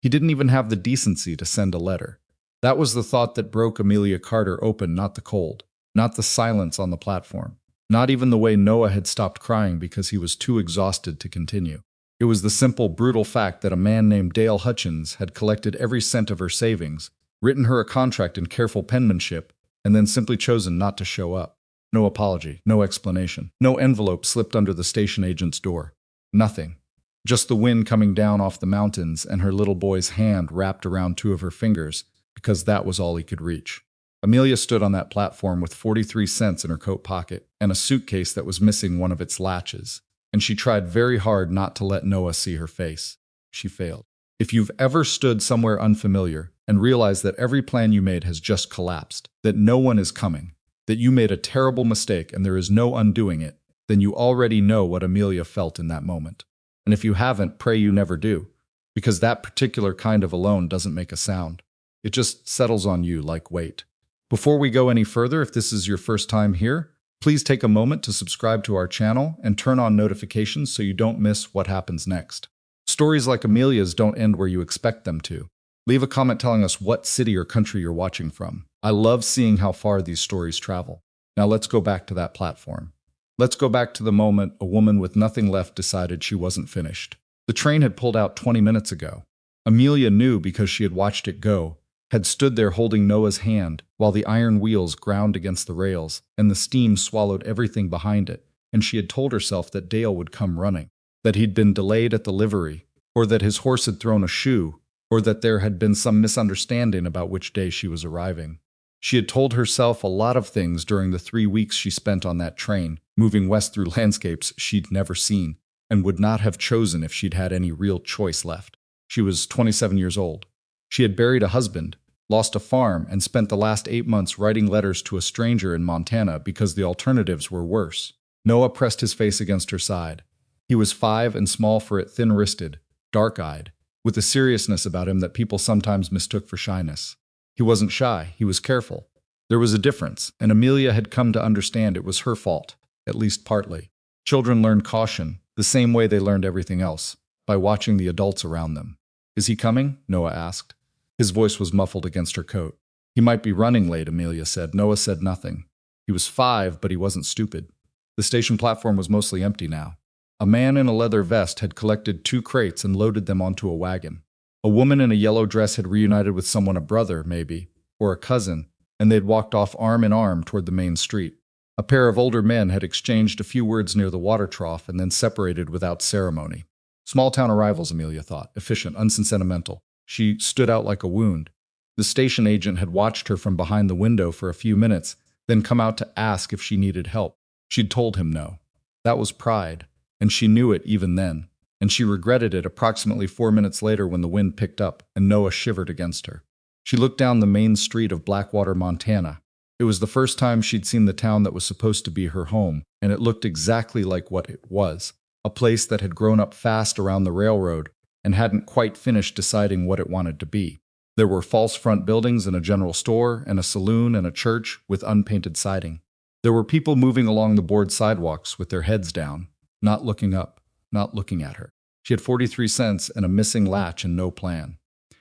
He didn't even have the decency to send a letter. That was the thought that broke Amelia Carter open, not the cold, not the silence on the platform, not even the way Noah had stopped crying because he was too exhausted to continue. It was the simple, brutal fact that a man named Dale Hutchins had collected every cent of her savings, written her a contract in careful penmanship, and then simply chosen not to show up. No apology, no explanation, no envelope slipped under the station agent's door. Nothing. Just the wind coming down off the mountains and her little boy's hand wrapped around two of her fingers, because that was all he could reach. Amelia stood on that platform with 43 cents in her coat pocket and a suitcase that was missing one of its latches, and she tried very hard not to let Noah see her face. She failed. If you've ever stood somewhere unfamiliar and realized that every plan you made has just collapsed, that no one is coming, that you made a terrible mistake and there is no undoing it, then you already know what Amelia felt in that moment. And if you haven't, pray you never do, because that particular kind of alone doesn't make a sound. It just settles on you like weight. Before we go any further, if this is your first time here, please take a moment to subscribe to our channel and turn on notifications so you don't miss what happens next. Stories like Amelia's don't end where you expect them to. Leave a comment telling us what city or country you're watching from. I love seeing how far these stories travel. Now let's go back to that platform. Let's go back to the moment a woman with nothing left decided she wasn't finished. The train had pulled out 20 minutes ago. Amelia knew because she had watched it go, had stood there holding Noah's hand while the iron wheels ground against the rails and the steam swallowed everything behind it, and she had told herself that Dale would come running, that he'd been delayed at the livery, or that his horse had thrown a shoe, or that there had been some misunderstanding about which day she was arriving. She had told herself a lot of things during the 3 weeks she spent on that train, moving west through landscapes she'd never seen, and would not have chosen if she'd had any real choice left. She was 27 years old. She had buried a husband, lost a farm, and spent the last 8 months writing letters to a stranger in Montana because the alternatives were worse. Noah pressed his face against her side. He was 5 and small for it, thin-wristed, dark-eyed, with a seriousness about him that people sometimes mistook for shyness. He wasn't shy, he was careful. There was a difference, and Amelia had come to understand it was her fault, at least partly. Children learn caution, the same way they learned everything else, by watching the adults around them. "Is he coming?" Noah asked. His voice was muffled against her coat. "He might be running late," Amelia said. Noah said nothing. He was 5, but he wasn't stupid. The station platform was mostly empty now. A man in a leather vest had collected 2 crates and loaded them onto a wagon. A woman in a yellow dress had reunited with someone, a brother, maybe, or a cousin, and they'd walked off arm in arm toward the main street. A pair of older men had exchanged a few words near the water trough and then separated without ceremony. Small-town arrivals, Amelia thought, efficient, unsentimental. She stood out like a wound. The station agent had watched her from behind the window for a few minutes, then come out to ask if she needed help. She'd told him no. That was pride, and she knew it even then, and she regretted it approximately 4 minutes later when the wind picked up and Noah shivered against her. She looked down the main street of Blackwater, Montana. It was the first time she'd seen the town that was supposed to be her home, and it looked exactly like what it was, a place that had grown up fast around the railroad and hadn't quite finished deciding what it wanted to be. There were false front buildings and a general store and a saloon and a church with unpainted siding. There were people moving along the board sidewalks with their heads down, not looking up, not looking at her. She had 43 cents and a missing latch and no plan.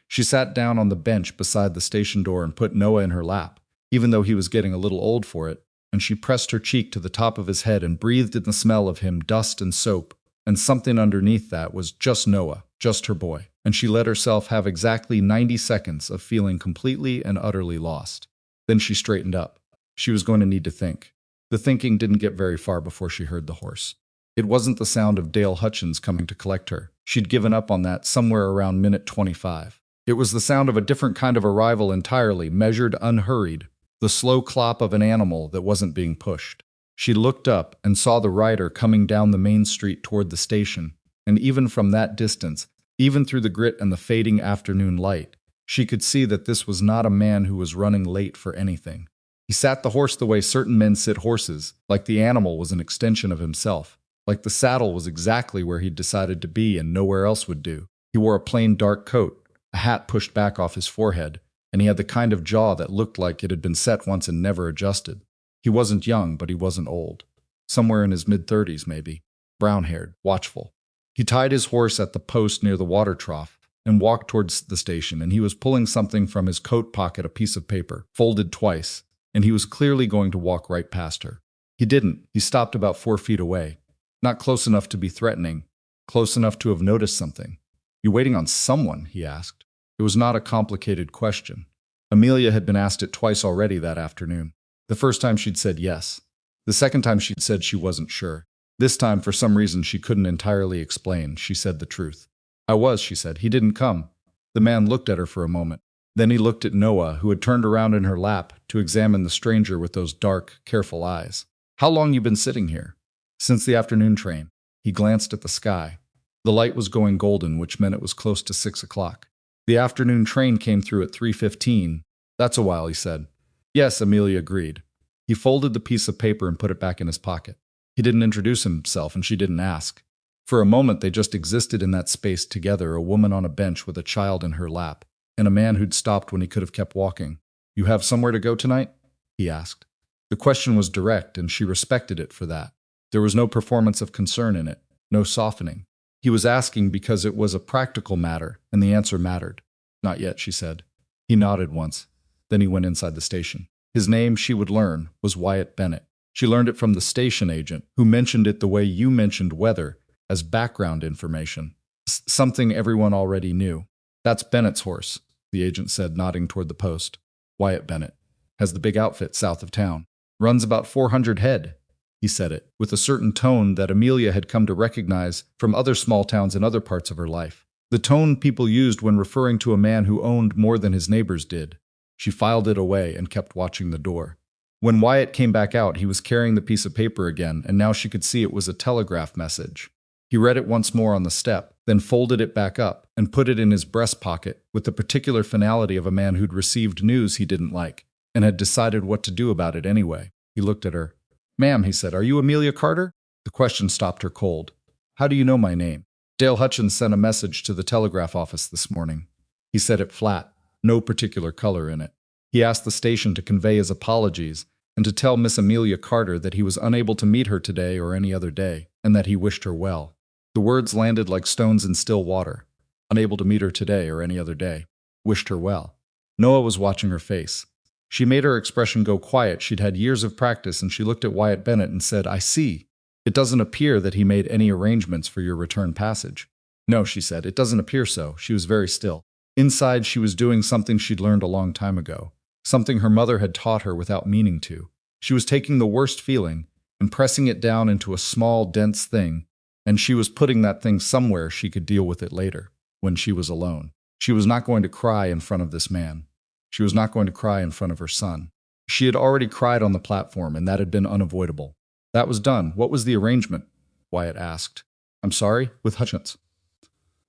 She sat down on the bench beside the station door and put Noah in her lap, even though he was getting a little old for it, and she pressed her cheek to the top of his head and breathed in the smell of him, dust and soap, and something underneath that was just Noah, just her boy, and she let herself have exactly 90 seconds of feeling completely and utterly lost. Then she straightened up. She was going to need to think. The thinking didn't get very far before she heard the horse. It wasn't the sound of Dale Hutchins coming to collect her. She'd given up on that somewhere around minute 25. It was the sound of a different kind of arrival entirely, measured, unhurried, the slow clop of an animal that wasn't being pushed. She looked up and saw the rider coming down the main street toward the station, and even from that distance, even through the grit and the fading afternoon light, she could see that this was not a man who was running late for anything. He sat the horse the way certain men sit horses, like the animal was an extension of himself, like the saddle was exactly where he'd decided to be and nowhere else would do. He wore a plain dark coat, a hat pushed back off his forehead, and he had the kind of jaw that looked like it had been set once and never adjusted. He wasn't young, but he wasn't old. Somewhere in his mid-30s, maybe. Brown-haired, watchful. He tied his horse at the post near the water trough, and walked towards the station, and he was pulling something from his coat pocket, a piece of paper, folded twice, and he was clearly going to walk right past her. He didn't. He stopped about 4 feet away. Not close enough to be threatening, close enough to have noticed something. "You waiting on someone?" he asked. It was not a complicated question. Amelia had been asked it twice already that afternoon. The first time she'd said yes. The second time she'd said she wasn't sure. This time, for some reason she couldn't entirely explain, she said the truth. "I was," she said. "He didn't come." The man looked at her for a moment. Then he looked at Noah, who had turned around in her lap to examine the stranger with those dark, careful eyes. "How long you been sitting here?" "Since the afternoon train." He glanced at the sky. The light was going golden, which meant it was close to 6 o'clock. "The afternoon train came through at 3:15. "That's a while," he said. "Yes," Amelia agreed. He folded the piece of paper and put it back in his pocket. He didn't introduce himself, and she didn't ask. For a moment they just existed in that space together, a woman on a bench with a child in her lap, and a man who'd stopped when he could have kept walking. "You have somewhere to go tonight?" he asked. The question was direct, and she respected it for that. There was no performance of concern in it, no softening. He was asking because it was a practical matter, and the answer mattered. "Not yet," she said. He nodded once. Then he went inside the station. His name, she would learn, was Wyatt Bennett. She learned it from the station agent, who mentioned it the way you mentioned weather, as background information. Something everyone already knew. "That's Bennett's horse," the agent said, nodding toward the post. "Wyatt Bennett. Has the big outfit south of town. Runs about 400 head. He said it, with a certain tone that Amelia had come to recognize from other small towns in other parts of her life. The tone people used when referring to a man who owned more than his neighbors did. She filed it away and kept watching the door. When Wyatt came back out, he was carrying the piece of paper again, and now she could see it was a telegraph message. He read it once more on the step, then folded it back up and put it in his breast pocket with the particular finality of a man who'd received news he didn't like and had decided what to do about it anyway. He looked at her. "Ma'am," he said, "are you Amelia Carter?" The question stopped her cold. "How do you know my name?" "Dale Hutchins sent a message to the telegraph office this morning." He said it flat, no particular color in it. He asked the station to convey his apologies and to tell Miss Amelia Carter that he was unable to meet her today or any other day, and that he wished her well. The words landed like stones in still water. Unable to meet her today or any other day. Wished her well. Noah was watching her face. She made her expression go quiet. She'd had years of practice, and she looked at Wyatt Bennett and said, "I see. It doesn't appear that he made any arrangements for your return passage." "No," she said, "it doesn't appear so." She was very still. Inside, she was doing something she'd learned a long time ago. Something her mother had taught her without meaning to. She was taking the worst feeling and pressing it down into a small, dense thing, and she was putting that thing somewhere she could deal with it later, when she was alone. She was not going to cry in front of this man. She was not going to cry in front of her son. She had already cried on the platform, and that had been unavoidable. That was done. What was the arrangement? Wyatt asked. "I'm sorry, with Hutchins."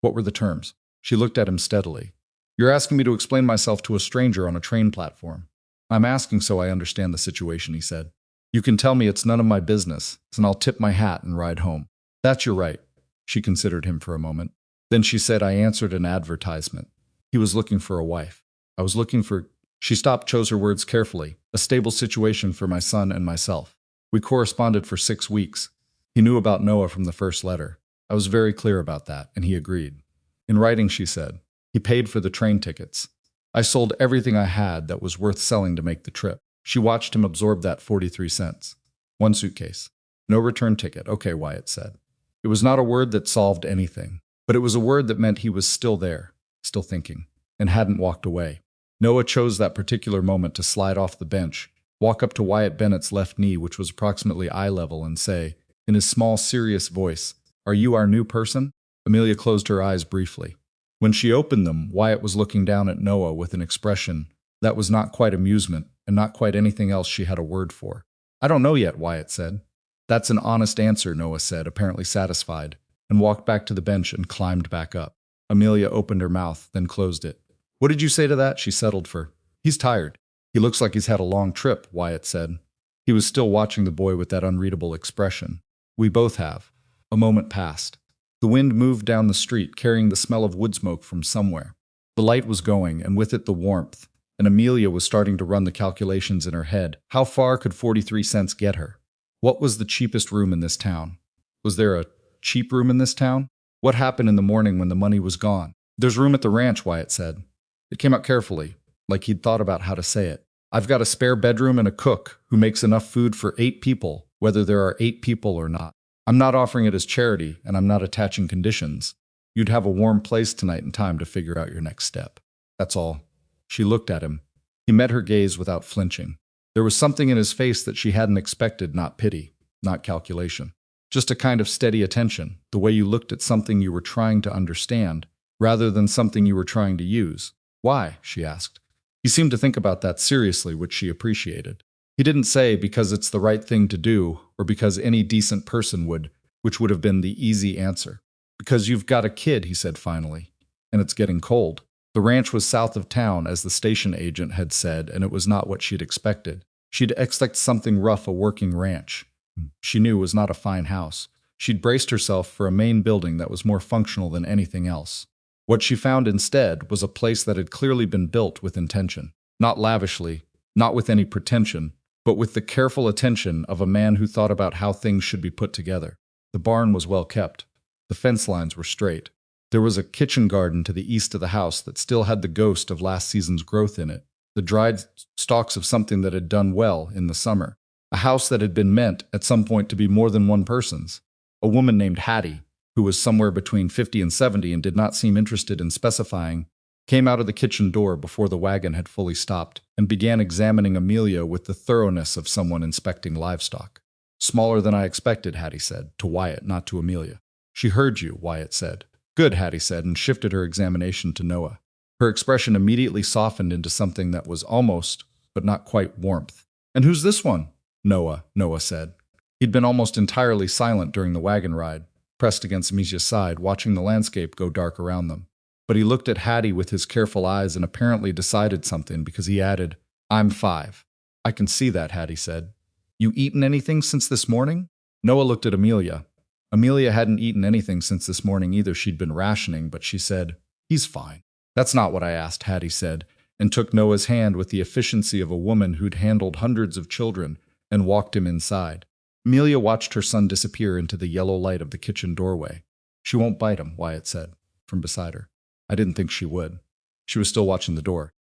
"What were the terms?" She looked at him steadily. "You're asking me to explain myself to a stranger on a train platform." "I'm asking so I understand the situation," he said. "You can tell me it's none of my business, and I'll tip my hat and ride home." "That's your right." She considered him for a moment. Then she said, "I answered an advertisement. He was looking for a wife. I was looking for—" She stopped, chose her words carefully. "A stable situation for my son and myself. We corresponded for 6 weeks. He knew about Noah from the first letter. I was very clear about that, and he agreed. In writing," she said, "he paid for the train tickets. I sold everything I had that was worth selling to make the trip." She watched him absorb that 43 cents. "1 suitcase. No return ticket." "Okay," Wyatt said. It was not a word that solved anything, but it was a word that meant he was still there, still thinking, and hadn't walked away. Noah chose that particular moment to slide off the bench, walk up to Wyatt Bennett's left knee, which was approximately eye level, and say, in his small, serious voice, "Are you our new person?" Amelia closed her eyes briefly. When she opened them, Wyatt was looking down at Noah with an expression that was not quite amusement and not quite anything else she had a word for. "I don't know yet," Wyatt said. "That's an honest answer," Noah said, apparently satisfied, and walked back to the bench and climbed back up. Amelia opened her mouth, then closed it. "What did you say to that?" She settled for, "He's tired. He looks like he's had a long trip," Wyatt said. He was still watching the boy with that unreadable expression. "We both have." A moment passed. The wind moved down the street, carrying the smell of wood smoke from somewhere. The light was going, and with it the warmth, and Amelia was starting to run the calculations in her head. How far could 43 cents get her? What was the cheapest room in this town? Was there a cheap room in this town? What happened in the morning when the money was gone? There's room at the ranch, Wyatt said. It came out carefully, like he'd thought about how to say it. I've got a spare bedroom and a cook who makes enough food for 8 people, whether there are 8 people or not. I'm not offering it as charity, and I'm not attaching conditions. You'd have a warm place tonight in time to figure out your next step. That's all. She looked at him. He met her gaze without flinching. There was something in his face that she hadn't expected, not pity, not calculation. Just a kind of steady attention, the way you looked at something you were trying to understand, rather than something you were trying to use. Why? She asked. He seemed to think about that seriously, which she appreciated. He didn't say because it's the right thing to do, or because any decent person would, which would have been the easy answer. Because you've got a kid, he said finally, and it's getting cold. The ranch was south of town, as the station agent had said, and it was not what she'd expected. She'd expected something rough, a working ranch. She knew it was not a fine house. She'd braced herself for a main building that was more functional than anything else. What she found instead was a place that had clearly been built with intention. Not lavishly, not with any pretension, but with the careful attention of a man who thought about how things should be put together. The barn was well kept. The fence lines were straight. There was a kitchen garden to the east of the house that still had the ghost of last season's growth in it, the dried stalks of something that had done well in the summer. A house that had been meant at some point to be more than one person's. A woman named Hattie, who was somewhere between 50 and 70 and did not seem interested in specifying, came out of the kitchen door before the wagon had fully stopped and began examining Amelia with the thoroughness of someone inspecting livestock. Smaller than I expected, Hattie said, to Wyatt, not to Amelia. She heard you, Wyatt said. Good, Hattie said, and shifted her examination to Noah. Her expression immediately softened into something that was almost, but not quite, warmth. And who's this one? Noah said. He'd been almost entirely silent during the wagon ride, pressed against Amelia's side, watching the landscape go dark around them. But he looked at Hattie with his careful eyes and apparently decided something because he added, I'm 5. I can see that, Hattie said. You eaten anything since this morning? Noah looked at Amelia. Amelia hadn't eaten anything since this morning either. She'd been rationing, but she said, He's fine. That's not what I asked, Hattie said, and took Noah's hand with the efficiency of a woman who'd handled hundreds of children and walked him inside. Amelia watched her son disappear into the yellow light of the kitchen doorway. She won't bite him, Wyatt said, from beside her. I didn't think she would. She was still watching the door.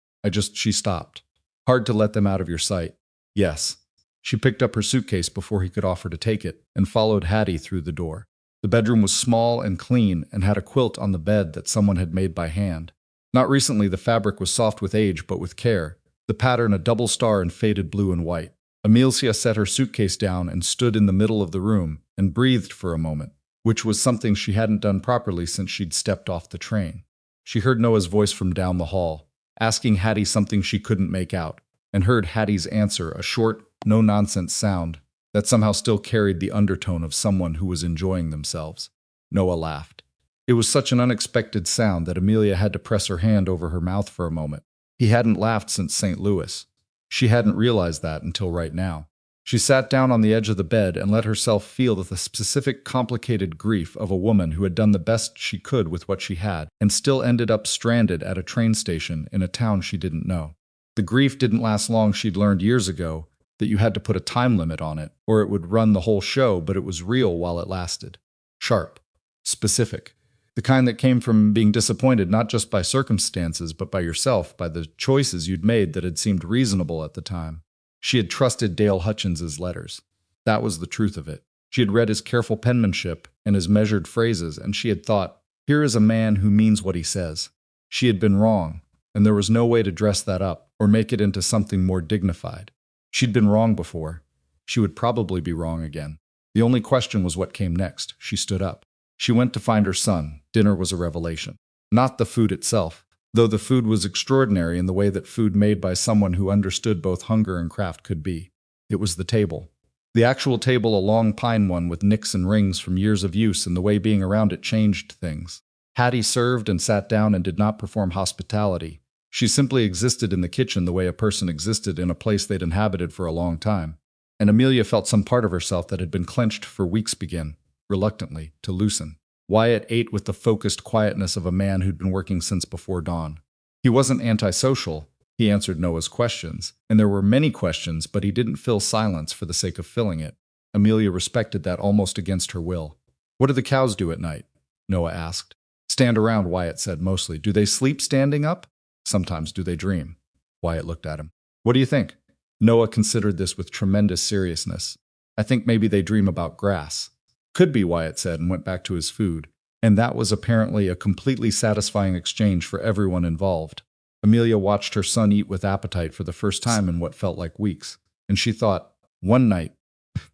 She stopped. Hard to let them out of your sight. Yes. She picked up her suitcase before he could offer to take it and followed Hattie through the door. The bedroom was small and clean and had a quilt on the bed that someone had made by hand. Not recently, the fabric was soft with age, but with care. The pattern a double star in faded blue and white. Amelia set her suitcase down and stood in the middle of the room and breathed for a moment, which was something she hadn't done properly since she'd stepped off the train. She heard Noah's voice from down the hall, asking Hattie something she couldn't make out, and heard Hattie's answer, a short, no-nonsense sound that somehow still carried the undertone of someone who was enjoying themselves. Noah laughed. It was such an unexpected sound that Amelia had to press her hand over her mouth for a moment. He hadn't laughed since St. Louis. She hadn't realized that until right now. She sat down on the edge of the bed and let herself feel the specific, complicated grief of a woman who had done the best she could with what she had and still ended up stranded at a train station in a town she didn't know. The grief didn't last long. She'd learned years ago that you had to put a time limit on it, or it would run the whole show, but it was real while it lasted. Sharp. Specific. The kind that came from being disappointed not just by circumstances, but by yourself, by the choices you'd made that had seemed reasonable at the time. She had trusted Dale Hutchins' letters. That was the truth of it. She had read his careful penmanship and his measured phrases, and she had thought, here is a man who means what he says. She had been wrong, and there was no way to dress that up or make it into something more dignified. She'd been wrong before. She would probably be wrong again. The only question was what came next. She stood up. She went to find her son. Dinner was a revelation. Not the food itself, though the food was extraordinary in the way that food made by someone who understood both hunger and craft could be. It was the table. The actual table, a long pine one with nicks and rings from years of use, and the way being around it changed things. Hattie served and sat down and did not perform hospitality. She simply existed in the kitchen the way a person existed in a place they'd inhabited for a long time. And Amelia felt some part of herself that had been clenched for weeks begin, reluctantly, to loosen. Wyatt ate with the focused quietness of a man who'd been working since before dawn. He wasn't antisocial. He answered Noah's questions, and there were many questions, but he didn't fill silence for the sake of filling it. Amelia respected that almost against her will. What do the cows do at night? Noah asked. Stand around, Wyatt said mostly. Do they sleep standing up? Sometimes. Do they dream? Wyatt looked at him. What do you think? Noah considered this with tremendous seriousness. I think maybe they dream about grass. Could be, Wyatt said, and went back to his food. And that was apparently a completely satisfying exchange for everyone involved. Amelia watched her son eat with appetite for the first time in what felt like weeks. And she thought, one night.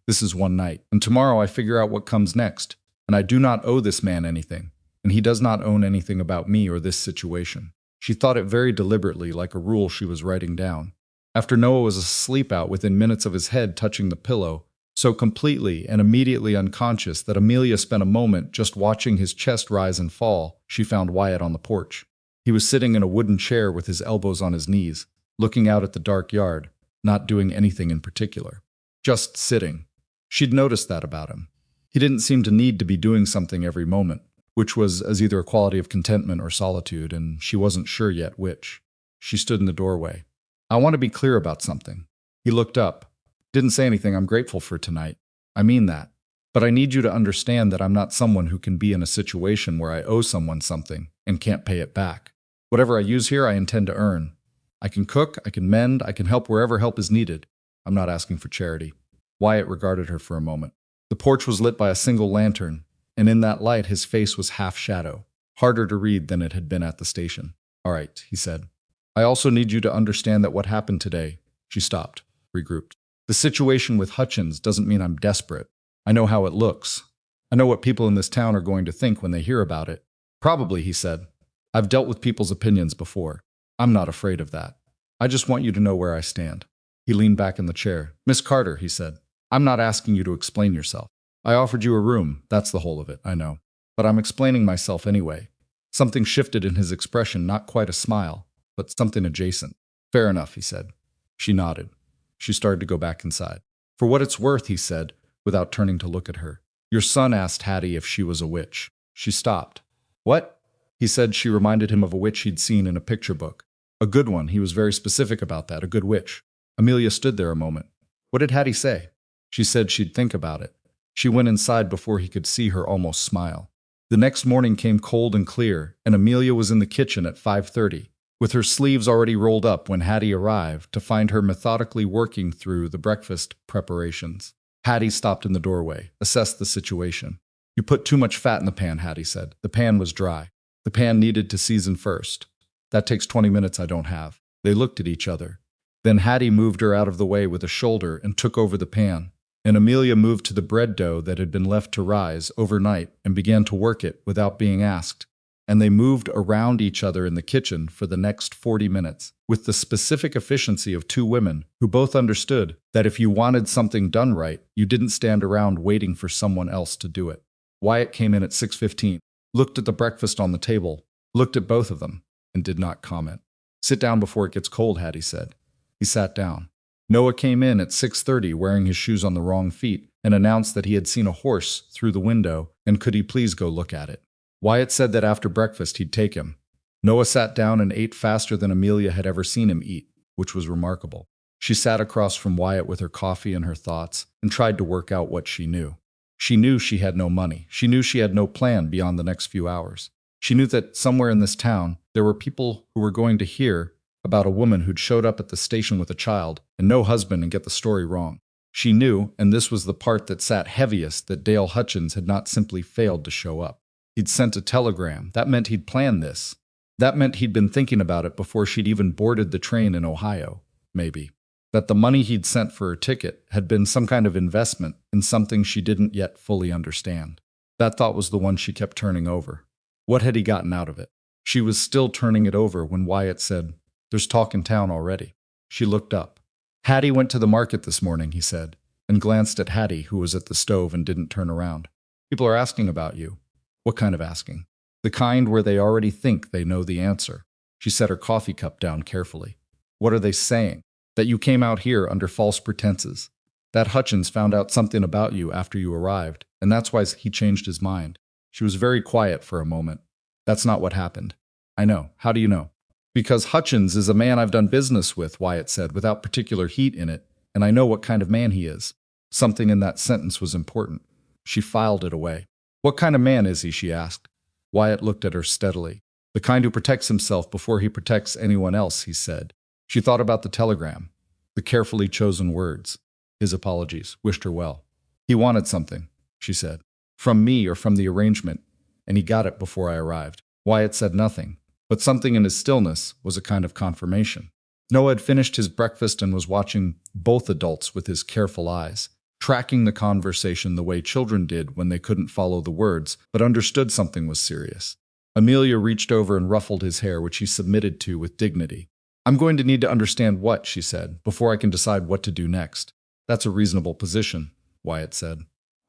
This is one night. And tomorrow I figure out what comes next. And I do not owe this man anything. And he does not own anything about me or this situation. She thought it very deliberately, like a rule she was writing down. After Noah was asleep out within minutes of his head touching the pillow, so completely and immediately unconscious that Amelia spent a moment just watching his chest rise and fall, she found Wyatt on the porch. He was sitting in a wooden chair with his elbows on his knees, looking out at the dark yard, not doing anything in particular. Just sitting. She'd noticed that about him. He didn't seem to need to be doing something every moment, which was as either a quality of contentment or solitude, and she wasn't sure yet which. She stood in the doorway. I want to be clear about something. He looked up. Didn't say anything I'm grateful for tonight. I mean that. But I need you to understand that I'm not someone who can be in a situation where I owe someone something and can't pay it back. Whatever I use here, I intend to earn. I can cook, I can mend, I can help wherever help is needed. I'm not asking for charity. Wyatt regarded her for a moment. The porch was lit by a single lantern, and in that light his face was half shadow, harder to read than it had been at the station. All right, he said. I also need you to understand that what happened today. She stopped, regrouped. The situation with Hutchins doesn't mean I'm desperate. I know how it looks. I know what people in this town are going to think when they hear about it. Probably, he said. I've dealt with people's opinions before. I'm not afraid of that. I just want you to know where I stand. He leaned back in the chair. Miss Carter, he said, I'm not asking you to explain yourself. I offered you a room. That's the whole of it, I know. But I'm explaining myself anyway. Something shifted in his expression, not quite a smile, but something adjacent. Fair enough, he said. She nodded. She started to go back inside. For what it's worth, he said, without turning to look at her. Your son asked Hattie if she was a witch. She stopped. What? He said she reminded him of a witch he'd seen in a picture book. A good one, he was very specific about that, a good witch. Amelia stood there a moment. What did Hattie say? She said she'd think about it. She went inside before he could see her almost smile. The next morning came cold and clear, and Amelia was in the kitchen at 5:30. With her sleeves already rolled up when Hattie arrived, to find her methodically working through the breakfast preparations. Hattie stopped in the doorway, assessed the situation. You put too much fat in the pan, Hattie said. The pan was dry. The pan needed to season first. That takes 20 minutes I don't have. They looked at each other. Then Hattie moved her out of the way with a shoulder and took over the pan. And Amelia moved to the bread dough that had been left to rise overnight and began to work it without being asked. And they moved around each other in the kitchen for the next 40 minutes, with the specific efficiency of two women who both understood that if you wanted something done right, you didn't stand around waiting for someone else to do it. Wyatt came in at 6:15, looked at the breakfast on the table, looked at both of them, and did not comment. Sit down before it gets cold, Hattie said. He sat down. Noah came in at 6:30 wearing his shoes on the wrong feet and announced that he had seen a horse through the window and could he please go look at it. Wyatt said that after breakfast he'd take him. Noah sat down and ate faster than Amelia had ever seen him eat, which was remarkable. She sat across from Wyatt with her coffee and her thoughts and tried to work out what she knew. She knew she had no money. She knew she had no plan beyond the next few hours. She knew that somewhere in this town there were people who were going to hear about a woman who'd showed up at the station with a child and no husband and get the story wrong. She knew, and this was the part that sat heaviest, that Dale Hutchins had not simply failed to show up. He'd sent a telegram. That meant he'd planned this. That meant he'd been thinking about it before she'd even boarded the train in Ohio, maybe. That the money he'd sent for her ticket had been some kind of investment in something she didn't yet fully understand. That thought was the one she kept turning over. What had he gotten out of it? She was still turning it over when Wyatt said, "There's talk in town already." She looked up. Hattie went to the market this morning, he said, and glanced at Hattie, who was at the stove and didn't turn around. People are asking about you. What kind of asking? The kind where they already think they know the answer. She set her coffee cup down carefully. What are they saying? That you came out here under false pretenses. That Hutchins found out something about you after you arrived, and that's why he changed his mind. She was very quiet for a moment. That's not what happened. I know. How do you know? Because Hutchins is a man I've done business with, Wyatt said, without particular heat in it, and I know what kind of man he is. Something in that sentence was important. She filed it away. What kind of man is he, she asked. Wyatt looked at her steadily. The kind who protects himself before he protects anyone else, he said. She thought about the telegram, the carefully chosen words. His apologies, wished her well. He wanted something, she said. From me or from the arrangement, and he got it before I arrived. Wyatt said nothing, but something in his stillness was a kind of confirmation. Noah had finished his breakfast and was watching both adults with his careful eyes, tracking the conversation the way children did when they couldn't follow the words, but understood something was serious. Amelia reached over and ruffled his hair, which he submitted to with dignity. I'm going to need to understand what, she said, before I can decide what to do next. That's a reasonable position, Wyatt said.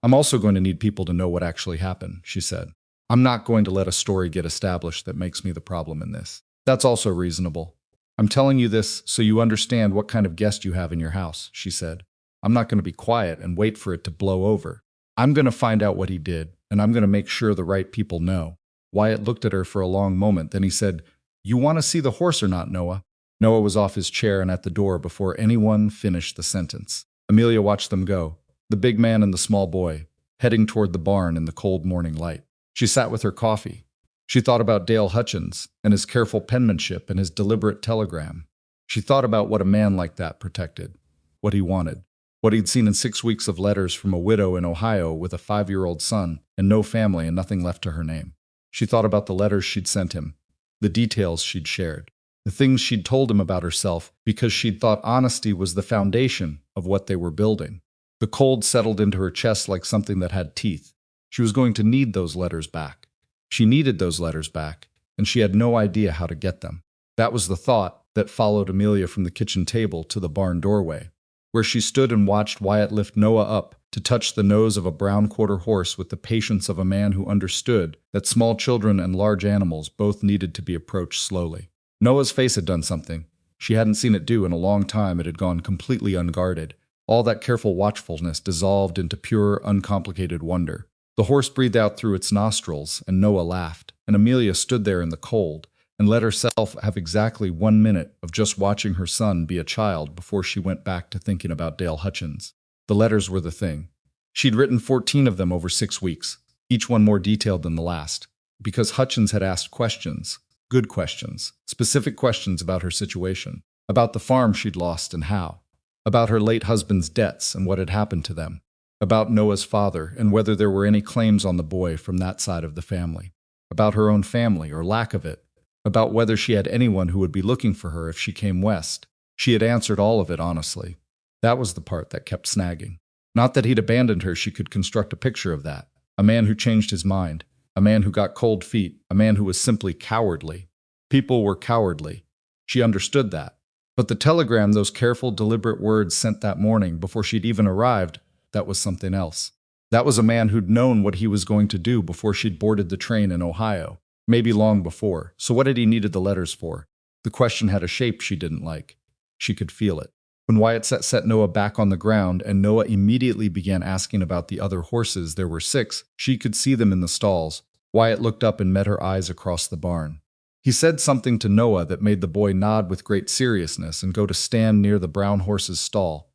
I'm also going to need people to know what actually happened, she said. I'm not going to let a story get established that makes me the problem in this. That's also reasonable. I'm telling you this so you understand what kind of guest you have in your house, she said. I'm not going to be quiet and wait for it to blow over. I'm going to find out what he did, and I'm going to make sure the right people know. Wyatt looked at her for a long moment, then he said, You want to see the horse or not, Noah? Noah was off his chair and at the door before anyone finished the sentence. Amelia watched them go, the big man and the small boy, heading toward the barn in the cold morning light. She sat with her coffee. She thought about Dale Hutchins and his careful penmanship and his deliberate telegram. She thought about what a man like that protected, what he wanted, what he'd seen in 6 weeks of letters from a widow in Ohio with a 5-year-old son and no family and nothing left to her name. She thought about the letters she'd sent him, the details she'd shared, the things she'd told him about herself because she'd thought honesty was the foundation of what they were building. The cold settled into her chest like something that had teeth. She was going to need those letters back. She needed those letters back, and she had no idea how to get them. That was the thought that followed Amelia from the kitchen table to the barn doorway, where she stood and watched Wyatt lift Noah up to touch the nose of a brown quarter horse with the patience of a man who understood that small children and large animals both needed to be approached slowly. Noah's face had done something. She hadn't seen it do in a long time. It had gone completely unguarded. All that careful watchfulness dissolved into pure, uncomplicated wonder. The horse breathed out through its nostrils, and Noah laughed, and Amelia stood there in the cold and let herself have exactly 1 minute of just watching her son be a child before she went back to thinking about Dale Hutchins. The letters were the thing. She'd written 14 of them over 6 weeks, each one more detailed than the last, because Hutchins had asked questions, good questions, specific questions about her situation, about the farm she'd lost and how, about her late husband's debts and what had happened to them, about Noah's father and whether there were any claims on the boy from that side of the family, about her own family or lack of it, about whether she had anyone who would be looking for her if she came west. She had answered all of it honestly. That was the part that kept snagging. Not that he'd abandoned her, she could construct a picture of that. A man who changed his mind, a man who got cold feet, a man who was simply cowardly. People were cowardly. She understood that. But the telegram, those careful, deliberate words sent that morning before she'd even arrived, that was something else. That was a man who'd known what he was going to do before she'd boarded the train in Ohio, maybe long before. So what had he needed the letters for? The question had a shape she didn't like. She could feel it. When Wyatt set Noah back on the ground and Noah immediately began asking about the other horses, there were 6, she could see them in the stalls. Wyatt looked up and met her eyes across the barn. He said something to Noah that made the boy nod with great seriousness and go to stand near the brown horse's stall,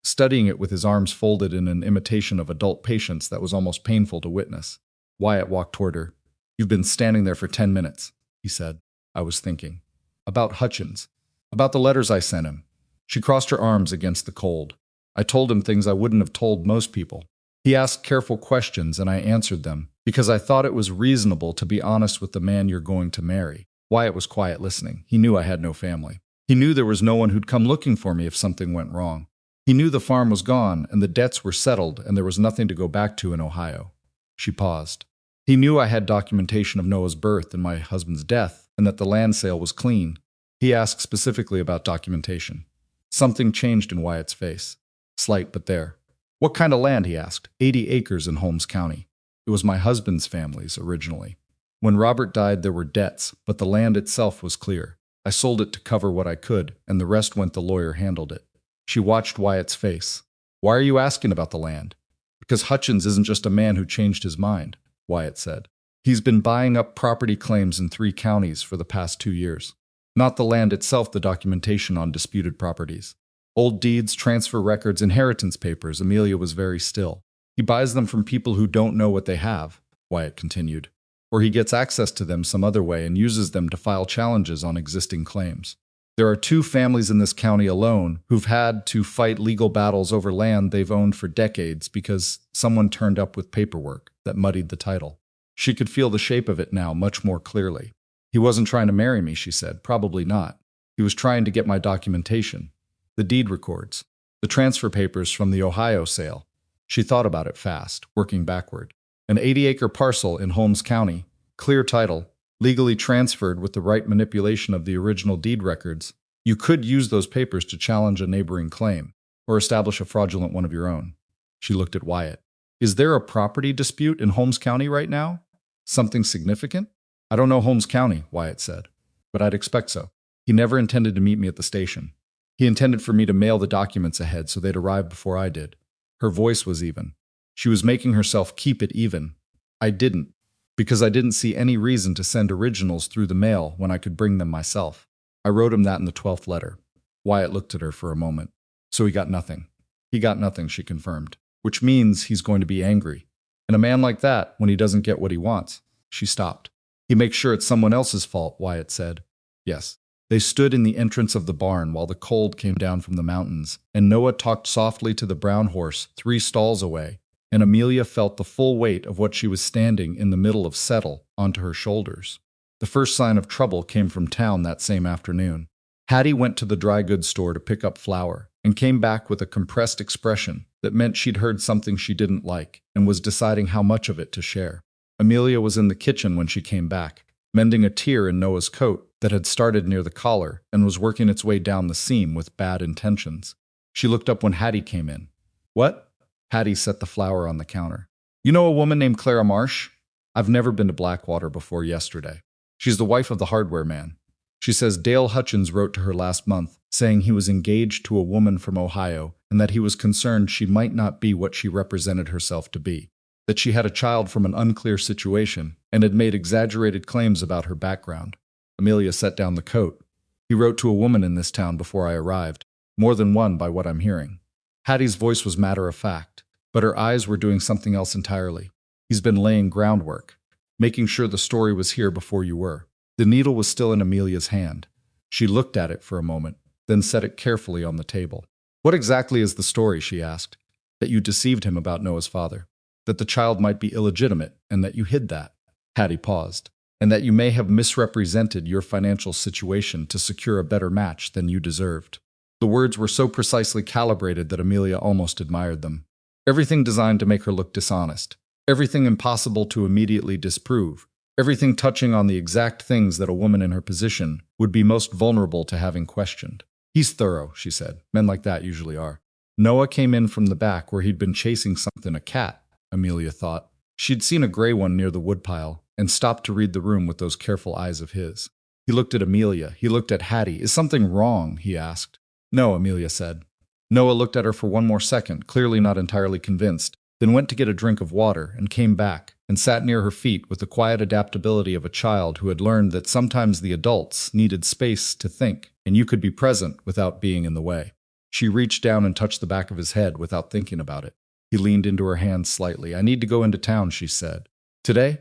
studying it with his arms folded in an imitation of adult patience that was almost painful to witness. Wyatt walked toward her. You've been standing there for 10 minutes, he said. I was thinking. About Hutchins. About the letters I sent him. She crossed her arms against the cold. I told him things I wouldn't have told most people. He asked careful questions and I answered them, because I thought it was reasonable to be honest with the man you're going to marry. Wyatt was quiet listening. He knew I had no family. He knew there was no one who'd come looking for me if something went wrong. He knew the farm was gone and the debts were settled and there was nothing to go back to in Ohio. She paused. He knew I had documentation of Noah's birth and my husband's death and that the land sale was clean. He asked specifically about documentation. Something changed in Wyatt's face. Slight, but there. What kind of land, he asked. 80 acres in Holmes County. It was my husband's family's originally. When Robert died, there were debts, but the land itself was clear. I sold it to cover what I could, and the rest went the lawyer handled it. She watched Wyatt's face. Why are you asking about the land? Because Hutchins isn't just a man who changed his mind, Wyatt said. He's been buying up property claims in 3 counties for the past 2 years. Not the land itself, the documentation on disputed properties. Old deeds, transfer records, inheritance papers. Amelia was very still. He buys them from people who don't know what they have, Wyatt continued. or he gets access to them some other way and uses them to file challenges on existing claims. There are 2 families in this county alone who've had to fight legal battles over land they've owned for decades because someone turned up with paperwork that muddied the title. She could feel the shape of it now much more clearly. He wasn't trying to marry me, she said. Probably not. He was trying to get my documentation. The deed records. The transfer papers from the Ohio sale. She thought about it fast, working backward. An 80-acre parcel in Holmes County, clear title, legally transferred with the right manipulation of the original deed records. You could use those papers to challenge a neighboring claim, or establish a fraudulent one of your own. She looked at Wyatt. Is there a property dispute in Holmes County right now? Something significant? I don't know Holmes County, Wyatt said, but I'd expect so. He never intended to meet me at the station. He intended for me to mail the documents ahead so they'd arrive before I did. Her voice was even. She was making herself keep it even. I didn't, because I didn't see any reason to send originals through the mail when I could bring them myself. I wrote him that in the 12th letter. Wyatt looked at her for a moment. So he got nothing. He got nothing, she confirmed, which means he's going to be angry. And a man like that, when he doesn't get what he wants. She stopped. He makes sure it's someone else's fault, Wyatt said. Yes. They stood in the entrance of the barn while the cold came down from the mountains, and Noah talked softly to the brown horse 3 stalls away, and Amelia felt the full weight of what she was standing in the middle of settle onto her shoulders. The first sign of trouble came from town that same afternoon. Hattie went to the dry goods store to pick up flour, and came back with a compressed expression that meant she'd heard something she didn't like, and was deciding how much of it to share. Amelia was in the kitchen when she came back, mending a tear in Noah's coat that had started near the collar and was working its way down the seam with bad intentions. She looked up when Hattie came in. What? Hattie set the flour on the counter. You know a woman named Clara Marsh? I've never been to Blackwater before yesterday. She's the wife of the hardware man. She says Dale Hutchins wrote to her last month, saying he was engaged to a woman from Ohio and that he was concerned she might not be what she represented herself to be, that she had a child from an unclear situation and had made exaggerated claims about her background. Amelia set down the coat. He wrote to a woman in this town before I arrived, more than one by what I'm hearing. Hattie's voice was matter-of-fact, but her eyes were doing something else entirely. He's been laying groundwork, making sure the story was here before you were. The needle was still in Amelia's hand. She looked at it for a moment, then set it carefully on the table. What exactly is the story, she asked. That you deceived him about Noah's father. That the child might be illegitimate, and that you hid that. Hattie paused. And that you may have misrepresented your financial situation to secure a better match than you deserved. The words were so precisely calibrated that Amelia almost admired them. Everything designed to make her look dishonest. Everything impossible to immediately disprove. Everything touching on the exact things that a woman in her position would be most vulnerable to having questioned. He's thorough, she said. Men like that usually are. Noah came in from the back where he'd been chasing something, a cat, Amelia thought. She'd seen a gray one near the woodpile, and stopped to read the room with those careful eyes of his. He looked at Amelia. He looked at Hattie. Is something wrong? He asked. No, Amelia said. Noah looked at her for one more second, clearly not entirely convinced, then went to get a drink of water and came back and sat near her feet with the quiet adaptability of a child who had learned that sometimes the adults needed space to think, and you could be present without being in the way. She reached down and touched the back of his head without thinking about it. He leaned into her hand slightly. I need to go into town, she said. Today?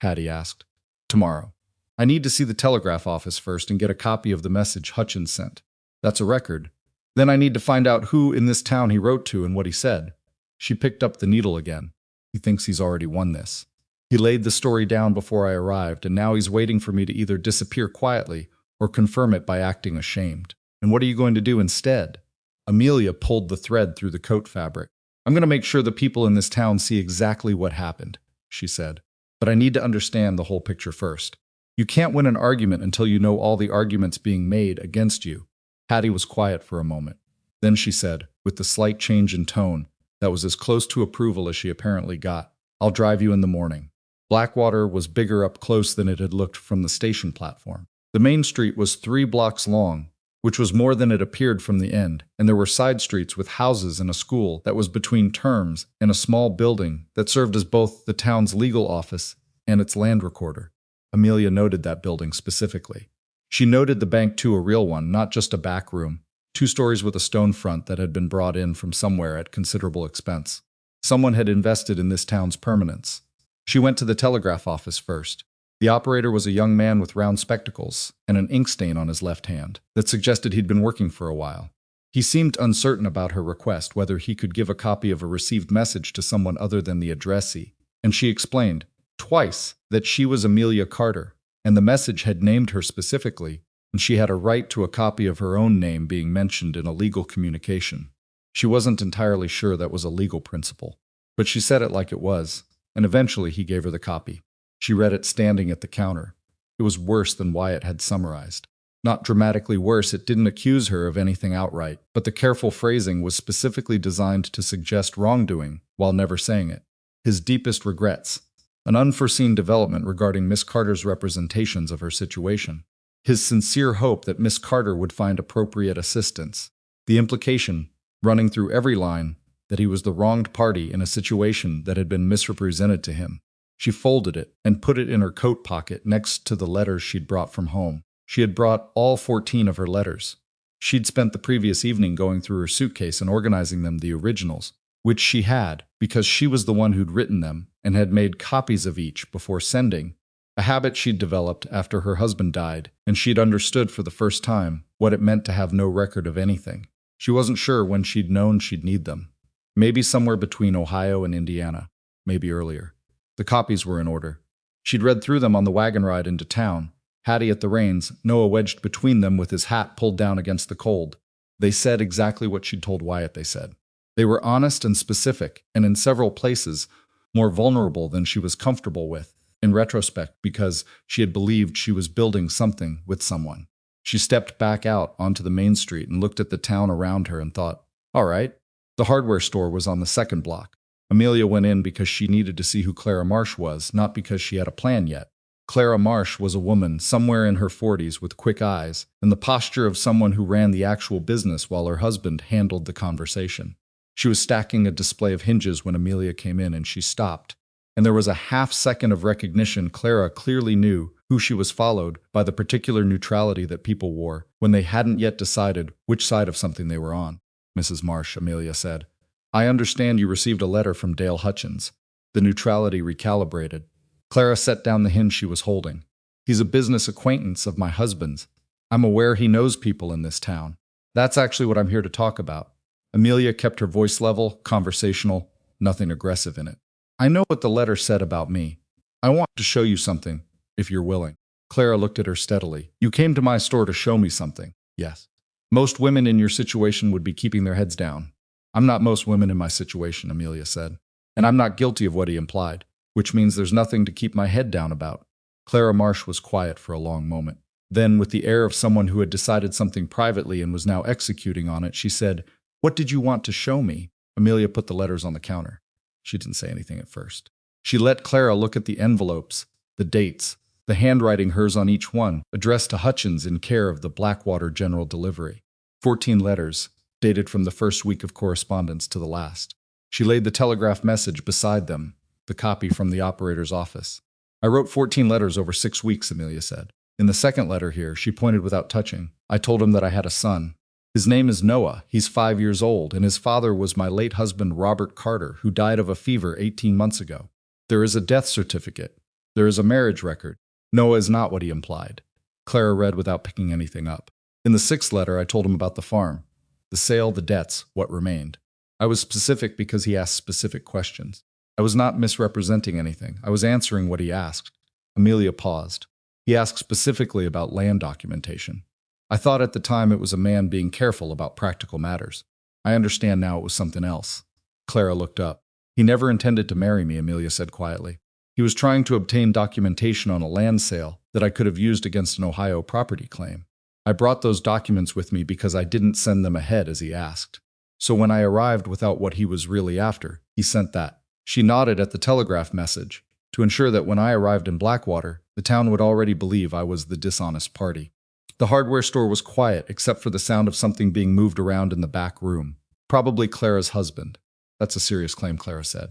Hattie asked. Tomorrow. I need to see the telegraph office first and get a copy of the message Hutchins sent. That's a record. Then I need to find out who in this town he wrote to and what he said. She picked up the needle again. He thinks he's already won this. He laid the story down before I arrived, and now he's waiting for me to either disappear quietly or confirm it by acting ashamed. And what are you going to do instead? Amelia pulled the thread through the coat fabric. I'm going to make sure the people in this town see exactly what happened, she said. But I need to understand the whole picture first. You can't win an argument until you know all the arguments being made against you. Hattie was quiet for a moment. Then she said, with the slight change in tone that was as close to approval as she apparently got, I'll drive you in the morning. Blackwater was bigger up close than it had looked from the station platform. The main street was 3 blocks long, which was more than it appeared from the end, and there were side streets with houses and a school that was between terms and a small building that served as both the town's legal office and its land recorder. Amelia noted that building specifically. She noted the bank too, a real one, not just a back room, 2 stories with a stone front that had been brought in from somewhere at considerable expense. Someone had invested in this town's permanence. She went to the telegraph office first. The operator was a young man with round spectacles and an ink stain on his left hand that suggested he'd been working for a while. He seemed uncertain about her request, whether he could give a copy of a received message to someone other than the addressee, and she explained, twice, that she was Amelia Carter, and the message had named her specifically, and she had a right to a copy of her own name being mentioned in a legal communication. She wasn't entirely sure that was a legal principle, but she said it like it was, and eventually he gave her the copy. She read it standing at the counter. It was worse than Wyatt had summarized. Not dramatically worse, it didn't accuse her of anything outright, but the careful phrasing was specifically designed to suggest wrongdoing while never saying it. His deepest regrets, an unforeseen development regarding Miss Carter's representations of her situation. His sincere hope that Miss Carter would find appropriate assistance. The implication, running through every line, that he was the wronged party in a situation that had been misrepresented to him. She folded it and put it in her coat pocket next to the letters she'd brought from home. She had brought all 14 of her letters. She'd spent the previous evening going through her suitcase and organizing them, the originals, which she had because she was the one who'd written them and had made copies of each before sending, a habit she'd developed after her husband died, and she'd understood for the first time what it meant to have no record of anything. She wasn't sure when she'd known she'd need them. Maybe somewhere between Ohio and Indiana, maybe earlier. The copies were in order. She'd read through them on the wagon ride into town, Hattie at the reins, Noah wedged between them with his hat pulled down against the cold. They said exactly what she'd told Wyatt they said. They were honest and specific, and in several places, more vulnerable than she was comfortable with, in retrospect, because she had believed she was building something with someone. She stepped back out onto the main street and looked at the town around her and thought, all right. The hardware store was on the second block. Amelia went in because she needed to see who Clara Marsh was, not because she had a plan yet. Clara Marsh was a woman somewhere in her 40s with quick eyes and the posture of someone who ran the actual business while her husband handled the conversation. She was stacking a display of hinges when Amelia came in and she stopped, and there was a half-second of recognition. Clara clearly knew who she was, followed by the particular neutrality that people wore when they hadn't yet decided which side of something they were on. Mrs. Marsh, Amelia said, I understand you received a letter from Dale Hutchins. The neutrality recalibrated. Clara set down the hinge she was holding. He's a business acquaintance of my husband's. I'm aware he knows people in this town. That's actually what I'm here to talk about. Amelia kept her voice level, conversational, nothing aggressive in it. I know what the letter said about me. I want to show you something, if you're willing. Clara looked at her steadily. You came to my store to show me something. Yes. Most women in your situation would be keeping their heads down. I'm not most women in my situation, Amelia said. And I'm not guilty of what he implied, which means there's nothing to keep my head down about. Clara Marsh was quiet for a long moment. Then, with the air of someone who had decided something privately and was now executing on it, she said, What did you want to show me? Amelia put the letters on the counter. She didn't say anything at first. She let Clara look at the envelopes, the dates, the handwriting, hers on each one, addressed to Hutchins in care of the Blackwater General Delivery. 14 letters, dated from the first week of correspondence to the last. She laid the telegraph message beside them, the copy from the operator's office. I wrote 14 letters over 6 weeks, Amelia said. In the second letter here, she pointed without touching. I told him that I had a son. His name is Noah. He's 5 years old, and his father was my late husband, Robert Carter, who died of a fever 18 months ago. There is a death certificate. There is a marriage record. Noah is not what he implied. Clara read without picking anything up. In the 6th letter, I told him about the farm, the sale, the debts, what remained. I was specific because he asked specific questions. I was not misrepresenting anything. I was answering what he asked. Amelia paused. He asked specifically about land documentation. I thought at the time it was a man being careful about practical matters. I understand now it was something else. Clara looked up. He never intended to marry me, Amelia said quietly. He was trying to obtain documentation on a land sale that I could have used against an Ohio property claim. I brought those documents with me because I didn't send them ahead as he asked. So when I arrived without what he was really after, he sent that. She nodded at the telegraph message to ensure that when I arrived in Blackwater, the town would already believe I was the dishonest party. The hardware store was quiet except for the sound of something being moved around in the back room. Probably Clara's husband. That's a serious claim, Clara said.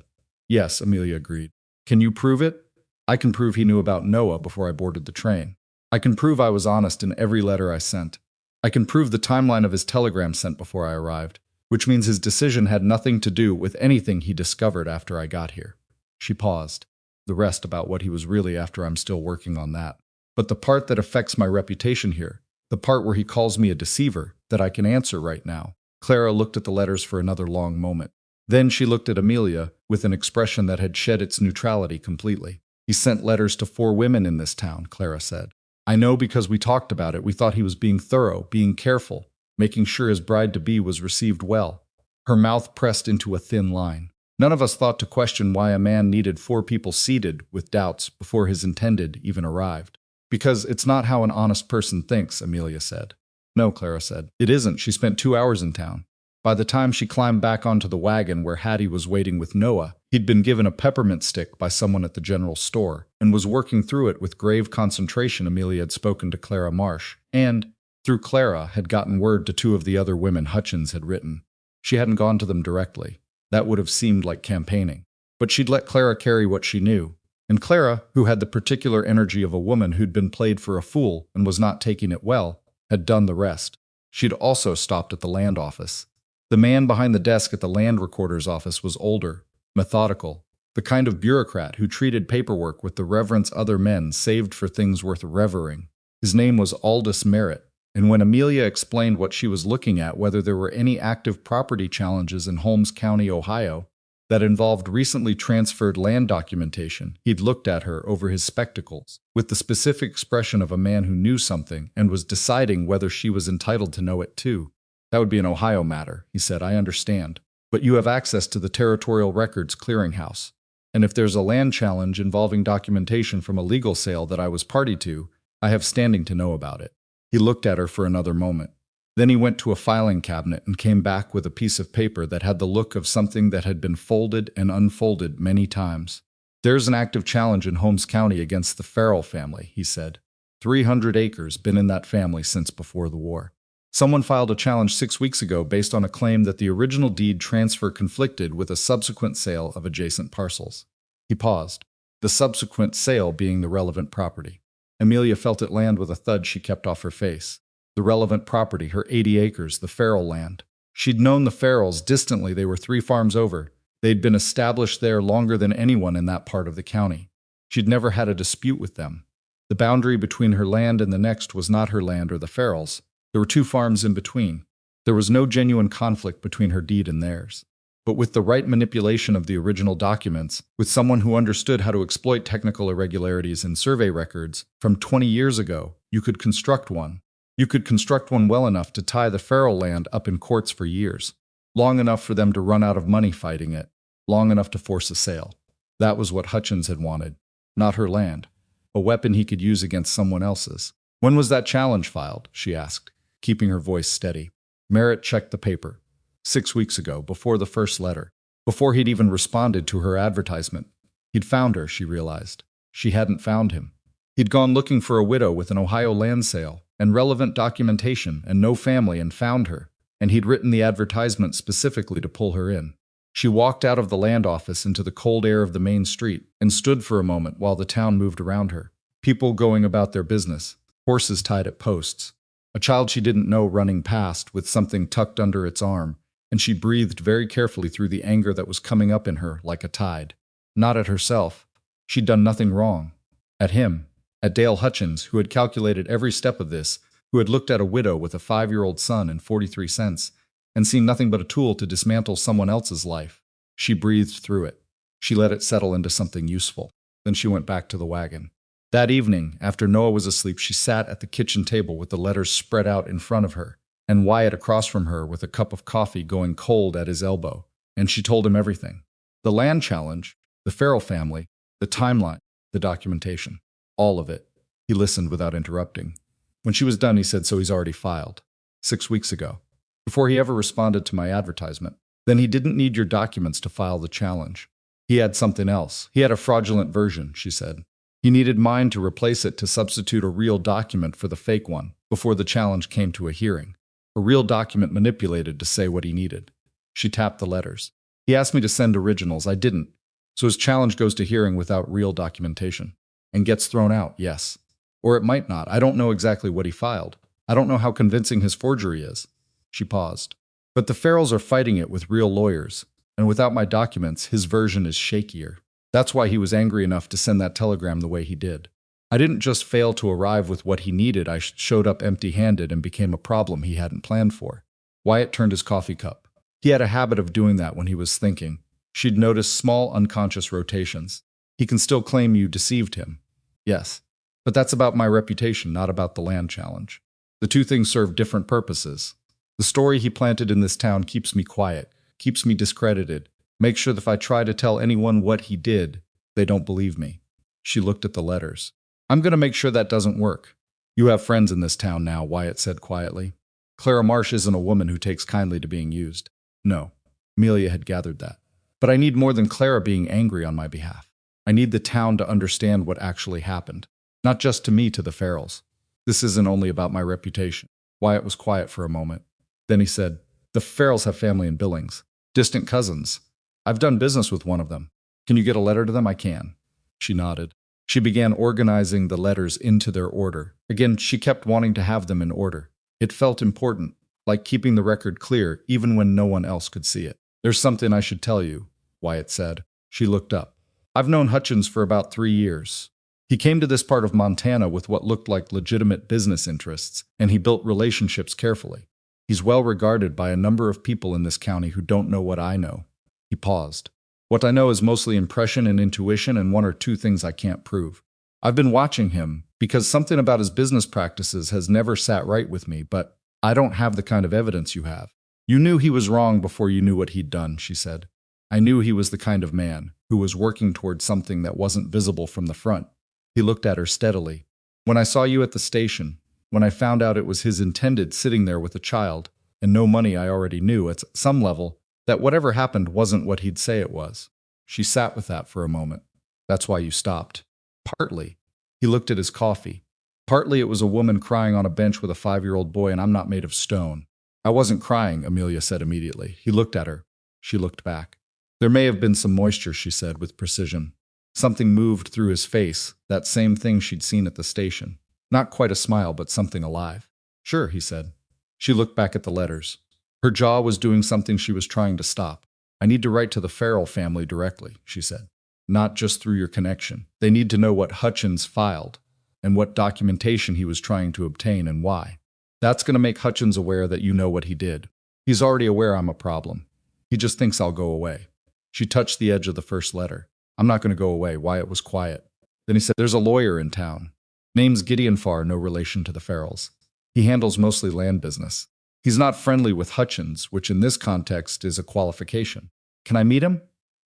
Yes, Amelia agreed. Can you prove it? I can prove he knew about Noah before I boarded the train. I can prove I was honest in every letter I sent. I can prove the timeline of his telegram sent before I arrived, which means his decision had nothing to do with anything he discovered after I got here. She paused. The rest about what he was really after, I'm still working on that. But the part that affects my reputation here, the part where he calls me a deceiver, that I can answer right now." Clara looked at the letters for another long moment. Then she looked at Amelia with an expression that had shed its neutrality completely. "He sent letters to 4 women in this town," Clara said. "I know because we talked about it. We thought he was being thorough, being careful, making sure his bride-to-be was received well." Her mouth pressed into a thin line. "None of us thought to question why a man needed 4 people seated with doubts before his intended even arrived. Because it's not how an honest person thinks," Amelia said. "No," Clara said. "It isn't. She spent 2 hours in town." By the time she climbed back onto the wagon where Hattie was waiting with Noah, he'd been given a peppermint stick by someone at the general store and was working through it with grave concentration. Amelia had spoken to Clara Marsh and, through Clara, had gotten word to 2 of the other women Hutchins had written. She hadn't gone to them directly. That would have seemed like campaigning. But she'd let Clara carry what she knew. And Clara, who had the particular energy of a woman who'd been played for a fool and was not taking it well, had done the rest. She'd also stopped at the land office. The man behind the desk at the land recorder's office was older, methodical, the kind of bureaucrat who treated paperwork with the reverence other men saved for things worth revering. His name was Aldous Merritt, and when Amelia explained what she was looking at, whether there were any active property challenges in Holmes County, Ohio, that involved recently transferred land documentation, he'd looked at her over his spectacles, with the specific expression of a man who knew something and was deciding whether she was entitled to know it too. "That would be an Ohio matter," he said. "I understand. But you have access to the Territorial Records Clearinghouse. And if there's a land challenge involving documentation from a legal sale that I was party to, I have standing to know about it." He looked at her for another moment. Then he went to a filing cabinet and came back with a piece of paper that had the look of something that had been folded and unfolded many times. "There's an active challenge in Holmes County against the Farrell family," he said. 300 acres, been in that family since before the war. Someone filed a challenge 6 weeks ago based on a claim that the original deed transfer conflicted with a subsequent sale of adjacent parcels." He paused, the subsequent sale being the relevant property. Amelia felt it land with a thud she kept off her face. The relevant property, her 80 acres, the Farrell land. She'd known the Farrells distantly. They were 3 farms over. They'd been established there longer than anyone in that part of the county. She'd never had a dispute with them. The boundary between her land and the next was not her land or the Farrells. There were 2 farms in between. There was no genuine conflict between her deed and theirs. But with the right manipulation of the original documents, with someone who understood how to exploit technical irregularities in survey records from 20 years ago, you could construct one. You could construct one well enough to tie the Farrell land up in courts for years, long enough for them to run out of money fighting it, long enough to force a sale. That was what Hutchins had wanted, not her land, a weapon he could use against someone else's. "When was that challenge filed?" she asked, keeping her voice steady. Merritt checked the paper. 6 weeks ago, before the first letter, before he'd even responded to her advertisement. He'd found her, she realized. She hadn't found him. He'd gone looking for a widow with an Ohio land sale and relevant documentation and no family and found her, and he'd written the advertisement specifically to pull her in. She walked out of the land office into the cold air of the main street and stood for a moment while the town moved around her. People going about their business, horses tied at posts. A child she didn't know running past with something tucked under its arm, and she breathed very carefully through the anger that was coming up in her like a tide. Not at herself. She'd done nothing wrong. At him. At Dale Hutchins, who had calculated every step of this, who had looked at a widow with a 5-year-old son and 43 cents, and seen nothing but a tool to dismantle someone else's life. She breathed through it. She let it settle into something useful. Then she went back to the wagon. That evening, after Noah was asleep, she sat at the kitchen table with the letters spread out in front of her, and Wyatt across from her with a cup of coffee going cold at his elbow, and she told him everything. The land challenge, the Farrell family, the timeline, the documentation. All of it. He listened without interrupting. When she was done, he said, "So he's already filed. 6 weeks ago. Before he ever responded to my advertisement. Then he didn't need your documents to file the challenge. He had something else. He had a fraudulent version," she said. "He needed mine to replace it to substitute a real document for the fake one before the challenge came to a hearing. A real document manipulated to say what he needed." She tapped the letters. "He asked me to send originals. I didn't. So his challenge goes to hearing without real documentation. And gets thrown out, yes. Or it might not. I don't know exactly what he filed. I don't know how convincing his forgery is." She paused. "But the Farrells are fighting it with real lawyers, and without my documents, his version is shakier." That's why he was angry enough to send that telegram the way he did. I didn't just fail to arrive with what he needed, I showed up empty-handed and became a problem he hadn't planned for. Wyatt turned his coffee cup. He had a habit of doing that when he was thinking. She'd noticed small unconscious rotations. He can still claim you deceived him. Yes. But that's about my reputation, not about the land challenge. The two things serve different purposes. The story he planted in this town keeps me quiet, keeps me discredited, makes sure that if I try to tell anyone what he did, they don't believe me. She looked at the letters. I'm going to make sure that doesn't work. You have friends in this town now, Wyatt said quietly. Clara Marsh isn't a woman who takes kindly to being used. No. Amelia had gathered that. But I need more than Clara being angry on my behalf. I need the town to understand what actually happened. Not just to me, to the Farrells. This isn't only about my reputation. Wyatt was quiet for a moment. Then he said, the Farrells have family in Billings. Distant cousins. I've done business with one of them. Can you get a letter to them? I can. She nodded. She began organizing the letters into their order. Again, she kept wanting to have them in order. It felt important, like keeping the record clear even when no one else could see it. There's something I should tell you, Wyatt said. She looked up. I've known Hutchins for about 3 years. He came to this part of Montana with what looked like legitimate business interests, and he built relationships carefully. He's well regarded by a number of people in this county who don't know what I know. He paused. What I know is mostly impression and intuition and 1 or 2 things I can't prove. I've been watching him because something about his business practices has never sat right with me, but I don't have the kind of evidence you have. You knew he was wrong before you knew what he'd done, she said. I knew he was the kind of man who was working towards something that wasn't visible from the front. He looked at her steadily. When I saw you at the station, when I found out it was his intended sitting there with a child, and no money, I already knew, at some level, that whatever happened wasn't what he'd say it was. She sat with that for a moment. That's why you stopped. Partly. He looked at his coffee. Partly it was a woman crying on a bench with a 5-year-old boy, and I'm not made of stone. I wasn't crying, Amelia said immediately. He looked at her. She looked back. There may have been some moisture, she said with precision. Something moved through his face, that same thing she'd seen at the station. Not quite a smile, but something alive. Sure, he said. She looked back at the letters. Her jaw was doing something she was trying to stop. I need to write to the Farrell family directly, she said. Not just through your connection. They need to know what Hutchins filed and what documentation he was trying to obtain and why. That's going to make Hutchins aware that you know what he did. He's already aware I'm a problem. He just thinks I'll go away. She touched the edge of the first letter. I'm not going to go away. Wyatt was quiet. Then he said, there's a lawyer in town. Name's Gideon Farr, no relation to the Farrells. He handles mostly land business. He's not friendly with Hutchins, which in this context is a qualification. Can I meet him?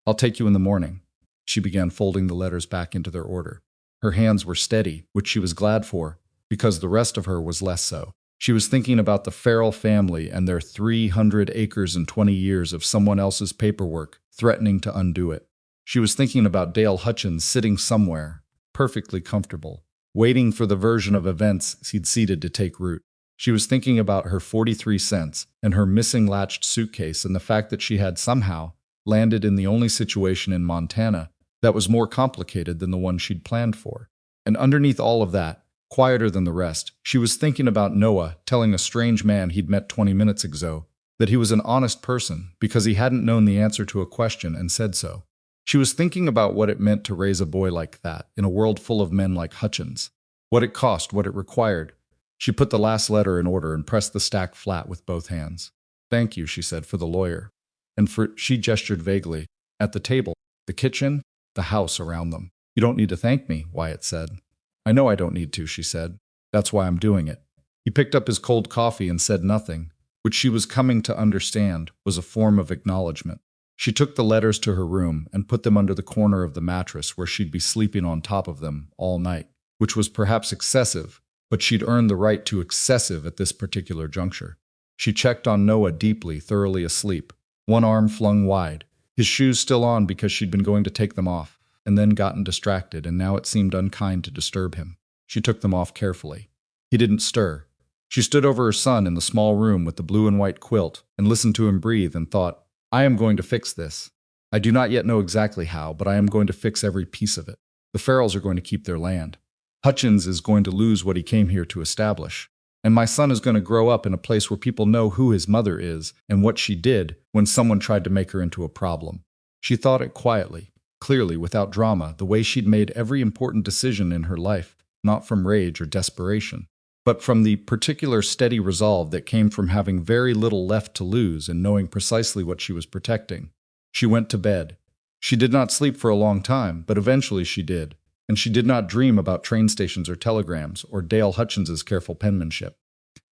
I'll take you in the morning. She began folding the letters back into their order. Her hands were steady, which she was glad for, because the rest of her was less so. She was thinking about the Farrell family and their 300 acres and 20 years of someone else's paperwork, threatening to undo it. She was thinking about Dale Hutchins sitting somewhere, perfectly comfortable, waiting for the version of events he'd seeded to take root. She was thinking about her 43 cents and her missing latched suitcase and the fact that she had somehow landed in the only situation in Montana that was more complicated than the one she'd planned for. And underneath all of that, quieter than the rest, she was thinking about Noah telling a strange man he'd met 20 minutes ago that he was an honest person because he hadn't known the answer to a question and said so. She was thinking about what it meant to raise a boy like that in a world full of men like Hutchins, what it cost, what it required. She put the last letter in order and pressed the stack flat with both hands. Thank you, she said, for the lawyer. And for, she gestured vaguely, at the table, the kitchen, the house around them. You don't need to thank me, Wyatt said. I know I don't need to, she said. That's why I'm doing it. He picked up his cold coffee and said nothing, which she was coming to understand was a form of acknowledgement. She took the letters to her room and put them under the corner of the mattress where she'd be sleeping on top of them all night, which was perhaps excessive, but she'd earned the right to excessive at this particular juncture. She checked on Noah deeply, thoroughly asleep, one arm flung wide, his shoes still on because she'd been going to take them off, and then gotten distracted, and now it seemed unkind to disturb him. She took them off carefully. He didn't stir. She stood over her son in the small room with the blue and white quilt and listened to him breathe and thought, I am going to fix this. I do not yet know exactly how, but I am going to fix every piece of it. The Farrells are going to keep their land. Hutchins is going to lose what he came here to establish. And my son is going to grow up in a place where people know who his mother is and what she did when someone tried to make her into a problem. She thought it quietly. clearly, without drama, the way she'd made every important decision in her life, not from rage or desperation, but from the particular steady resolve that came from having very little left to lose and knowing precisely what she was protecting. She went to bed. She did not sleep for a long time, but eventually she did, and she did not dream about train stations or telegrams or Dale Hutchins's careful penmanship.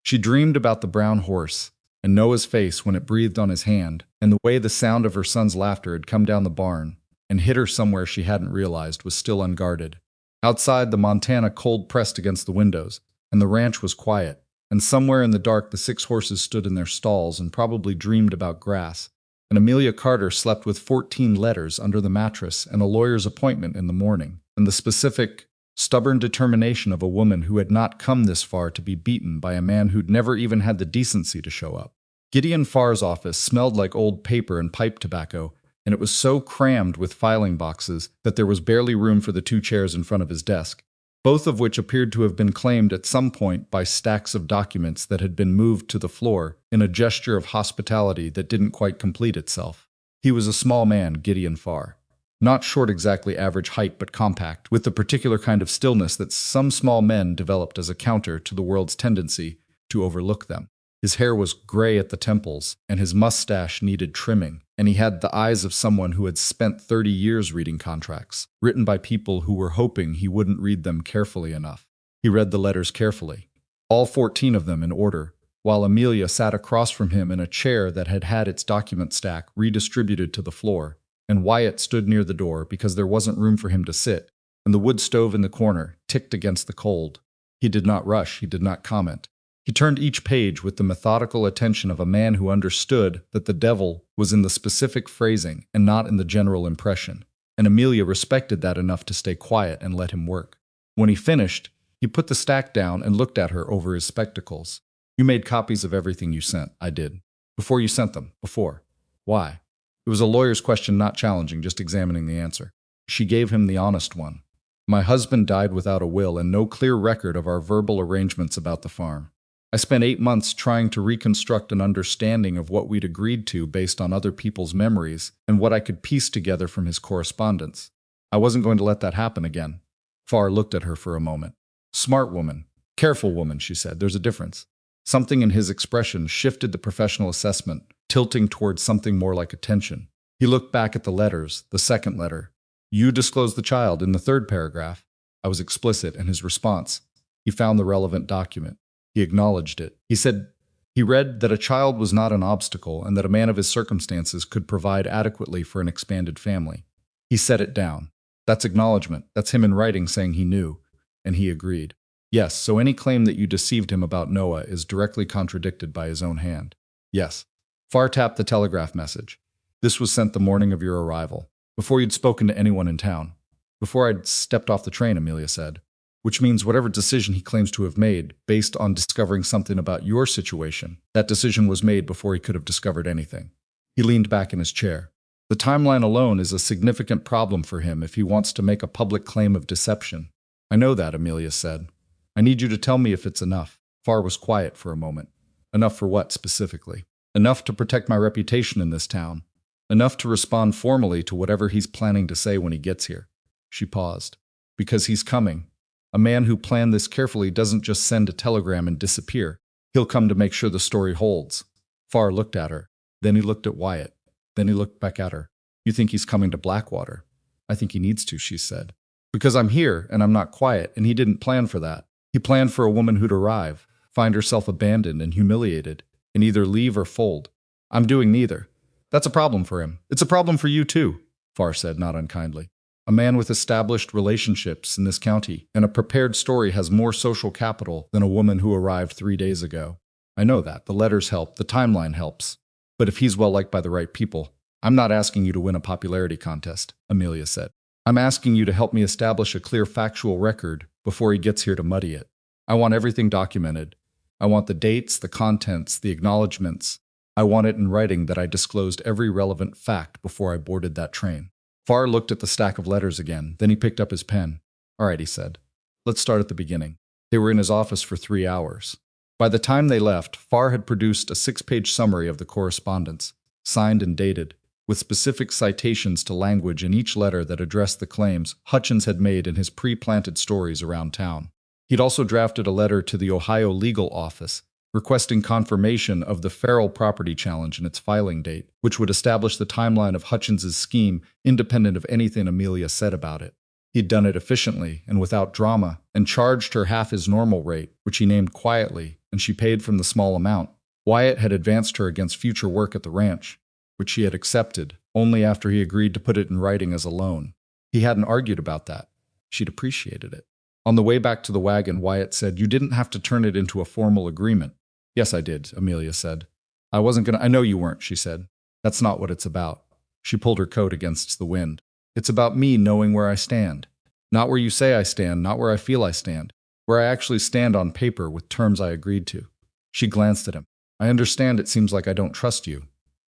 She dreamed about the brown horse, and Noah's face when it breathed on his hand, and the way the sound of her son's laughter had come down the barn and hit her somewhere she hadn't realized was still unguarded. Outside, the Montana cold pressed against the windows, and the ranch was quiet, and somewhere in the dark the 6 horses stood in their stalls and probably dreamed about grass, and Amelia Carter slept with 14 letters under the mattress and a lawyer's appointment in the morning, and the specific, stubborn determination of a woman who had not come this far to be beaten by a man who'd never even had the decency to show up. Gideon Farr's office smelled like old paper and pipe tobacco, and it was so crammed with filing boxes that there was barely room for the 2 chairs in front of his desk, both of which appeared to have been claimed at some point by stacks of documents that had been moved to the floor in a gesture of hospitality that didn't quite complete itself. He was a small man, Gideon Farr. Not short exactly average height, but compact, with the particular kind of stillness that some small men developed as a counter to the world's tendency to overlook them. His hair was gray at the temples, and his mustache needed trimming, and he had the eyes of someone who had spent 30 years reading contracts, written by people who were hoping he wouldn't read them carefully enough. He read the letters carefully, all 14 of them in order, while Amelia sat across from him in a chair that had had its document stack redistributed to the floor, and Wyatt stood near the door because there wasn't room for him to sit, and the wood stove in the corner ticked against the cold. He did not rush, he did not comment. He turned each page with the methodical attention of a man who understood that the devil was in the specific phrasing and not in the general impression, and Amelia respected that enough to stay quiet and let him work. When he finished, he put the stack down and looked at her over his spectacles. "You made copies of everything you sent." "I did." "Before you sent them?" "Before." "Why?" It was a lawyer's question, not challenging, just examining the answer. She gave him the honest one. "My husband died without a will and no clear record of our verbal arrangements about the farm. I spent 8 months trying to reconstruct an understanding of what we'd agreed to based on other people's memories and what I could piece together from his correspondence. I wasn't going to let that happen again." Farr looked at her for a moment. "Smart woman. Careful woman," she said. "There's a difference." Something in his expression shifted the professional assessment, tilting towards something more like attention. He looked back at the letters, the second letter. "You disclosed the child in the 3rd paragraph." I was explicit in his response. He found the relevant document. He acknowledged it. He read that a child was not an obstacle and that a man of his circumstances could provide adequately for an expanded family. He set it down. "That's acknowledgement. That's him in writing saying he knew." And he agreed. "Yes, so any claim that you deceived him about Noah is directly contradicted by his own hand." "Yes." Farr tapped the telegraph message. "This was sent the morning of your arrival, before you'd spoken to anyone in town. Before I'd stepped off the train," Amelia said. "Which means whatever decision he claims to have made, based on discovering something about your situation, that decision was made before he could have discovered anything." He leaned back in his chair. "The timeline alone is a significant problem for him if he wants to make a public claim of deception." "I know that," Amelia said. "I need you to tell me if it's enough." Farr was quiet for a moment. "Enough for what, specifically?" "Enough to protect my reputation in this town. Enough to respond formally to whatever he's planning to say when he gets here." She paused. "Because he's coming. A man who planned this carefully doesn't just send a telegram and disappear. He'll come to make sure the story holds." Farr looked at her. Then he looked at Wyatt. Then he looked back at her. "You think he's coming to Blackwater?" "I think he needs to," she said. "Because I'm here, and I'm not quiet, and he didn't plan for that. He planned for a woman who'd arrive, find herself abandoned and humiliated, and either leave or fold. I'm doing neither. That's a problem for him. It's a problem for you, too," Farr said, not unkindly. "A man with established relationships in this county and a prepared story has more social capital than a woman who arrived 3 days ago. I know that. The letters help. The timeline helps. But if he's well liked by the right people..." "I'm not asking you to win a popularity contest," Amelia said. "I'm asking you to help me establish a clear factual record before he gets here to muddy it. I want everything documented. I want the dates, the contents, the acknowledgments. I want it in writing that I disclosed every relevant fact before I boarded that train." Farr looked at the stack of letters again. Then he picked up his pen. "All right," he said. "Let's start at the beginning." They were in his office for 3 hours. By the time they left, Farr had produced a 6-page summary of the correspondence, signed and dated, with specific citations to language in each letter that addressed the claims Hutchins had made in his pre-planted stories around town. He'd also drafted a letter to the Ohio legal office, requesting confirmation of the Farrell property challenge and its filing date, which would establish the timeline of Hutchins's scheme independent of anything Amelia said about it. He'd done it efficiently and without drama, and charged her half his normal rate, which he named quietly, and she paid from the small amount. Wyatt had advanced her against future work at the ranch, which she had accepted, only after he agreed to put it in writing as a loan. He hadn't argued about that. She'd appreciated it. On the way back to the wagon, Wyatt said, "You didn't have to turn it into a formal agreement." "Yes, I did," Amelia said. I know you weren't," she said. "That's not what it's about." She pulled her coat against the wind. "It's about me knowing where I stand. Not where you say I stand, not where I feel I stand. Where I actually stand on paper with terms I agreed to." She glanced at him. "I understand it seems like I don't trust you."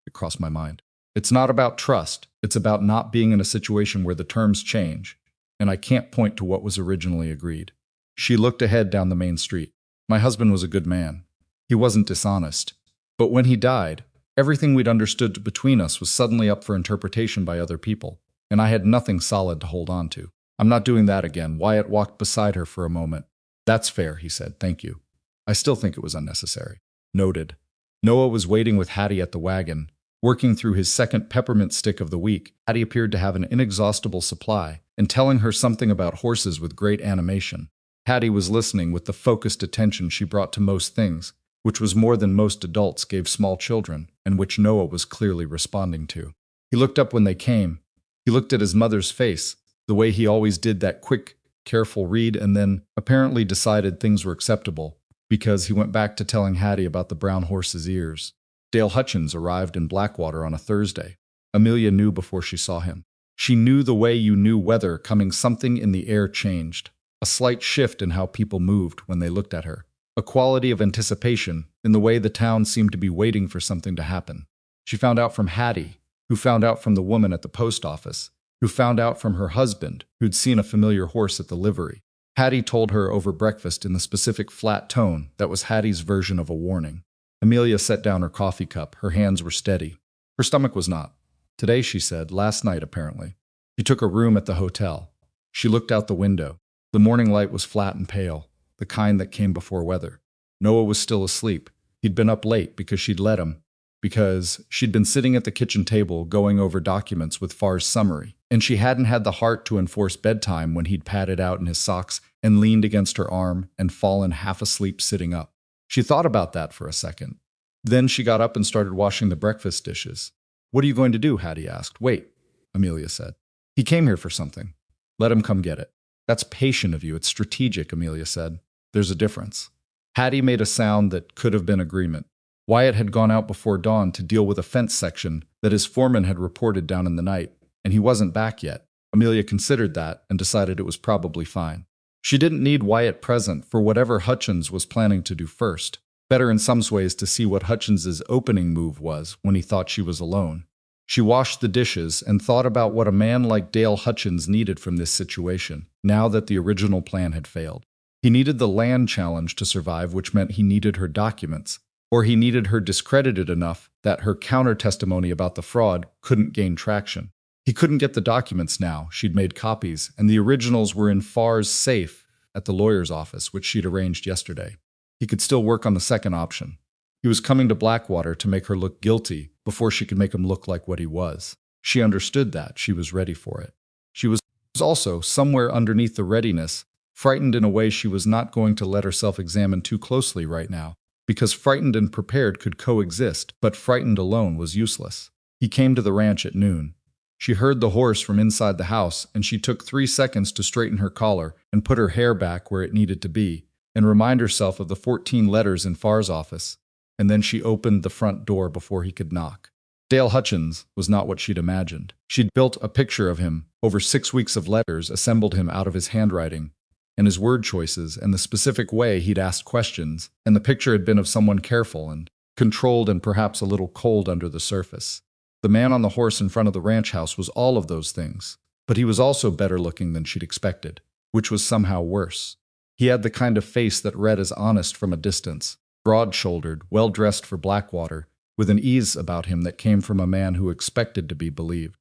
It crossed my mind. "It's not about trust. It's about not being in a situation where the terms change, and I can't point to what was originally agreed." She looked ahead down the main street. "My husband was a good man. He wasn't dishonest. But when he died, everything we'd understood between us was suddenly up for interpretation by other people, and I had nothing solid to hold on to. I'm not doing that again." Wyatt walked beside her for a moment. "That's fair," he said. "Thank you. I still think it was unnecessary." Noted. Noah was waiting with Hattie at the wagon, working through his second peppermint stick of the week. Hattie appeared to have an inexhaustible supply, and telling her something about horses with great animation. Hattie was listening with the focused attention she brought to most things, which was more than most adults gave small children, and which Noah was clearly responding to. He looked up when they came. He looked at his mother's face, the way he always did that quick, careful read, and then apparently decided things were acceptable, because he went back to telling Hattie about the brown horse's ears. Dale Hutchins arrived in Blackwater on a Thursday. Amelia knew before she saw him. She knew the way you knew weather coming. Something in the air changed. A slight shift in how people moved when they looked at her. A quality of anticipation in the way the town seemed to be waiting for something to happen. She found out from Hattie, who found out from the woman at the post office, who found out from her husband, who'd seen a familiar horse at the livery. Hattie told her over breakfast in the specific flat tone that was Hattie's version of a warning. Amelia set down her coffee cup. Her hands were steady. Her stomach was not. "Today," she said. "Last night, apparently." She took a room at the hotel. She looked out the window. The morning light was flat and pale, the kind that came before weather. Noah was still asleep. He'd been up late because she'd let him, because she'd been sitting at the kitchen table going over documents with Farr's summary, and she hadn't had the heart to enforce bedtime when he'd padded out in his socks and leaned against her arm and fallen half asleep sitting up. She thought about that for a second. Then she got up and started washing the breakfast dishes. "What are you going to do?" Hattie asked. "Wait," Amelia said. "He came here for something. Let him come get it." "That's patient of you. It's strategic," Amelia said. "There's a difference." Hattie made a sound that could have been agreement. Wyatt had gone out before dawn to deal with a fence section that his foreman had reported down in the night, and he wasn't back yet. Amelia considered that and decided it was probably fine. She didn't need Wyatt present for whatever Hutchins was planning to do first. Better in some ways to see what Hutchins's opening move was when he thought she was alone. She washed the dishes and thought about what a man like Dale Hutchins needed from this situation, now that the original plan had failed. He needed the land challenge to survive, which meant he needed her documents, or he needed her discredited enough that her counter-testimony about the fraud couldn't gain traction. He couldn't get the documents now. She'd made copies, and the originals were in Farr's safe at the lawyer's office, which she'd arranged yesterday. He could still work on the second option. He was coming to Blackwater to make her look guilty before she could make him look like what he was. She understood that. She was ready for it. She was also, somewhere underneath the readiness, frightened in a way she was not going to let herself examine too closely right now, because frightened and prepared could coexist, but frightened alone was useless. He came to the ranch at noon. She heard the horse from inside the house, and she took 3 seconds to straighten her collar and put her hair back where it needed to be, and remind herself of the 14 letters in Farr's office, and then she opened the front door before he could knock. Dale Hutchins was not what she'd imagined. She'd built a picture of him over 6 weeks of letters, assembled him out of his handwriting, and his word choices, and the specific way he'd asked questions, and the picture had been of someone careful and controlled and perhaps a little cold under the surface. The man on the horse in front of the ranch house was all of those things, but he was also better looking than she'd expected, which was somehow worse. He had the kind of face that read as honest from a distance, broad-shouldered, well-dressed for Blackwater, with an ease about him that came from a man who expected to be believed.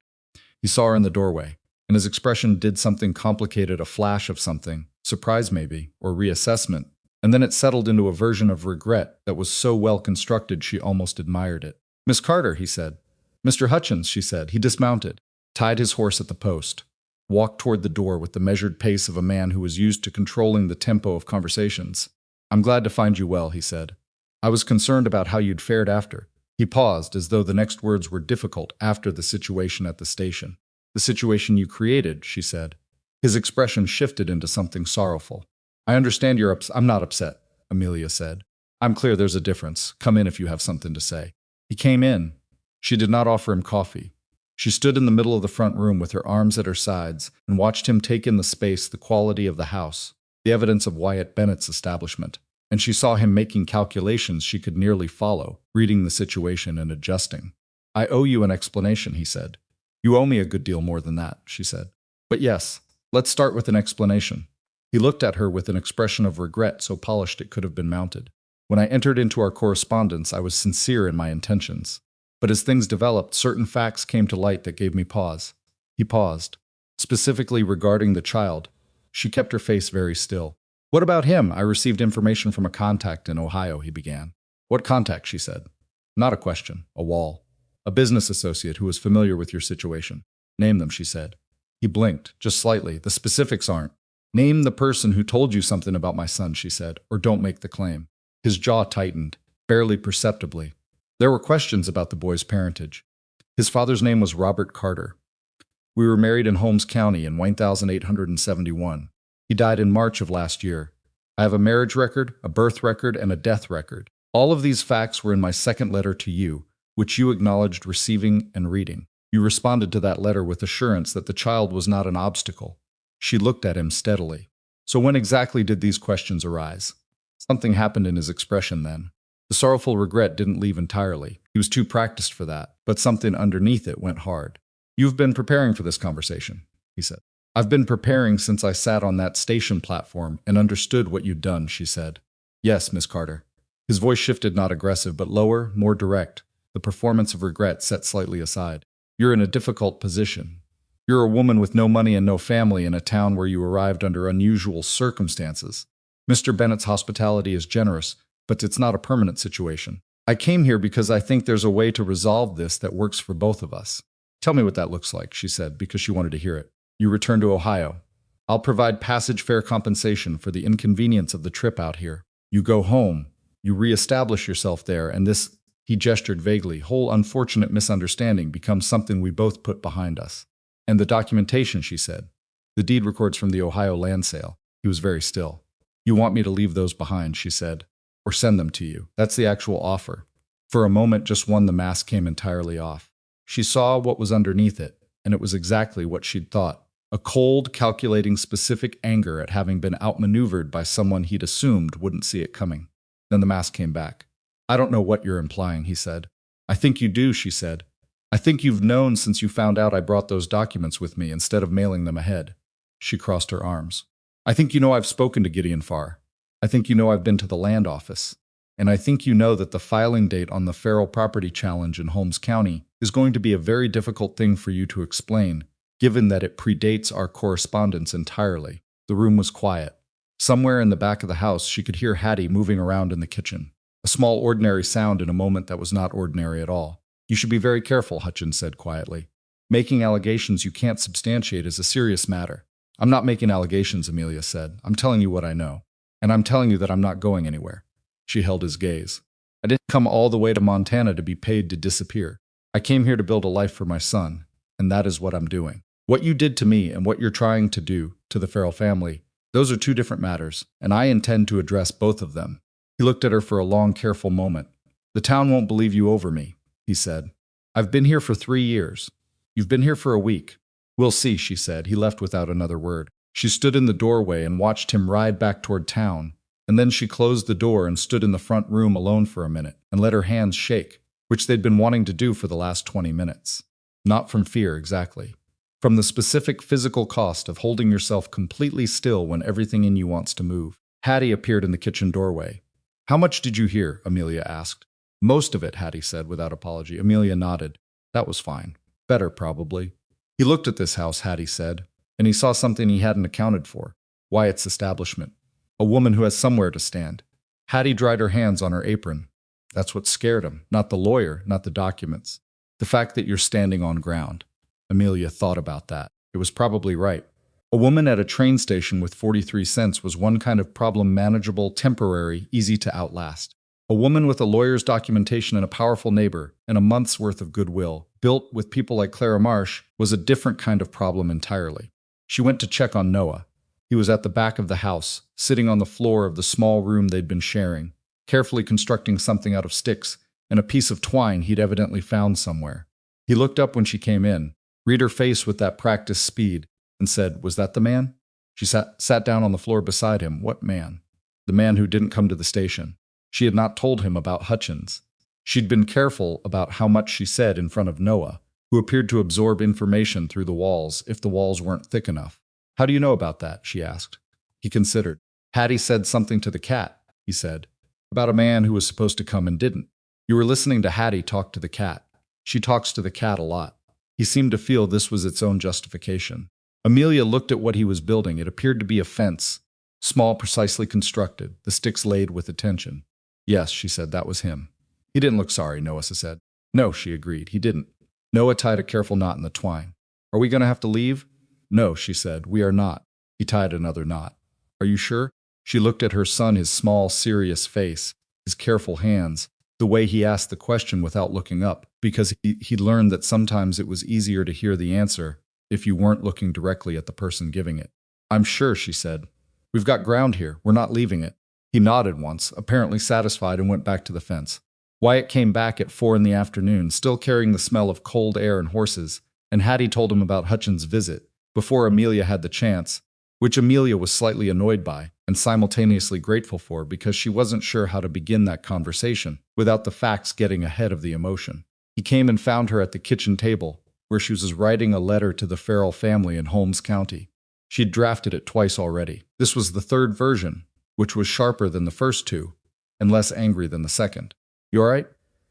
He saw her in the doorway, and his expression did something complicated, a flash of something, surprise maybe, or reassessment, and then it settled into a version of regret that was so well constructed she almost admired it. "Miss Carter," he said. "Mr. Hutchins," she said. He dismounted, tied his horse at the post, walked toward the door with the measured pace of a man who was used to controlling the tempo of conversations. "I'm glad to find you well," he said. "I was concerned about how you'd fared after." He paused, as though the next words were difficult after the situation at the station. "The situation you created," she said. His expression shifted into something sorrowful. "I understand you're upset." "I'm not upset," Amelia said. "I'm clear there's a difference. Come in if you have something to say." He came in. She did not offer him coffee. She stood in the middle of the front room with her arms at her sides and watched him take in the space, the quality of the house, the evidence of Wyatt Bennett's establishment. And she saw him making calculations she could nearly follow, reading the situation and adjusting. "I owe you an explanation," he said. "You owe me a good deal more than that," she said. "But yes, let's start with an explanation." He looked at her with an expression of regret so polished it could have been mounted. "When I entered into our correspondence, I was sincere in my intentions. But as things developed, certain facts came to light that gave me pause." He paused. "Specifically regarding the child." She kept her face very still. "What about him?" "I received information from a contact in Ohio," he began. "What contact?" she said. Not a question, a wall. "A business associate who was familiar with your situation." "Name them," she said. He blinked, just slightly. "The specifics aren't." "Name the person who told you something about my son," she said, "or don't make the claim." His jaw tightened, barely perceptibly. There were questions about the boy's parentage. His father's name was Robert Carter. We were married in Holmes County in 1871. He died in March of last year. I have a marriage record, a birth record, and a death record. All of these facts were in my second letter to you, which you acknowledged receiving and reading. You responded to that letter with assurance that the child was not an obstacle. She looked at him steadily. "So when exactly did these questions arise?" Something happened in his expression then. The sorrowful regret didn't leave entirely. He was too practiced for that, but something underneath it went hard. "You've been preparing for this conversation," he said. "I've been preparing since I sat on that station platform and understood what you'd done," she said. "Yes, Miss Carter." His voice shifted, not aggressive, but lower, more direct, the performance of regret set slightly aside. "You're in a difficult position. You're a woman with no money and no family in a town where you arrived under unusual circumstances. Mr. Bennett's hospitality is generous, but it's not a permanent situation. I came here because I think there's a way to resolve this that works for both of us." "Tell me what that looks like," she said, because she wanted to hear it. "You return to Ohio. I'll provide passage fare compensation for the inconvenience of the trip out here. You go home. You reestablish yourself there, and this," he gestured vaguely, "whole unfortunate misunderstanding becomes something we both put behind us." "And the documentation," she said. "The deed records from the Ohio land sale." He was very still. "You want me to leave those behind," she said, "or send them to you. That's the actual offer." For a moment, just one, the mask came entirely off. She saw what was underneath it, and it was exactly what she'd thought. A cold, calculating, specific anger at having been outmaneuvered by someone he'd assumed wouldn't see it coming. Then the mask came back. "I don't know what you're implying," he said. "I think you do," she said. "I think you've known since you found out I brought those documents with me instead of mailing them ahead." She crossed her arms. "I think you know I've spoken to Gideon Farr. I think you know I've been to the land office. And I think you know that the filing date on the Farrell property challenge in Holmes County is going to be a very difficult thing for you to explain, given that it predates our correspondence entirely." The room was quiet. Somewhere in the back of the house, she could hear Hattie moving around in the kitchen. A small, ordinary sound in a moment that was not ordinary at all. "You should be very careful," Hutchins said quietly. "Making allegations you can't substantiate is a serious matter." "I'm not making allegations," Amelia said. "I'm telling you what I know. And I'm telling you that I'm not going anywhere." She held his gaze. "I didn't come all the way to Montana to be paid to disappear. I came here to build a life for my son, and that is what I'm doing. What you did to me and what you're trying to do to the Farrell family, those are two different matters, and I intend to address both of them." He looked at her for a long, careful moment. "The town won't believe you over me," he said. "I've been here for 3 years. You've been here for a week." "We'll see," she said. He left without another word. She stood in the doorway and watched him ride back toward town, and then she closed the door and stood in the front room alone for a minute and let her hands shake, which they'd been wanting to do for the last 20 minutes. Not from fear, exactly. From the specific physical cost of holding yourself completely still when everything in you wants to move. Hattie appeared in the kitchen doorway. "How much did you hear?" Amelia asked. Most of it, Hattie said without apology. Amelia nodded. That was fine. Better, probably. He looked at this house, Hattie said, and he saw something he hadn't accounted for. Wyatt's establishment. A woman who has somewhere to stand. Hattie dried her hands on her apron. That's what scared him. Not the lawyer, not the documents. The fact that you're standing on ground. Amelia thought about that. It was probably right. A woman at a train station with 43 cents was one kind of problem, manageable, temporary, easy to outlast. A woman with a lawyer's documentation and a powerful neighbor and a month's worth of goodwill, built with people like Clara Marsh, was a different kind of problem entirely. She went to check on Noah. He was at the back of the house, sitting on the floor of the small room they'd been sharing, carefully constructing something out of sticks and a piece of twine he'd evidently found somewhere. He looked up when she came in, read her face with that practiced speed, and said, "Was that the man?" She sat down on the floor beside him. What man? The man who didn't come to the station. She had not told him about Hutchins. She'd been careful about how much she said in front of Noah, who appeared to absorb information through the walls if the walls weren't thick enough. "How do you know about that?" she asked. He considered. "Hattie said something to the cat," he said, "about a man who was supposed to come and didn't. You were listening to Hattie talk to the cat. She talks to the cat a lot." He seemed to feel this was its own justification. Amelia looked at what he was building. It appeared to be a fence, small, precisely constructed, the sticks laid with attention. "Yes," she said, "that was him." "He didn't look sorry," Noah said. "No," she agreed, "he didn't." Noah tied a careful knot in the twine. "Are we going to have to leave?" "No," she said, "we are not." He tied another knot. "Are you sure?" She looked at her son, his small, serious face, his careful hands, the way he asked the question without looking up, because he'd learned that sometimes it was easier to hear the answer if you weren't looking directly at the person giving it. "I'm sure," she said. "We've got ground here. We're not leaving it." He nodded once, apparently satisfied, and went back to the fence. Wyatt came back at 4 in the afternoon, still carrying the smell of cold air and horses, and Hattie told him about Hutchins' visit, before Amelia had the chance, which Amelia was slightly annoyed by, and simultaneously grateful for, because she wasn't sure how to begin that conversation without the facts getting ahead of the emotion. He came and found her at the kitchen table, where she was writing a letter to the Farrell family in Holmes County. She'd drafted it twice already. This was the third version, which was sharper than the first two, and less angry than the second. "You all right?"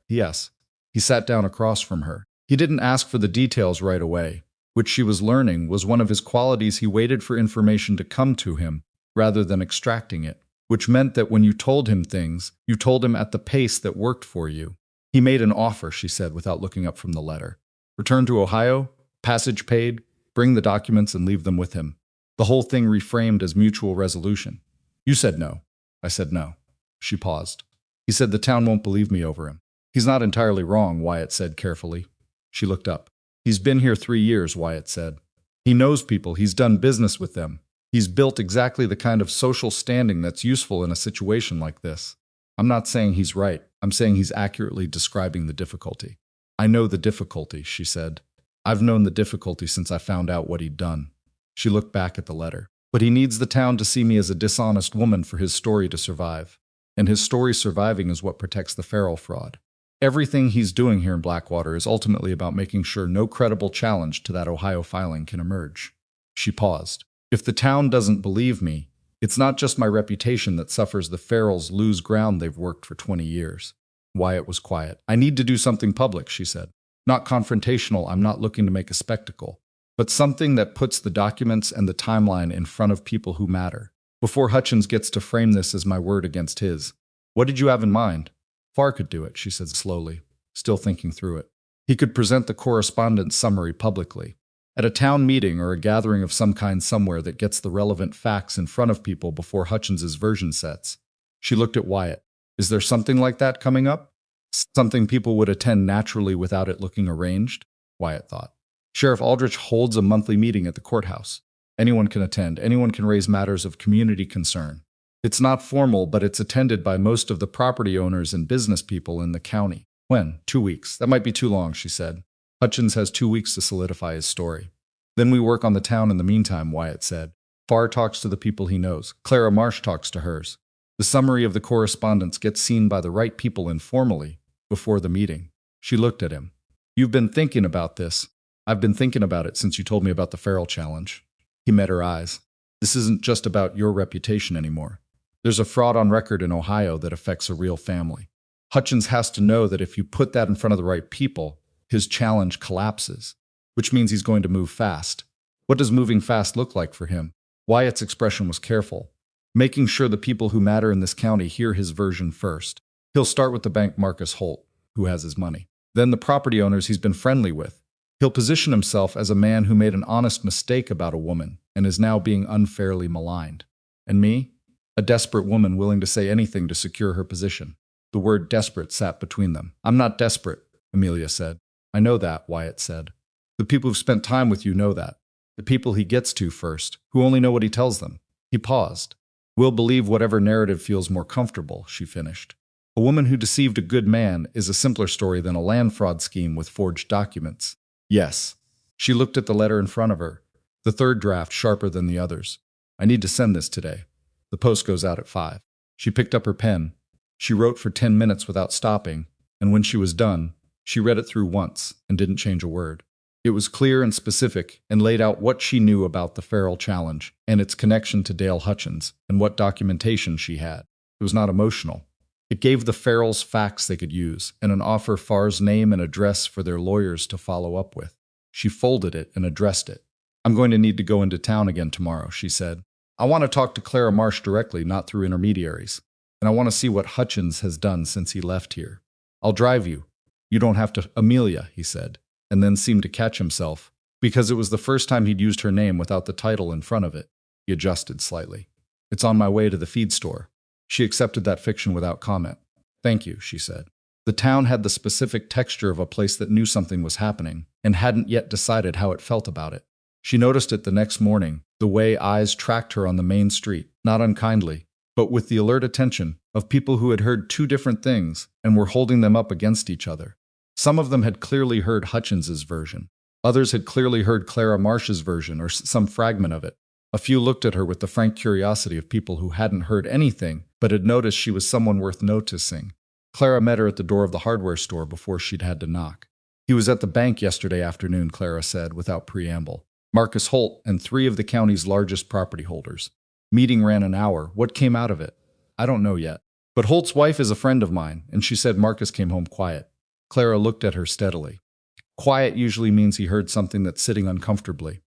"Yes." He sat down across from her. He didn't ask for the details right away, which she was learning was one of his qualities. He waited for information to come to him rather than extracting it, which meant that when you told him things, you told him at the pace that worked for you. He made an offer, she said without looking up from the letter. "Return to Ohio, passage paid, bring the documents and leave them with him." The whole thing reframed as mutual resolution. "You said no." I said no. She paused. "He said the town won't believe me over him." "He's not entirely wrong," Wyatt said carefully. She looked up. "He's been here 3 years," Wyatt said. "He knows people. He's done business with them. He's built exactly the kind of social standing that's useful in a situation like this. I'm not saying he's right. I'm saying he's accurately describing the difficulty." "I know the difficulty," she said. "I've known the difficulty since I found out what he'd done." She looked back at the letter. "But he needs the town to see me as a dishonest woman for his story to survive. And his story surviving is what protects the Farrell fraud. Everything he's doing here in Blackwater is ultimately about making sure no credible challenge to that Ohio filing can emerge." She paused. "If the town doesn't believe me, it's not just my reputation that suffers. The Farrells lose ground they've worked for 20 years. Wyatt was quiet. "I need to do something public," she said. "Not confrontational. I'm not looking to make a spectacle. But something that puts the documents and the timeline in front of people who matter. Before Hutchins gets to frame this as my word against his." "What did you have in mind?" "Farr could do it," she said slowly, still thinking through it. "He could present the correspondence summary publicly. At a town meeting or a gathering of some kind somewhere that gets the relevant facts in front of people before Hutchins's version sets." She looked at Wyatt. "Is there something like that coming up? Something people would attend naturally without it looking arranged?" Wyatt thought. "Sheriff Aldrich holds a monthly meeting at the courthouse. Anyone can attend. Anyone can raise matters of community concern. It's not formal, but it's attended by most of the property owners and business people in the county." "When?" 2 weeks. "That might be too long," she said. "Hutchins has 2 weeks to solidify his story." "Then we work on the town in the meantime," Wyatt said. "Farr talks to the people he knows. Clara Marsh talks to hers. The summary of the correspondence gets seen by the right people informally before the meeting." She looked at him. "You've been thinking about this." "I've been thinking about it since you told me about the Farrell challenge." He met her eyes. "This isn't just about your reputation anymore. There's a fraud on record in Ohio that affects a real family. Hutchins has to know that if you put that in front of the right people, his challenge collapses, which means he's going to move fast. What does moving fast look like for him? Wyatt's expression was careful, making sure the people who matter in this county hear his version first. He'll start with the bank Marcus Holt, who has his money. Then the property owners he's been friendly with. He'll position himself as a man who made an honest mistake about a woman and is now being unfairly maligned. And me? A desperate woman willing to say anything to secure her position. The word desperate sat between them. I'm not desperate, Amelia said. I know that, Wyatt said. The people who've spent time with you know that. The people he gets to first, who only know what he tells them. He paused. We'll believe whatever narrative feels more comfortable, she finished. A woman who deceived a good man is a simpler story than a land fraud scheme with forged documents. Yes. She looked at the letter in front of her, the third draft sharper than the others. I need to send this today. The post goes out at 5. She picked up her pen. She wrote for 10 minutes without stopping, and when she was done, she read it through once and didn't change a word. It was clear and specific and laid out what she knew about the Farrell challenge and its connection to Dale Hutchins and what documentation she had. It was not emotional. It gave the Farrells facts they could use and an offer Farr's name and address for their lawyers to follow up with. She folded it and addressed it. I'm going to need to go into town again tomorrow, she said. I want to talk to Clara Marsh directly, not through intermediaries. And I want to see what Hutchins has done since he left here. I'll drive you. You don't have to, Amelia, he said, and then seemed to catch himself, because it was the first time he'd used her name without the title in front of it. He adjusted slightly. It's on my way to the feed store. She accepted that fiction without comment. Thank you, she said. The town had the specific texture of a place that knew something was happening and hadn't yet decided how it felt about it. She noticed it the next morning, the way eyes tracked her on the main street, not unkindly, but with the alert attention of people who had heard two different things and were holding them up against each other. Some of them had clearly heard Hutchins's version. Others had clearly heard Clara Marsh's version or some fragment of it. A few looked at her with the frank curiosity of people who hadn't heard anything but had noticed she was someone worth noticing. Clara met her at the door of the hardware store before she'd had to knock. He was at the bank yesterday afternoon, Clara said, without preamble. Marcus Holt and 3 of the county's largest property holders. Meeting ran an hour. What came out of it? I don't know yet. But Holt's wife is a friend of mine, and she said Marcus came home quiet. Clara looked at her steadily. Quiet usually means he heard something that's sitting uncomfortably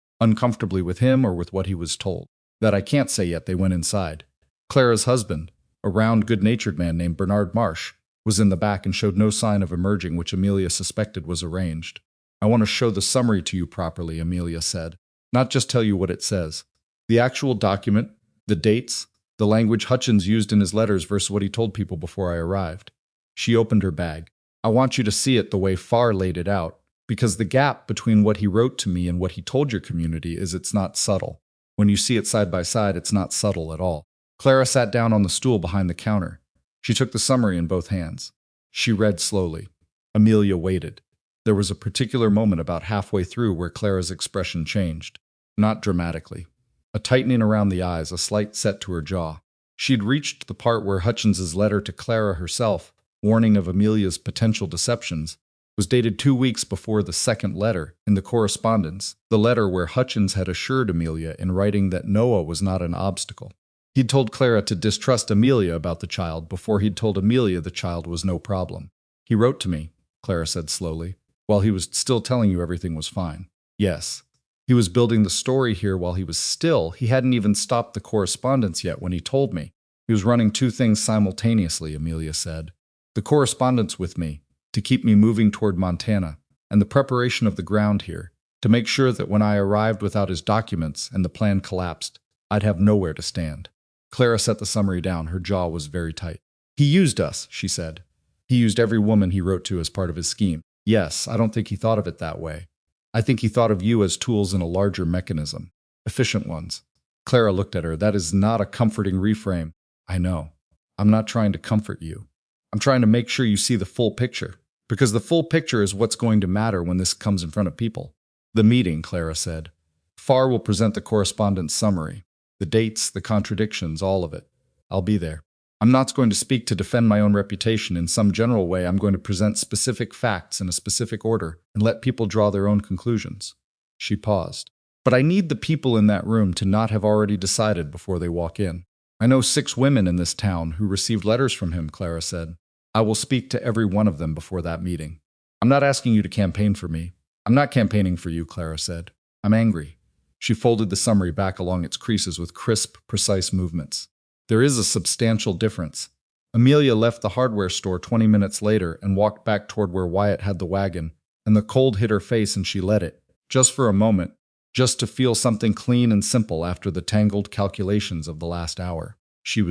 with him or with what he was told. That I can't say yet. They went inside. Clara's husband, a round, good-natured man named Bernard Marsh, was in the back and showed no sign of emerging, which Amelia suspected was arranged. I want to show the summary to you properly, Amelia said. Not just tell you what it says. The actual document, the dates, the language Hutchins used in his letters versus what he told people before I arrived. She opened her bag. I want you to see it the way Farr laid it out, because the gap between what he wrote to me and what he told your community is it's not subtle. When you see it side by side, it's not subtle at all. Clara sat down on the stool behind the counter. She took the summary in both hands. She read slowly. Amelia waited. There was a particular moment about halfway through where Clara's expression changed. Not dramatically. A tightening around the eyes, a slight set to her jaw. She'd reached the part where Hutchins's letter to Clara herself, warning of Amelia's potential deceptions, was dated 2 weeks before the second letter in the correspondence, the letter where Hutchins had assured Amelia in writing that Noah was not an obstacle. He'd told Clara to distrust Amelia about the child before he'd told Amelia the child was no problem. He wrote to me, Clara said slowly, while he was still telling you everything was fine. Yes. He was building the story here while he hadn't even stopped the correspondence yet when he told me. He was running 2 things simultaneously, Amelia said. The correspondence with me, to keep me moving toward Montana, and the preparation of the ground here, to make sure that when I arrived without his documents and the plan collapsed, I'd have nowhere to stand. Clara set the summary down. Her jaw was very tight. He used us, she said. He used every woman he wrote to as part of his scheme. Yes, I don't think he thought of it that way. I think he thought of you as tools in a larger mechanism. Efficient ones. Clara looked at her. That is not a comforting reframe. I know. I'm not trying to comfort you. I'm trying to make sure you see the full picture. Because the full picture is what's going to matter when this comes in front of people. The meeting, Clara said. Farr will present the correspondence summary. The dates, the contradictions, all of it. I'll be there. I'm not going to speak to defend my own reputation in some general way. I'm going to present specific facts in a specific order and let people draw their own conclusions. She paused. But I need the people in that room to not have already decided before they walk in. I know 6 women in this town who received letters from him, Clara said. I will speak to every one of them before that meeting. I'm not asking you to campaign for me. I'm not campaigning for you, Clara said. I'm angry. She folded the summary back along its creases with crisp, precise movements. There is a substantial difference. Amelia left the hardware store 20 minutes later and walked back toward where Wyatt had the wagon, and the cold hit her face and she let it, just for a moment, just to feel something clean and simple after the tangled calculations of the last hour. She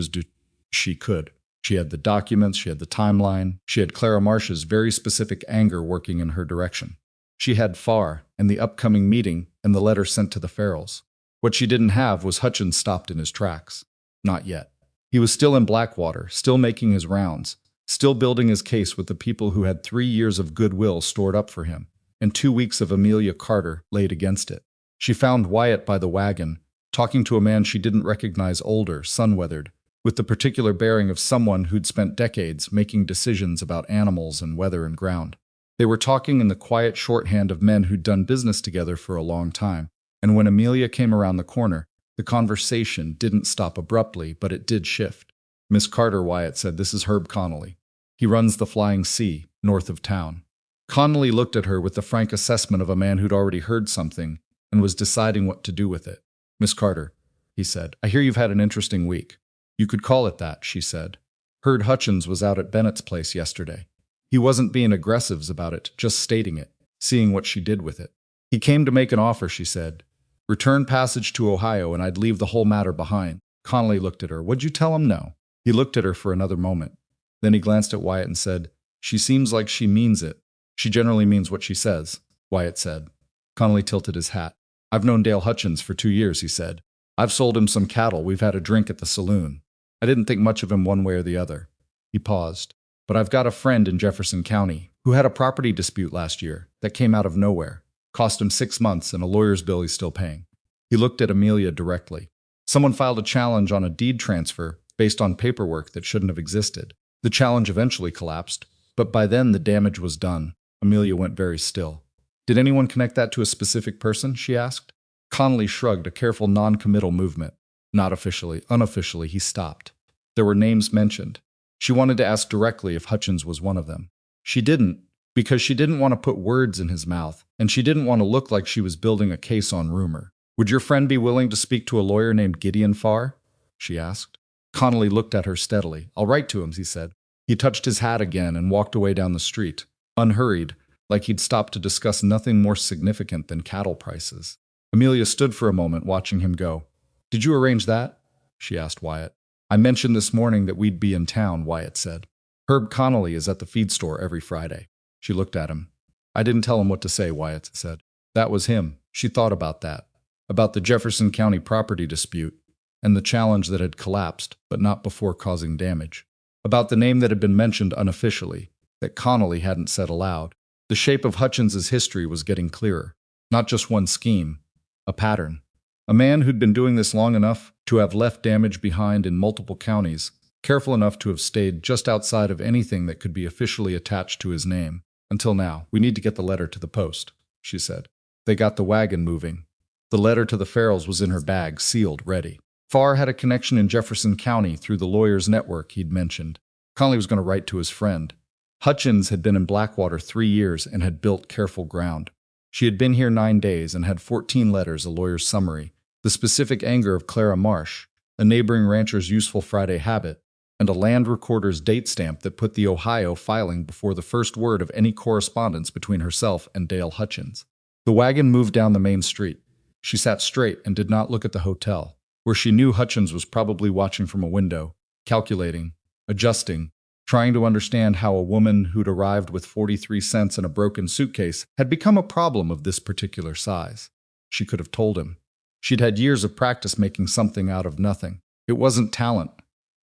could. She had the documents, she had the timeline, she had Clara Marsh's very specific anger working in her direction. She had Farr, and the upcoming meeting, and the letter sent to the Farrells. What she didn't have was Hutchins stopped in his tracks. Not yet. He was still in Blackwater, still making his rounds, still building his case with the people who had 3 years of goodwill stored up for him, and 2 weeks of Amelia Carter laid against it. She found Wyatt by the wagon, talking to a man she didn't recognize, older, sun-weathered, with the particular bearing of someone who'd spent decades making decisions about animals and weather and ground. They were talking in the quiet shorthand of men who'd done business together for a long time, and when Amelia came around the corner, the conversation didn't stop abruptly, but it did shift. Miss Carter, Wyatt said, this is Herb Connolly. He runs the Flying C, north of town. Connolly looked at her with the frank assessment of a man who'd already heard something and was deciding what to do with it. Miss Carter, he said, I hear you've had an interesting week. You could call it that, she said. Heard Hutchins was out at Bennett's place yesterday. He wasn't being aggressive about it, just stating it, seeing what she did with it. He came to make an offer, she said. Return passage to Ohio and I'd leave the whole matter behind. Connolly looked at her. Would you tell him no? He looked at her for another moment. Then he glanced at Wyatt and said, She seems like she means it. She generally means what she says, Wyatt said. Connolly tilted his hat. I've known Dale Hutchins for 2 years, he said. I've sold him some cattle. We've had a drink at the saloon. I didn't think much of him one way or the other. He paused. But I've got a friend in Jefferson County who had a property dispute last year that came out of nowhere. Cost him 6 months and a lawyer's bill he's still paying. He looked at Amelia directly. Someone filed a challenge on a deed transfer based on paperwork that shouldn't have existed. The challenge eventually collapsed, but by then the damage was done. Amelia went very still. Did anyone connect that to a specific person? She asked. Connolly shrugged, a careful non-committal movement. Not officially. Unofficially, he stopped. There were names mentioned. She wanted to ask directly if Hutchins was one of them. She didn't, because she didn't want to put words in his mouth, and she didn't want to look like she was building a case on rumor. Would your friend be willing to speak to a lawyer named Gideon Farr? She asked. Connolly looked at her steadily. I'll write to him, he said. He touched his hat again and walked away down the street, unhurried, like he'd stopped to discuss nothing more significant than cattle prices. Amelia stood for a moment watching him go. Did you arrange that? She asked Wyatt. I mentioned this morning that we'd be in town, Wyatt said. Herb Connolly is at the feed store every Friday. She looked at him. I didn't tell him what to say, Wyatt said. That was him. She thought about that. About the Jefferson County property dispute and the challenge that had collapsed, but not before causing damage. About the name that had been mentioned unofficially, that Connolly hadn't said aloud. The shape of Hutchins's history was getting clearer. Not just one scheme, a pattern. A man who'd been doing this long enough to have left damage behind in multiple counties, careful enough to have stayed just outside of anything that could be officially attached to his name. Until now, we need to get the letter to the post, she said. They got the wagon moving. The letter to the Farrells was in her bag, sealed, ready. Farr had a connection in Jefferson County through the lawyer's network he'd mentioned. Connolly was going to write to his friend. Hutchins had been in Blackwater 3 years and had built careful ground. She had been here 9 days and had 14 letters, a lawyer's summary, the specific anger of Clara Marsh, a neighboring rancher's useful Friday habit, and a land recorder's date stamp that put the Ohio filing before the first word of any correspondence between herself and Dale Hutchins. The wagon moved down the main street. She sat straight and did not look at the hotel, where she knew Hutchins was probably watching from a window, calculating, adjusting, trying to understand how a woman who'd arrived with 43 cents in a broken suitcase had become a problem of this particular size. She could have told him. She'd had years of practice making something out of nothing. It wasn't talent.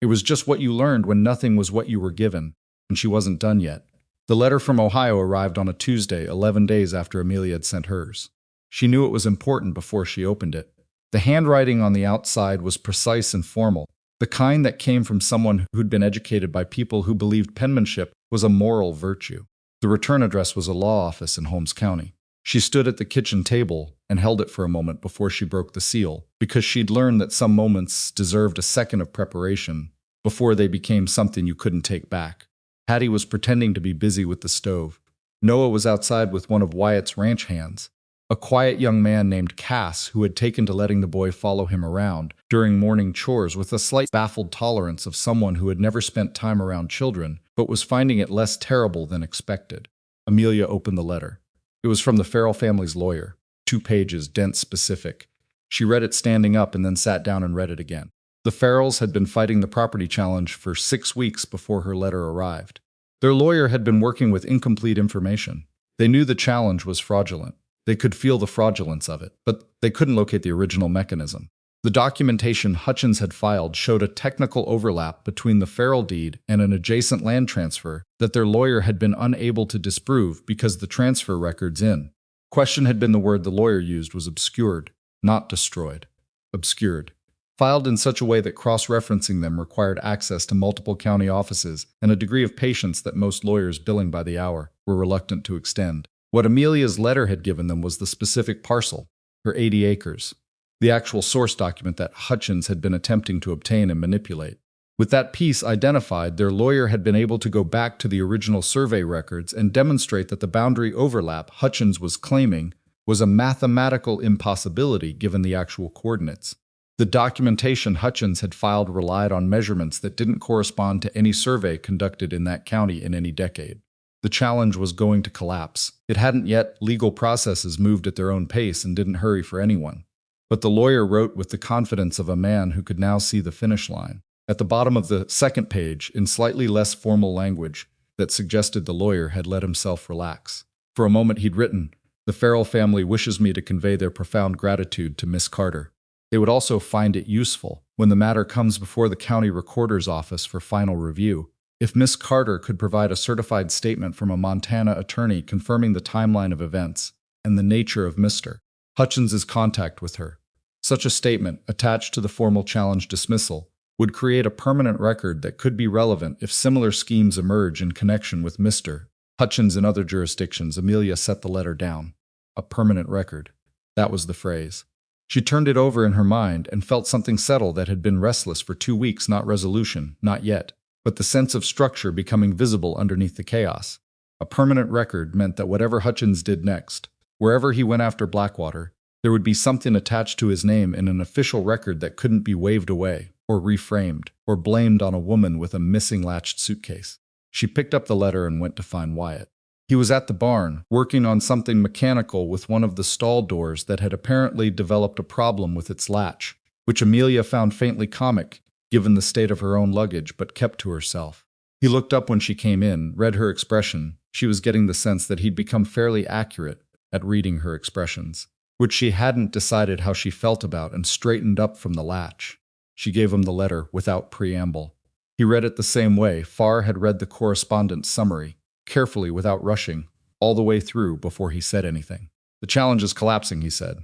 It was just what you learned when nothing was what you were given, and she wasn't done yet. The letter from Ohio arrived on a Tuesday, 11 days after Amelia had sent hers. She knew it was important before she opened it. The handwriting on the outside was precise and formal, the kind that came from someone who'd been educated by people who believed penmanship was a moral virtue. The return address was a law office in Holmes County. She stood at the kitchen table and held it for a moment before she broke the seal, because she'd learned that some moments deserved a second of preparation before they became something you couldn't take back. Hattie was pretending to be busy with the stove. Noah was outside with one of Wyatt's ranch hands, a quiet young man named Cass who had taken to letting the boy follow him around during morning chores with a slight baffled tolerance of someone who had never spent time around children but was finding it less terrible than expected. Amelia opened the letter. It was from the Farrell family's lawyer, 2 pages, dense, specific. She read it standing up and then sat down and read it again. The Farrells had been fighting the property challenge for 6 weeks before her letter arrived. Their lawyer had been working with incomplete information. They knew the challenge was fraudulent. They could feel the fraudulence of it, but they couldn't locate the original mechanism. The documentation Hutchins had filed showed a technical overlap between the Farrell deed and an adjacent land transfer that their lawyer had been unable to disprove because the transfer records in question had been the word the lawyer used was obscured, not destroyed. Obscured. Filed in such a way that cross-referencing them required access to multiple county offices and a degree of patience that most lawyers billing by the hour were reluctant to extend. What Amelia's letter had given them was the specific parcel, her 80 acres, the actual source document that Hutchins had been attempting to obtain and manipulate. With that piece identified, their lawyer had been able to go back to the original survey records and demonstrate that the boundary overlap Hutchins was claiming was a mathematical impossibility given the actual coordinates. The documentation Hutchins had filed relied on measurements that didn't correspond to any survey conducted in that county in any decade. The challenge was going to collapse. It hadn't yet. Legal processes moved at their own pace and didn't hurry for anyone. But the lawyer wrote with the confidence of a man who could now see the finish line. At the bottom of the second page, in slightly less formal language that suggested the lawyer had let himself relax. For a moment he'd written, "The Farrell family wishes me to convey their profound gratitude to Miss Carter. They would also find it useful, when the matter comes before the county recorder's office for final review, if Miss Carter could provide a certified statement from a Montana attorney confirming the timeline of events and the nature of Mr. Hutchins's contact with her. Such a statement, attached to the formal challenge dismissal, would create a permanent record that could be relevant if similar schemes emerge in connection with Mr. Hutchins in other jurisdictions." Amelia set the letter down. A permanent record. That was the phrase. She turned it over in her mind and felt something settle that had been restless for 2 weeks, not resolution, not yet, but the sense of structure becoming visible underneath the chaos. A permanent record meant that whatever Hutchins did next, wherever he went after Blackwater, there would be something attached to his name in an official record that couldn't be waved away, or reframed, or blamed on a woman with a missing latched suitcase. She picked up the letter and went to find Wyatt. He was at the barn, working on something mechanical with one of the stall doors that had apparently developed a problem with its latch, which Amelia found faintly comic, given the state of her own luggage, but kept to herself. He looked up when she came in, read her expression. She was getting the sense that he'd become fairly accurate at reading her expressions, which she hadn't decided how she felt about, and straightened up from the latch. She gave him the letter without preamble. He read it the same way Farr had read the correspondence summary, carefully without rushing, all the way through before he said anything. "The challenge is collapsing," he said.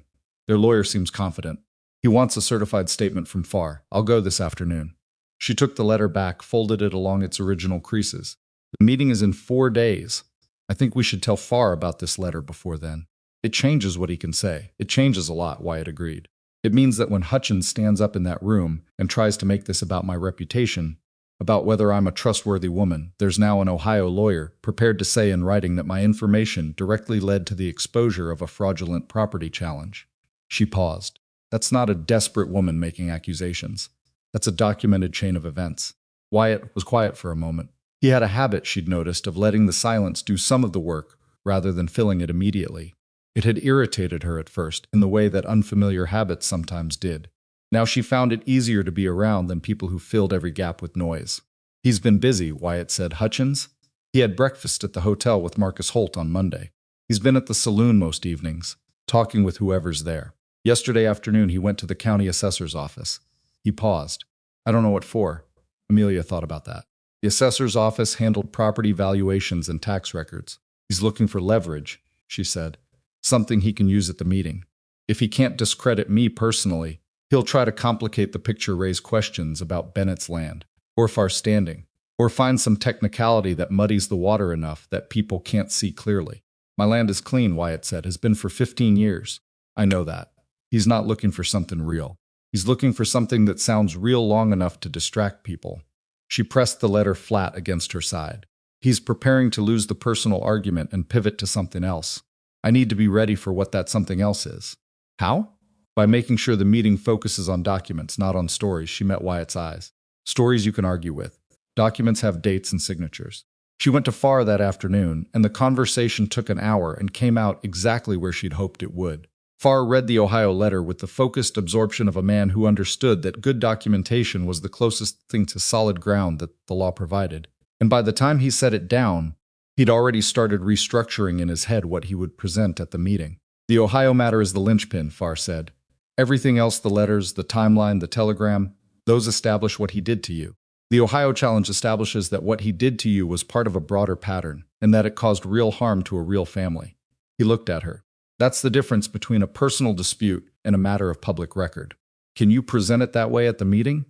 "Their lawyer seems confident. He wants a certified statement from Farr. I'll go this afternoon." She took the letter back, folded it along its original creases. "The meeting is in 4 days. I think we should tell Farr about this letter before then. It changes what he can say." "It changes a lot," Wyatt agreed. "It means that when Hutchins stands up in that room and tries to make this about my reputation, about whether I'm a trustworthy woman, there's now an Ohio lawyer prepared to say in writing that my information directly led to the exposure of a fraudulent property challenge." She paused. "That's not a desperate woman making accusations. That's a documented chain of events." Wyatt was quiet for a moment. He had a habit, she'd noticed, of letting the silence do some of the work rather than filling it immediately. It had irritated her at first, in the way that unfamiliar habits sometimes did. Now she found it easier to be around than people who filled every gap with noise. "He's been busy," Wyatt said. "Hutchins? He had breakfast at the hotel with Marcus Holt on Monday. He's been at the saloon most evenings, talking with whoever's there. Yesterday afternoon he went to the county assessor's office." He paused. "I don't know what for." Amelia thought about that. "The assessor's office handled property valuations and tax records. He's looking for leverage," she said. "Something he can use at the meeting. If he can't discredit me personally, he'll try to complicate the picture, raise questions about Bennett's land, or Farr's standing, or find some technicality that muddies the water enough that people can't see clearly." "My land is clean," Wyatt said. "Has been for 15 years. I know that. He's not looking for something real. He's looking for something that sounds real long enough to distract people." She pressed the letter flat against her side. He's preparing to lose the personal argument and pivot to something else. I need to be ready for what that something else is. How? By making sure the meeting focuses on documents, not on stories. She met Wyatt's eyes. Stories you can argue with. Documents have dates and signatures. She went to Farr that afternoon, and the conversation took an hour and came out exactly where she'd hoped it would. Farr read the Ohio letter with the focused absorption of a man who understood that good documentation was the closest thing to solid ground that the law provided. And by the time he set it down, he'd already started restructuring in his head what he would present at the meeting. The Ohio matter is the linchpin, Farr said. Everything else, the letters, the timeline, the telegram, those establish what he did to you. The Ohio challenge establishes that what he did to you was part of a broader pattern, and that it caused real harm to a real family. He looked at her. That's the difference between a personal dispute and a matter of public record. Can you present it that way at the meeting?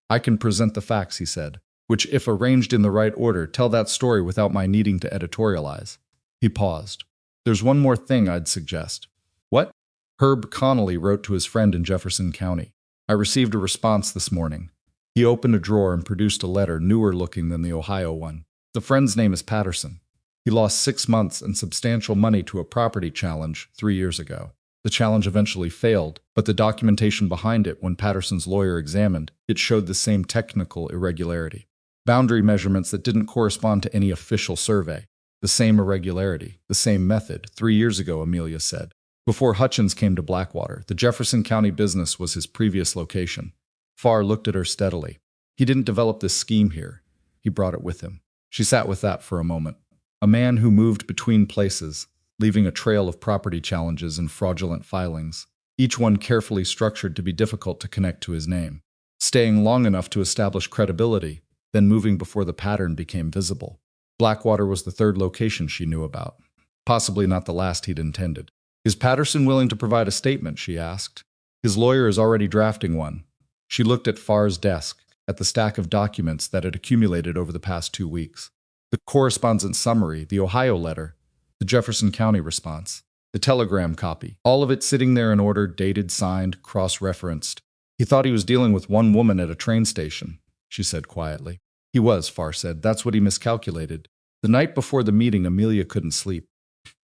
I can present the facts, he said, which, if arranged in the right order, tell that story without my needing to editorialize. He paused. There's one more thing I'd suggest. What? Herb Connolly wrote to his friend in Jefferson County. I received a response this morning. He opened a drawer and produced a letter newer looking than the Ohio one. The friend's name is Patterson. He lost 6 months and substantial money to a property challenge 3 years ago. The challenge eventually failed, but the documentation behind it, when Patterson's lawyer examined, it showed the same technical irregularity. Boundary measurements that didn't correspond to any official survey. The same irregularity, the same method, 3 years ago, Amelia said. Before Hutchins came to Blackwater, the Jefferson County business was his previous location. Farr looked at her steadily. He didn't develop this scheme here. He brought it with him. She sat with that for a moment. A man who moved between places, leaving a trail of property challenges and fraudulent filings, each one carefully structured to be difficult to connect to his name. Staying long enough to establish credibility, then moving before the pattern became visible. Blackwater was the third location she knew about. Possibly not the last he'd intended. Is Patterson willing to provide a statement, she asked. His lawyer is already drafting one. She looked at Farr's desk, at the stack of documents that had accumulated over the past 2 weeks. The correspondence summary, the Ohio letter, the Jefferson County response, the telegram copy, all of it sitting there in order, dated, signed, cross-referenced. He thought he was dealing with one woman at a train station, she said quietly. He was, Farr said. That's what he miscalculated. The night before the meeting, Amelia couldn't sleep.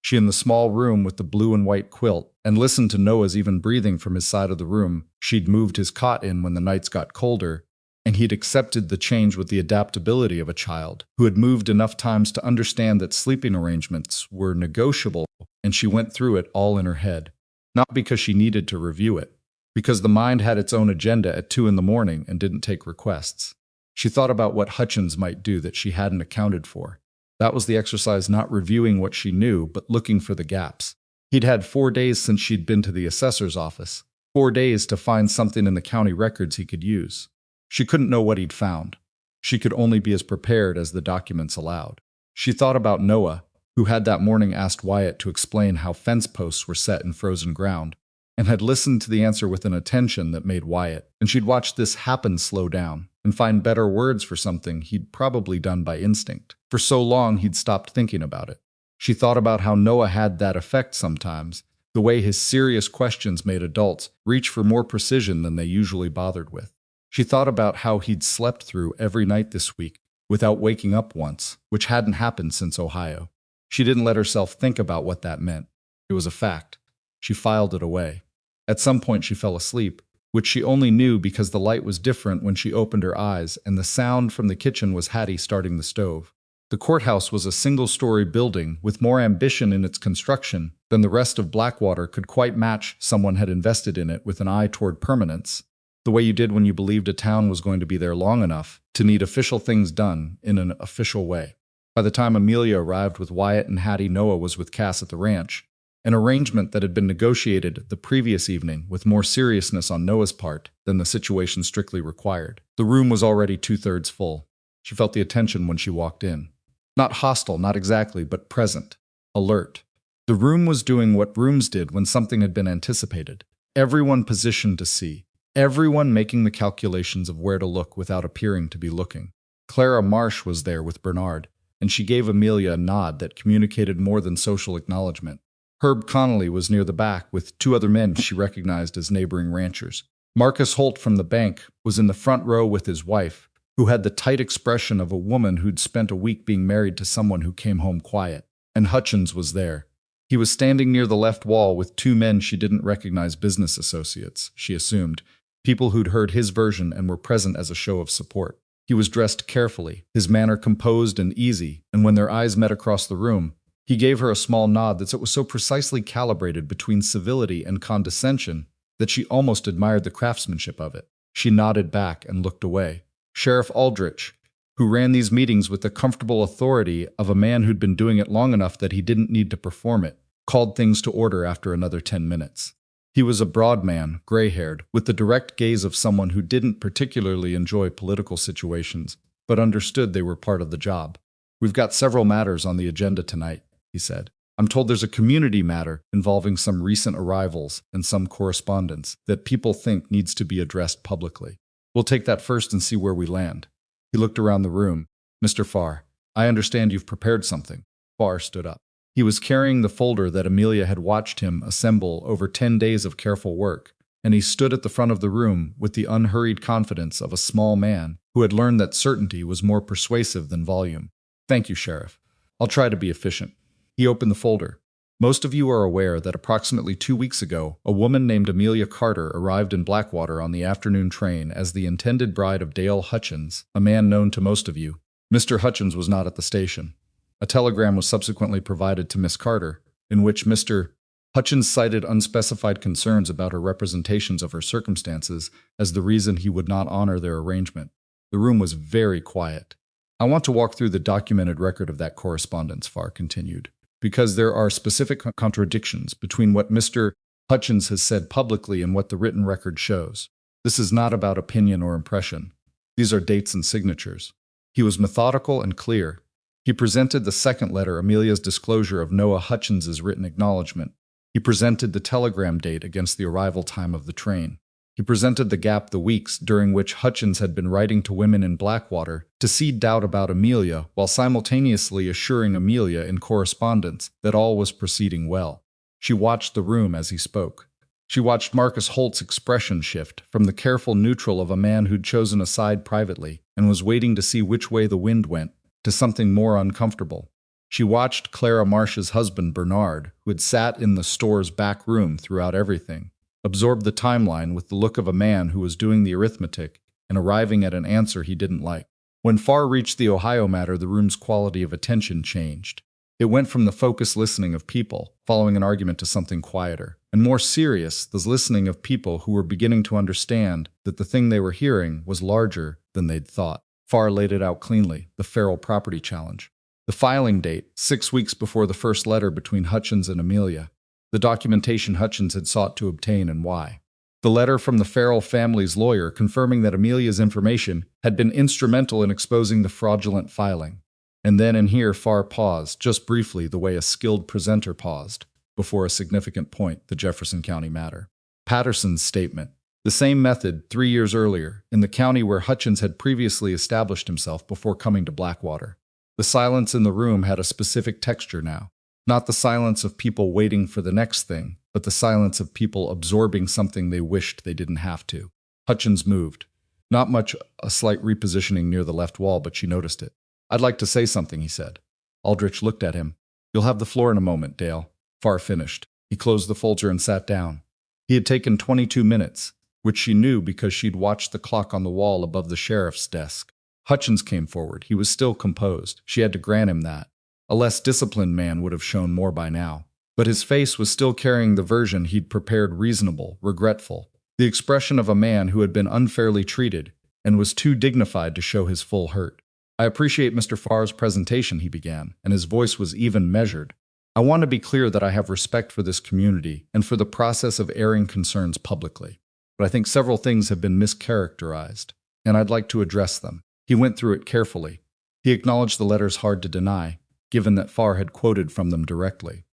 She in the small room with the blue and white quilt, and listened to Noah's even breathing from his side of the room. She'd moved his cot in when the nights got colder, and he'd accepted the change with the adaptability of a child who had moved enough times to understand that sleeping arrangements were negotiable, and she went through it all in her head. Not because she needed to review it, because the mind had its own agenda at 2 a.m. and didn't take requests. She thought about what Hutchins might do that she hadn't accounted for. That was the exercise, not reviewing what she knew, but looking for the gaps. He'd had 4 days since she'd been to the assessor's office. 4 days to find something in the county records he could use. She couldn't know what he'd found. She could only be as prepared as the documents allowed. She thought about Noah, who had that morning asked Wyatt to explain how fence posts were set in frozen ground, and had listened to the answer with an attention that made Wyatt. And she'd watched this happen slow down, and find better words for something he'd probably done by instinct. For so long he'd stopped thinking about it. She thought about how Noah had that effect sometimes, the way his serious questions made adults reach for more precision than they usually bothered with. She thought about how he'd slept through every night this week without waking up once, which hadn't happened since Ohio. She didn't let herself think about what that meant. It was a fact. She filed it away. At some point she fell asleep, which she only knew because the light was different when she opened her eyes, and the sound from the kitchen was Hattie starting the stove. The courthouse was a single-story building with more ambition in its construction than the rest of Blackwater could quite match. Someone had invested in it with an eye toward permanence, the way you did when you believed a town was going to be there long enough to need official things done in an official way. By the time Amelia arrived with Wyatt and Hattie, Noah was with Cass at the ranch, an arrangement that had been negotiated the previous evening with more seriousness on Noah's part than the situation strictly required. The room was already 2/3 full. She felt the attention when she walked in. Not hostile, not exactly, but present, alert. The room was doing what rooms did when something had been anticipated. Everyone positioned to see. Everyone making the calculations of where to look without appearing to be looking. Clara Marsh was there with Bernard, and she gave Amelia a nod that communicated more than social acknowledgement. Herb Connolly was near the back with 2 other men she recognized as neighboring ranchers. Marcus Holt from the bank was in the front row with his wife, who had the tight expression of a woman who'd spent a week being married to someone who came home quiet. And Hutchins was there. He was standing near the left wall with two men she didn't recognize, business associates, she assumed, people who'd heard his version and were present as a show of support. He was dressed carefully, his manner composed and easy, and when their eyes met across the room, he gave her a small nod that was so precisely calibrated between civility and condescension that she almost admired the craftsmanship of it. She nodded back and looked away. Sheriff Aldrich, who ran these meetings with the comfortable authority of a man who'd been doing it long enough that he didn't need to perform it, called things to order after another 10 minutes. He was a broad man, gray-haired, with the direct gaze of someone who didn't particularly enjoy political situations, but understood they were part of the job. "We've got several matters on the agenda tonight," he said. "I'm told there's a community matter involving some recent arrivals and some correspondence that people think needs to be addressed publicly. We'll take that first and see where we land." He looked around the room. "Mr. Farr, I understand you've prepared something." Farr stood up. He was carrying the folder that Amelia had watched him assemble over 10 days of careful work, and he stood at the front of the room with the unhurried confidence of a small man who had learned that certainty was more persuasive than volume. "Thank you, Sheriff. I'll try to be efficient." He opened the folder. "Most of you are aware that approximately 2 weeks ago, a woman named Amelia Carter arrived in Blackwater on the afternoon train as the intended bride of Dale Hutchins, a man known to most of you. Mr. Hutchins was not at the station. A telegram was subsequently provided to Miss Carter, in which Mr. Hutchins cited unspecified concerns about her representations of her circumstances as the reason he would not honor their arrangement. The room was very quiet. "I want to walk through the documented record of that correspondence," Farr continued, "because there are specific contradictions between what Mr. Hutchins has said publicly and what the written record shows. This is not about opinion or impression. These are dates and signatures." He was methodical and clear. He presented the second letter, Amelia's disclosure of Noah Hutchins's written acknowledgement. He presented the telegram date against the arrival time of the train. He presented the gap, the weeks during which Hutchins had been writing to women in Blackwater to seed doubt about Amelia while simultaneously assuring Amelia in correspondence that all was proceeding well. She watched the room as he spoke. She watched Marcus Holt's expression shift from the careful neutral of a man who'd chosen a side privately and was waiting to see which way the wind went to something more uncomfortable. She watched Clara Marsh's husband, Bernard, who had sat in the store's back room throughout everything, absorb the timeline with the look of a man who was doing the arithmetic and arriving at an answer he didn't like. When Farr reached the Ohio matter, the room's quality of attention changed. It went from the focused listening of people, following an argument, to something quieter and more serious, the listening of people who were beginning to understand that the thing they were hearing was larger than they'd thought. Farr laid it out cleanly, the Farrell property challenge. The filing date, 6 weeks before the first letter between Hutchins and Amelia. The documentation Hutchins had sought to obtain and why. The letter from the Farrell family's lawyer confirming that Amelia's information had been instrumental in exposing the fraudulent filing. And then and here Farr paused, just briefly the way a skilled presenter paused, before a significant point, the Jefferson County matter. Patterson's statement. The same method 3 years earlier, in the county where Hutchins had previously established himself before coming to Blackwater. The silence in the room had a specific texture now. Not the silence of people waiting for the next thing, but the silence of people absorbing something they wished they didn't have to. Hutchins moved. Not much, a slight repositioning near the left wall, but she noticed it. "I'd like to say something," he said. Aldrich looked at him. "You'll have the floor in a moment, Dale." Farr finished. He closed the folder and sat down. He had taken 22 minutes, which she knew because she'd watched the clock on the wall above the sheriff's desk. Hutchins came forward. He was still composed. She had to grant him that. A less disciplined man would have shown more by now. But his face was still carrying the version he'd prepared, reasonable, regretful. The expression of a man who had been unfairly treated and was too dignified to show his full hurt. "I appreciate Mr. Farr's presentation," he began, and his voice was even measured. "I want to be clear that I have respect for this community and for the process of airing concerns publicly. But I think several things have been mischaracterized, and I'd like to address them." He went through it carefully. He acknowledged the letters hard to deny, given that Farr had quoted from them directly.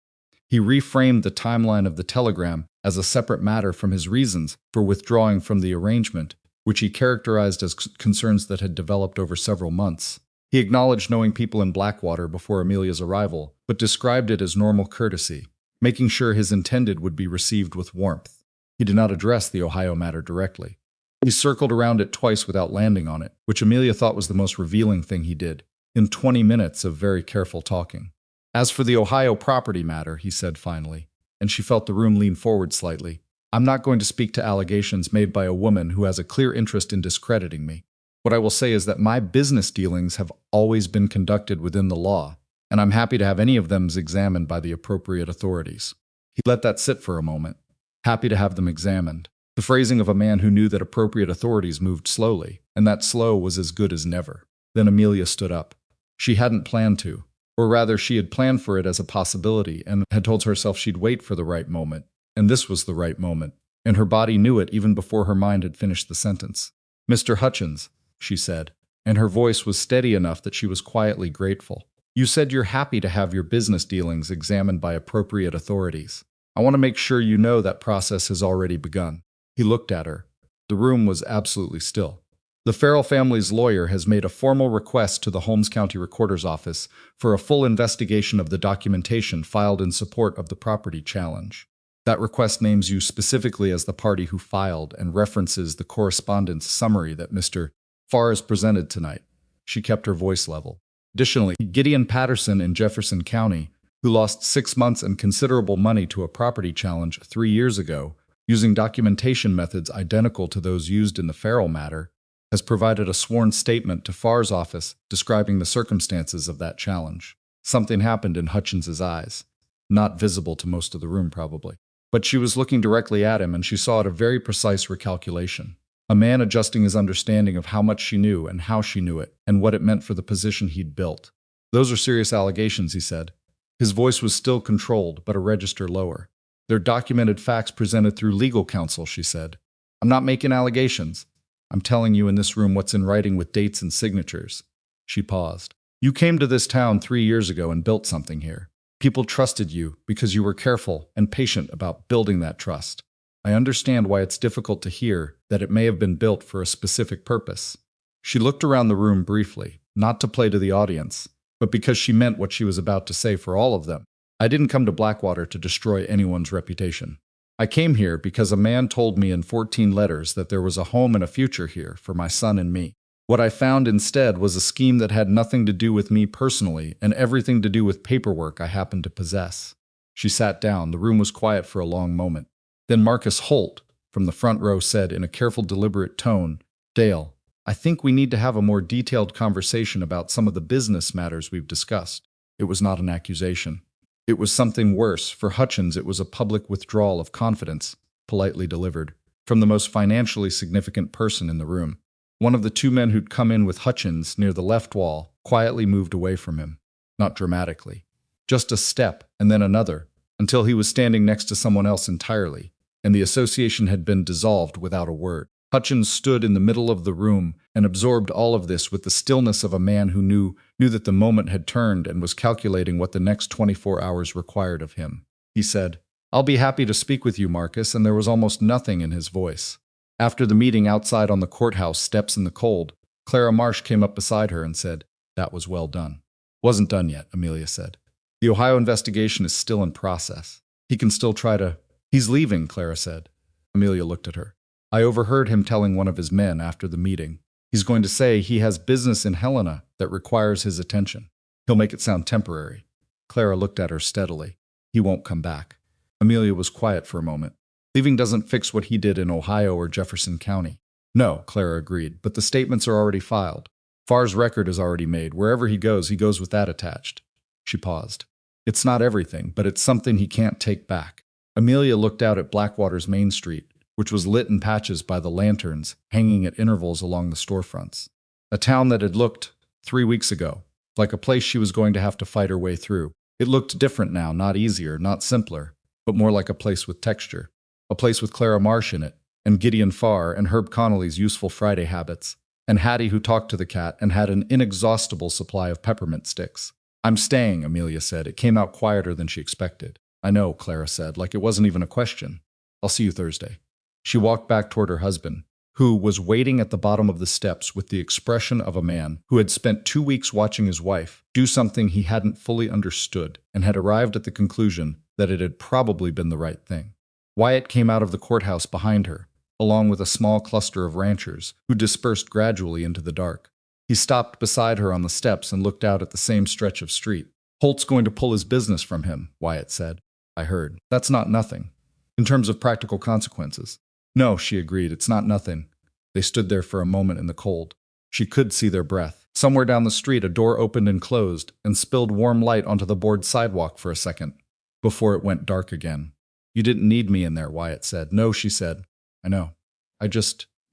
He reframed the timeline of the telegram as a separate matter from his reasons for withdrawing from the arrangement, which he characterized as concerns that had developed over several months. He acknowledged knowing people in Blackwater before Amelia's arrival, but described it as normal courtesy, making sure his intended would be received with warmth. He did not address the Ohio matter directly. He circled around it twice without landing on it, which Amelia thought was the most revealing thing he did, in 20 minutes of very careful talking. As for the Ohio property matter, he said finally, and she felt the room lean forward slightly, I'm not going to speak to allegations made by a woman who has a clear interest in discrediting me. What I will say is that my business dealings have always been conducted within the law, and I'm happy to have any of them examined by the appropriate authorities. He let that sit for a moment. Happy to have them examined. The phrasing of a man who knew that appropriate authorities moved slowly, and that slow was as good as never. Then Amelia stood up. She hadn't planned to, or rather she had planned for it as a possibility and had told herself she'd wait for the right moment, and this was the right moment, and her body knew it even before her mind had finished the sentence. Mr. Hutchins, she said, and her voice was steady enough that she was quietly grateful. You said you're happy to have your business dealings examined by appropriate authorities. I want to make sure you know that process has already begun. He looked at her. The room was absolutely still. The Farrell family's lawyer has made a formal request to the Holmes County Recorder's Office for a full investigation of the documentation filed in support of the property challenge. That request names you specifically as the party who filed and references the correspondence summary that Mr. Farrs presented tonight. She kept her voice level. Additionally, Gideon Patterson in Jefferson County, who lost 6 months and considerable money to a property challenge 3 years ago, using documentation methods identical to those used in the Farrell matter, has provided a sworn statement to Farr's office describing the circumstances of that challenge. Something happened in Hutchins's eyes. Not visible to most of the room, probably. But she was looking directly at him, and she saw it a very precise recalculation. A man adjusting his understanding of how much she knew and how she knew it, and what it meant for the position he'd built. Those are serious allegations, he said. His voice was still controlled, but a register lower. They're documented facts presented through legal counsel, she said. I'm not making allegations. I'm telling you in this room what's in writing with dates and signatures. She paused. You came to this town 3 years ago and built something here. People trusted you because you were careful and patient about building that trust. I understand why it's difficult to hear that it may have been built for a specific purpose. She looked around the room briefly, not to play to the audience, but because she meant what she was about to say for all of them. I didn't come to Blackwater to destroy anyone's reputation. I came here because a man told me in 14 letters that there was a home and a future here for my son and me. What I found instead was a scheme that had nothing to do with me personally and everything to do with paperwork I happened to possess. She sat down. The room was quiet for a long moment. Then Marcus Holt, from the front row, said in a careful, deliberate tone, Dale, I think we need to have a more detailed conversation about some of the business matters we've discussed. It was not an accusation. It was something worse. For Hutchins, it was a public withdrawal of confidence, politely delivered, from the most financially significant person in the room. One of the 2 men who'd come in with Hutchins near the left wall quietly moved away from him, not dramatically. Just a step, and then another, until he was standing next to someone else entirely, and the association had been dissolved without a word. Hutchins stood in the middle of the room and absorbed all of this with the stillness of a man who knew that the moment had turned and was calculating what the next 24 hours required of him. He said, I'll be happy to speak with you, Marcus, and there was almost nothing in his voice. After the meeting outside on the courthouse steps in the cold, Clara Marsh came up beside her and said, That was well done. Wasn't done yet, Amelia said. The Ohio investigation is still in process. He can still try to... He's leaving, Clara said. Amelia looked at her. I overheard him telling one of his men after the meeting. He's going to say he has business in Helena that requires his attention. He'll make it sound temporary. Clara looked at her steadily. He won't come back. Amelia was quiet for a moment. Leaving doesn't fix what he did in Ohio or Jefferson County. No, Clara agreed, but the statements are already filed. Farr's record is already made. Wherever he goes with that attached. She paused. It's not everything, but it's something he can't take back. Amelia looked out at Blackwater's Main Street, which was lit in patches by the lanterns hanging at intervals along the storefronts. A town that had looked, 3 weeks ago, like a place she was going to have to fight her way through. It looked different now, not easier, not simpler, but more like a place with texture. A place with Clara Marsh in it, and Gideon Farr, and Herb Connolly's useful Friday habits, and Hattie who talked to the cat and had an inexhaustible supply of peppermint sticks. I'm staying, Amelia said. It came out quieter than she expected. I know, Clara said, like it wasn't even a question. I'll see you Thursday. She walked back toward her husband, who was waiting at the bottom of the steps with the expression of a man who had spent 2 weeks watching his wife do something he hadn't fully understood and had arrived at the conclusion that it had probably been the right thing. Wyatt came out of the courthouse behind her, along with a small cluster of ranchers, who dispersed gradually into the dark. He stopped beside her on the steps and looked out at the same stretch of street. "Holt's going to pull his business from him," Wyatt said. "I heard. That's not nothing. In terms of practical consequences." "No," she agreed, "it's not nothing." They stood there for a moment in the cold. She could see their breath. Somewhere down the street, a door opened and closed and spilled warm light onto the board sidewalk for a second, before it went dark again. "You didn't need me in there," Wyatt said. "No," she said. "I know.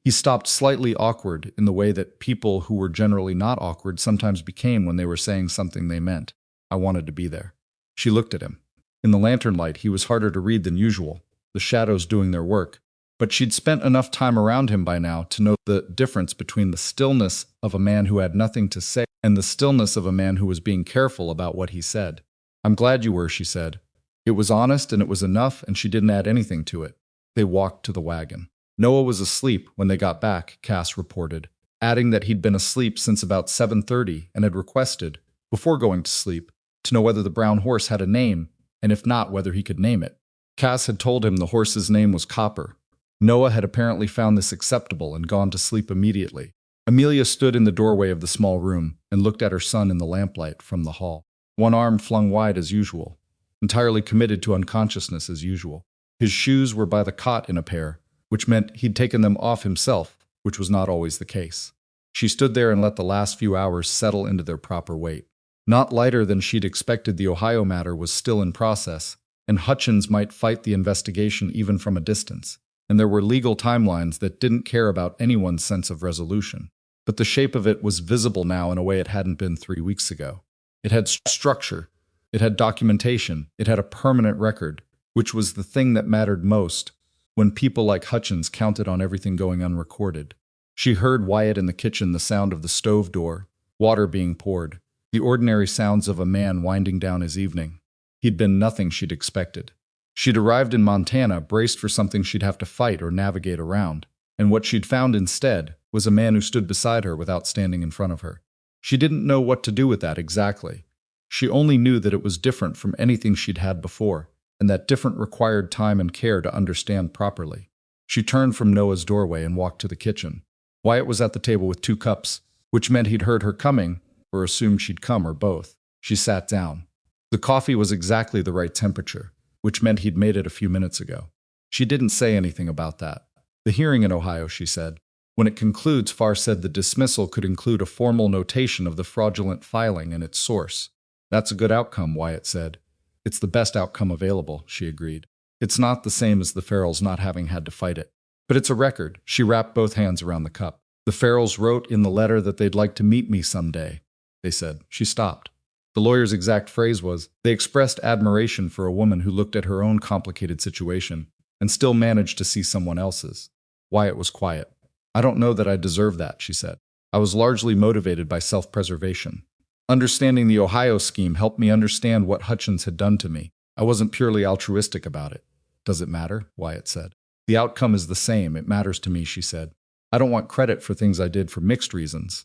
He stopped, slightly awkward in the way that people who were generally not awkward sometimes became when they were saying something they meant. "I wanted to be there." She looked at him. In the lantern light, he was harder to read than usual, the shadows doing their work. But she'd spent enough time around him by now to know the difference between the stillness of a man who had nothing to say and the stillness of a man who was being careful about what he said. "I'm glad you were," she said. It was honest and it was enough, and she didn't add anything to it. They walked to the wagon. Noah was asleep when they got back, Cass reported, adding that he'd been asleep since about 7:30 and had requested, before going to sleep, to know whether the brown horse had a name, and if not, whether he could name it. Cass had told him the horse's name was Copper. Noah had apparently found this acceptable and gone to sleep immediately. Amelia stood in the doorway of the small room and looked at her son in the lamplight from the hall, one arm flung wide as usual, entirely committed to unconsciousness as usual. His shoes were by the cot in a pair, which meant he'd taken them off himself, which was not always the case. She stood there and let the last few hours settle into their proper weight. Not lighter than she'd expected, the Ohio matter was still in process, and Hutchins might fight the investigation even from a distance. And there were legal timelines that didn't care about anyone's sense of resolution. But the shape of it was visible now in a way it hadn't been 3 weeks ago. It had structure, it had documentation, it had a permanent record, which was the thing that mattered most when people like Hutchins counted on everything going unrecorded. She heard Wyatt in the kitchen, the sound of the stove door, water being poured, the ordinary sounds of a man winding down his evening. He'd been nothing she'd expected. She'd arrived in Montana, braced for something she'd have to fight or navigate around, and what she'd found instead was a man who stood beside her without standing in front of her. She didn't know what to do with that exactly. She only knew that it was different from anything she'd had before, and that different required time and care to understand properly. She turned from Noah's doorway and walked to the kitchen. Wyatt was at the table with 2 cups, which meant he'd heard her coming, or assumed she'd come, or both. She sat down. The coffee was exactly the right temperature, which meant he'd made it a few minutes ago. She didn't say anything about that. "The hearing in Ohio," she said. "When it concludes," Farr said, "the dismissal could include a formal notation of the fraudulent filing and its source." "That's a good outcome," Wyatt said. "It's the best outcome available," she agreed. "It's not the same as the Farrells not having had to fight it. But it's a record." She wrapped both hands around the cup. "The Farrells wrote in the letter that they'd like to meet me someday," they said. She stopped. The lawyer's exact phrase was, they expressed admiration for a woman who looked at her own complicated situation and still managed to see someone else's. Wyatt was quiet. "I don't know that I deserve that," she said. "I was largely motivated by self-preservation. Understanding the Ohio scheme helped me understand what Hutchins had done to me. I wasn't purely altruistic about it." "Does it matter?" Wyatt said. "The outcome is the same. It matters to me," she said. "I don't want credit for things I did for mixed reasons."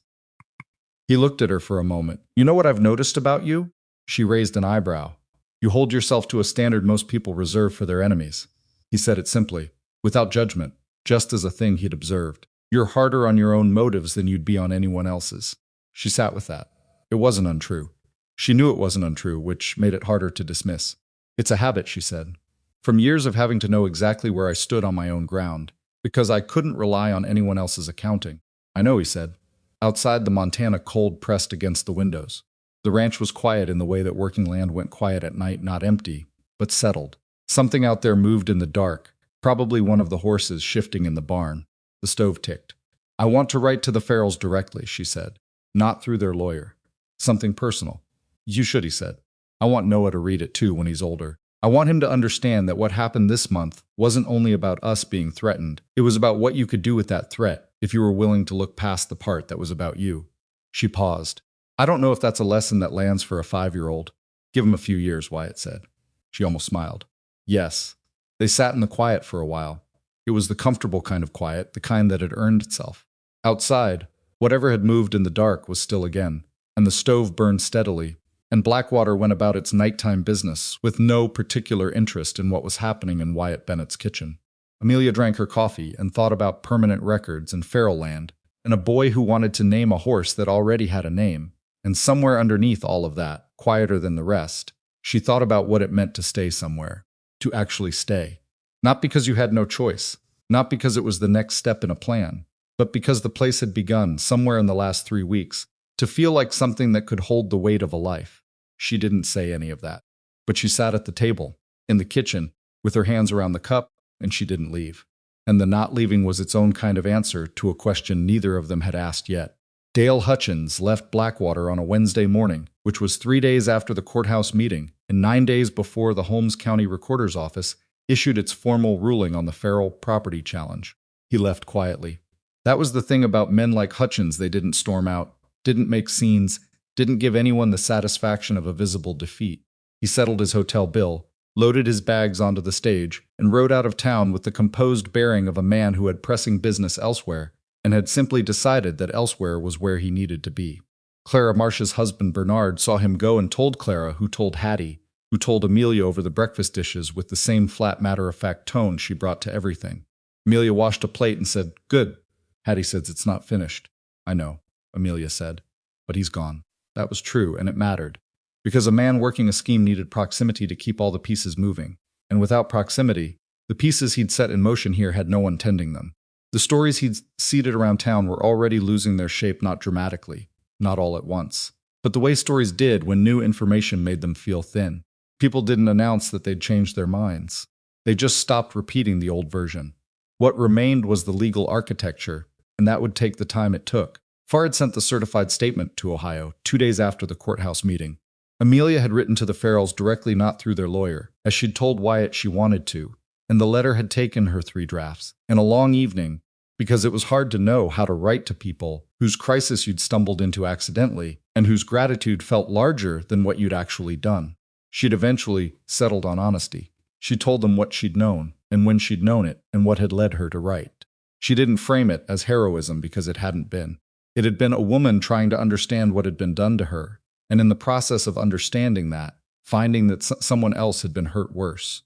He looked at her for a moment. "You know what I've noticed about you?" She raised an eyebrow. "You hold yourself to a standard most people reserve for their enemies." He said it simply, without judgment, just as a thing he'd observed. "You're harder on your own motives than you'd be on anyone else's." She sat with that. It wasn't untrue. She knew it wasn't untrue, which made it harder to dismiss. "It's a habit," she said. "From years of having to know exactly where I stood on my own ground, because I couldn't rely on anyone else's accounting." "I know," he said. Outside, the Montana cold pressed against the windows. The ranch was quiet in the way that working land went quiet at night, not empty, but settled. Something out there moved in the dark, probably one of the horses shifting in the barn. The stove ticked. "I want to write to the Farrells directly," she said. "Not through their lawyer. Something personal." "You should," he said. "I want Noah to read it too when he's older. I want him to understand that what happened this month wasn't only about us being threatened. It was about what you could do with that threat if you were willing to look past the part that was about you." She paused. "I don't know if that's a lesson that lands for a 5-year-old. Give him a few years," Wyatt said. She almost smiled. "Yes." They sat in the quiet for a while. It was the comfortable kind of quiet, the kind that had earned itself. Outside, whatever had moved in the dark was still again, and the stove burned steadily, and Blackwater went about its nighttime business with no particular interest in what was happening in Wyatt Bennett's kitchen. Amelia drank her coffee and thought about permanent records and feral land, and a boy who wanted to name a horse that already had a name. And somewhere underneath all of that, quieter than the rest, she thought about what it meant to stay somewhere, to actually stay. Not because you had no choice, not because it was the next step in a plan, but because the place had begun, somewhere in the last 3 weeks, to feel like something that could hold the weight of a life. She didn't say any of that. But she sat at the table, in the kitchen, with her hands around the cup, and she didn't leave. And the not leaving was its own kind of answer to a question neither of them had asked yet. Dale Hutchins left Blackwater on a Wednesday morning, which was 3 days after the courthouse meeting and 9 days before the Holmes County Recorder's Office issued its formal ruling on the feral property challenge. He left quietly. That was the thing about men like Hutchins: they didn't storm out, didn't make scenes, didn't give anyone the satisfaction of a visible defeat. He settled his hotel bill, loaded his bags onto the stage, and rode out of town with the composed bearing of a man who had pressing business elsewhere and had simply decided that elsewhere was where he needed to be. Clara Marsh's husband Bernard saw him go and told Clara, who told Hattie, who told Amelia over the breakfast dishes with the same flat matter-of-fact tone she brought to everything. Amelia washed a plate and said, "Good." Hattie says, "It's not finished." "I know," Amelia said, "but he's gone." That was true, and it mattered. Because a man working a scheme needed proximity to keep all the pieces moving. And without proximity, the pieces he'd set in motion here had no one tending them. The stories he'd seeded around town were already losing their shape, not dramatically, not all at once, but the way stories did when new information made them feel thin. People didn't announce that they'd changed their minds. They just stopped repeating the old version. What remained was the legal architecture, and that would take the time it took. Farr had sent the certified statement to Ohio 2 days after the courthouse meeting. Amelia had written to the Farrells directly, not through their lawyer, as she'd told Wyatt she wanted to, and the letter had taken her 3 drafts, and a long evening, because it was hard to know how to write to people whose crisis you'd stumbled into accidentally, and whose gratitude felt larger than what you'd actually done. She'd eventually settled on honesty. She told them what she'd known, and when she'd known it, and what had led her to write. She didn't frame it as heroism because it hadn't been. It had been a woman trying to understand what had been done to her, and in the process of understanding that, finding that someone else had been hurt worse.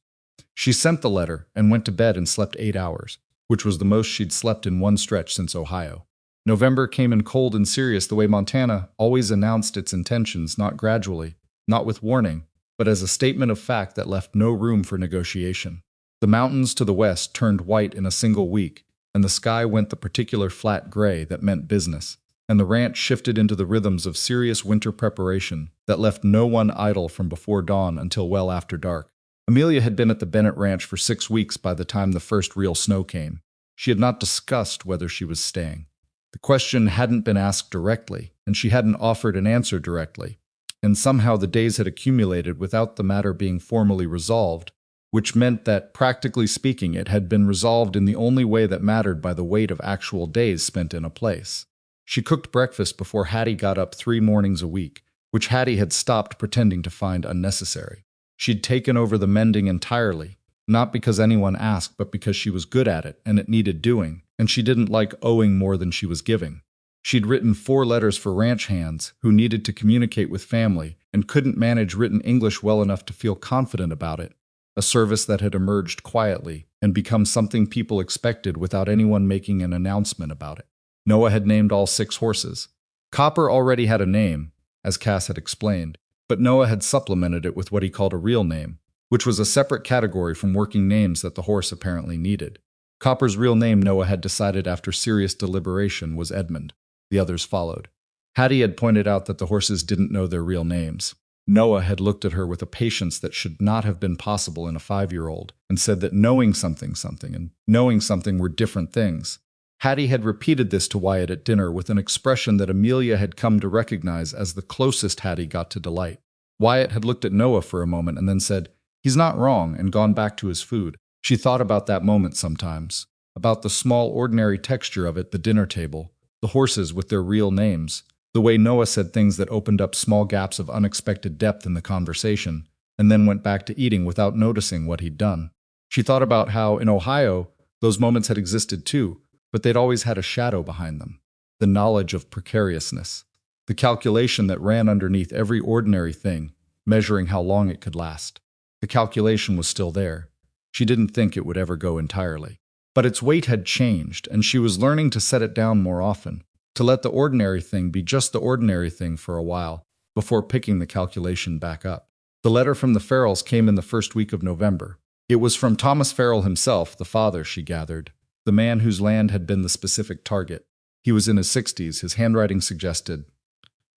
She sent the letter and went to bed and slept 8 hours, which was the most she'd slept in one stretch since Ohio. November came in cold and serious, the way Montana always announced its intentions, not gradually, not with warning, but as a statement of fact that left no room for negotiation. The mountains to the west turned white in a single week, and the sky went the particular flat gray that meant business, and the ranch shifted into the rhythms of serious winter preparation that left no one idle from before dawn until well after dark. Amelia had been at the Bennett Ranch for 6 weeks by the time the first real snow came. She had not discussed whether she was staying. The question hadn't been asked directly, and she hadn't offered an answer directly. And somehow the days had accumulated without the matter being formally resolved, which meant that, practically speaking, it had been resolved in the only way that mattered by the weight of actual days spent in a place. She cooked breakfast before Hattie got up 3 mornings a week, which Hattie had stopped pretending to find unnecessary. She'd taken over the mending entirely, not because anyone asked, but because she was good at it and it needed doing, and she didn't like owing more than she was giving. She'd written 4 letters for ranch hands who needed to communicate with family and couldn't manage written English well enough to feel confident about it, a service that had emerged quietly and become something people expected without anyone making an announcement about it. Noah had named all 6 horses. Copper already had a name, as Cass had explained, but Noah had supplemented it with what he called a real name, which was a separate category from working names that the horse apparently needed. Copper's real name, Noah had decided after serious deliberation, was Edmund. The others followed. Hattie had pointed out that the horses didn't know their real names. Noah had looked at her with a patience that should not have been possible in a 5-year-old and said that knowing something and knowing something were different things. Hattie had repeated this to Wyatt at dinner with an expression that Amelia had come to recognize as the closest Hattie got to delight. Wyatt had looked at Noah for a moment and then said, "He's not wrong," and gone back to his food. She thought about that moment sometimes, about the small ordinary texture of it, the dinner table, the horses with their real names, the way Noah said things that opened up small gaps of unexpected depth in the conversation, and then went back to eating without noticing what he'd done. She thought about how, in Ohio, those moments had existed too, but they'd always had a shadow behind them. The knowledge of precariousness. The calculation that ran underneath every ordinary thing, measuring how long it could last. The calculation was still there. She didn't think it would ever go entirely. But its weight had changed, and she was learning to set it down more often, to let the ordinary thing be just the ordinary thing for a while, before picking the calculation back up. The letter from the Farrells came in the first week of November. It was from Thomas Farrell himself, the father, she gathered, the man whose land had been the specific target. He was in his 60s, his handwriting suggested,